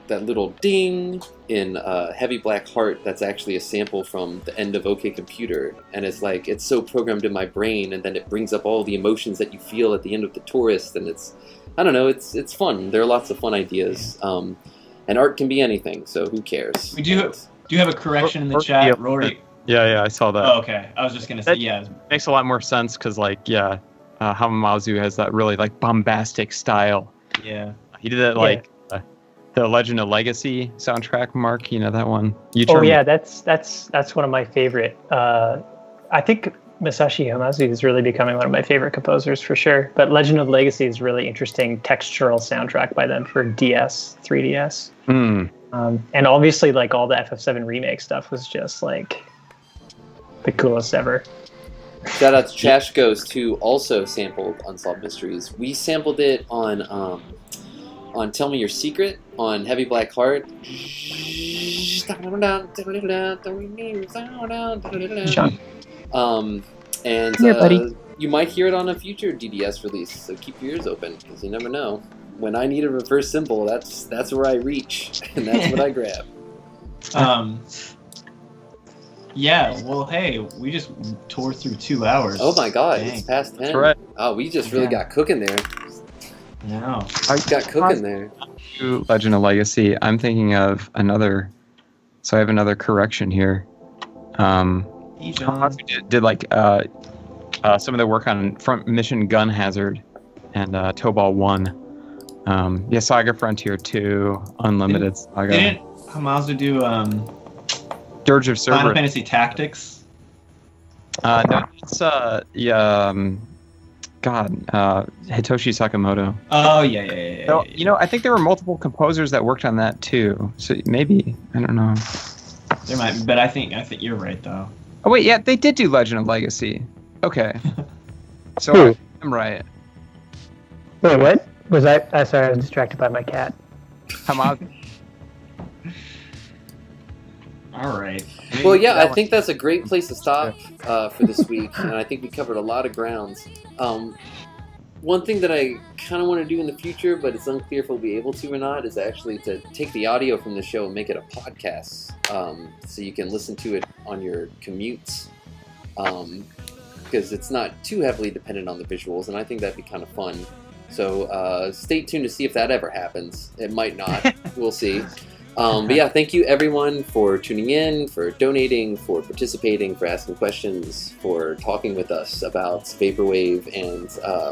little ding in Heavy Black Heart, that's actually a sample from the end of OK Computer, and it's like, it's so programmed in my brain, and then it brings up all the emotions that you feel at the end of The Tourist, and it's, I don't know, it's fun. There are lots of fun ideas, and art can be anything, so who cares? We do have a correction in the chat, Rory. Yeah, I saw that. Oh, okay. I was just gonna say, yeah. Makes a lot more sense because, like, yeah, Hamamazu has that really like bombastic style. Yeah, he did that like the Legend of Legacy soundtrack. Mark, you know that one? That's one of my favorite. I think Masashi Hamamazu is really becoming one of my favorite composers for sure. But Legend of Legacy is really interesting textural soundtrack by them for DS, 3DS. And obviously, like, all the FF7 remake stuff was just like the coolest ever. Shout out to Trash Ghost, who also sampled Unsolved Mysteries. We sampled it on Tell Me Your Secret on Heavy Black Heart. And you might hear it on a future DDS release, so keep your ears open, because you never know. When I need a reverse cymbal, that's where I reach, and that's what I grab. Yeah, well, hey, we just tore through 2 hours. Oh my god, Dang. It's past 10. That's right. Oh, we just really got cooking there. No. I got cooking there. Legend of Legacy. I'm thinking of another. So I have another correction here. Did like some of the work on Front Mission Gun Hazard and Tobal 1. Saga Frontier 2, Unlimited Saga. Didn't Hamazu do Dirge of Final Cerberus. Fantasy Tactics. No, it's Hitoshi Sakamoto. Oh yeah. So, I think there were multiple composers that worked on that too. So maybe, I don't know. There might be, but I think you're right though. Oh wait, yeah, they did do Legend of Legacy. Okay. So I'm right. Wait, what? Was I? Sorry, I was distracted by my cat. Hamad. All right. Well, yeah, I think that's a great place to stop for this week, and I think we covered a lot of grounds. One thing that I kind of want to do in the future, but it's unclear if we'll be able to or not, is actually to take the audio from the show and make it a podcast, so you can listen to it on your commutes, because it's not too heavily dependent on the visuals, and I think that'd be kind of fun. So stay tuned to see if that ever happens. It might not. We'll see. But yeah, thank you everyone for tuning in, for donating, for participating, for asking questions, for talking with us about Vaporwave and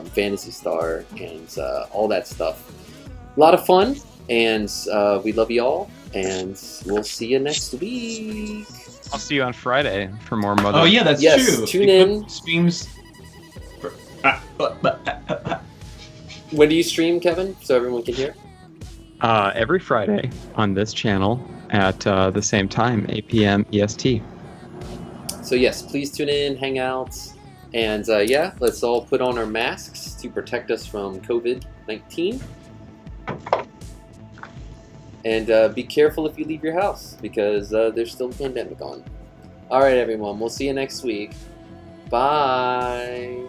Phantasy Star and all that stuff. A lot of fun, and we love you all, and we'll see you next week. I'll see you on Friday for more Mother. Oh yeah, that's true. Tune in. Streams. When do you stream, Kevin, so everyone can hear? Every Friday on this channel at the same time, 8 p.m. EST. So yes, please tune in, hang out, and yeah, let's all put on our masks to protect us from COVID-19. And be careful if you leave your house, because there's still a pandemic on. All right, everyone, we'll see you next week. Bye.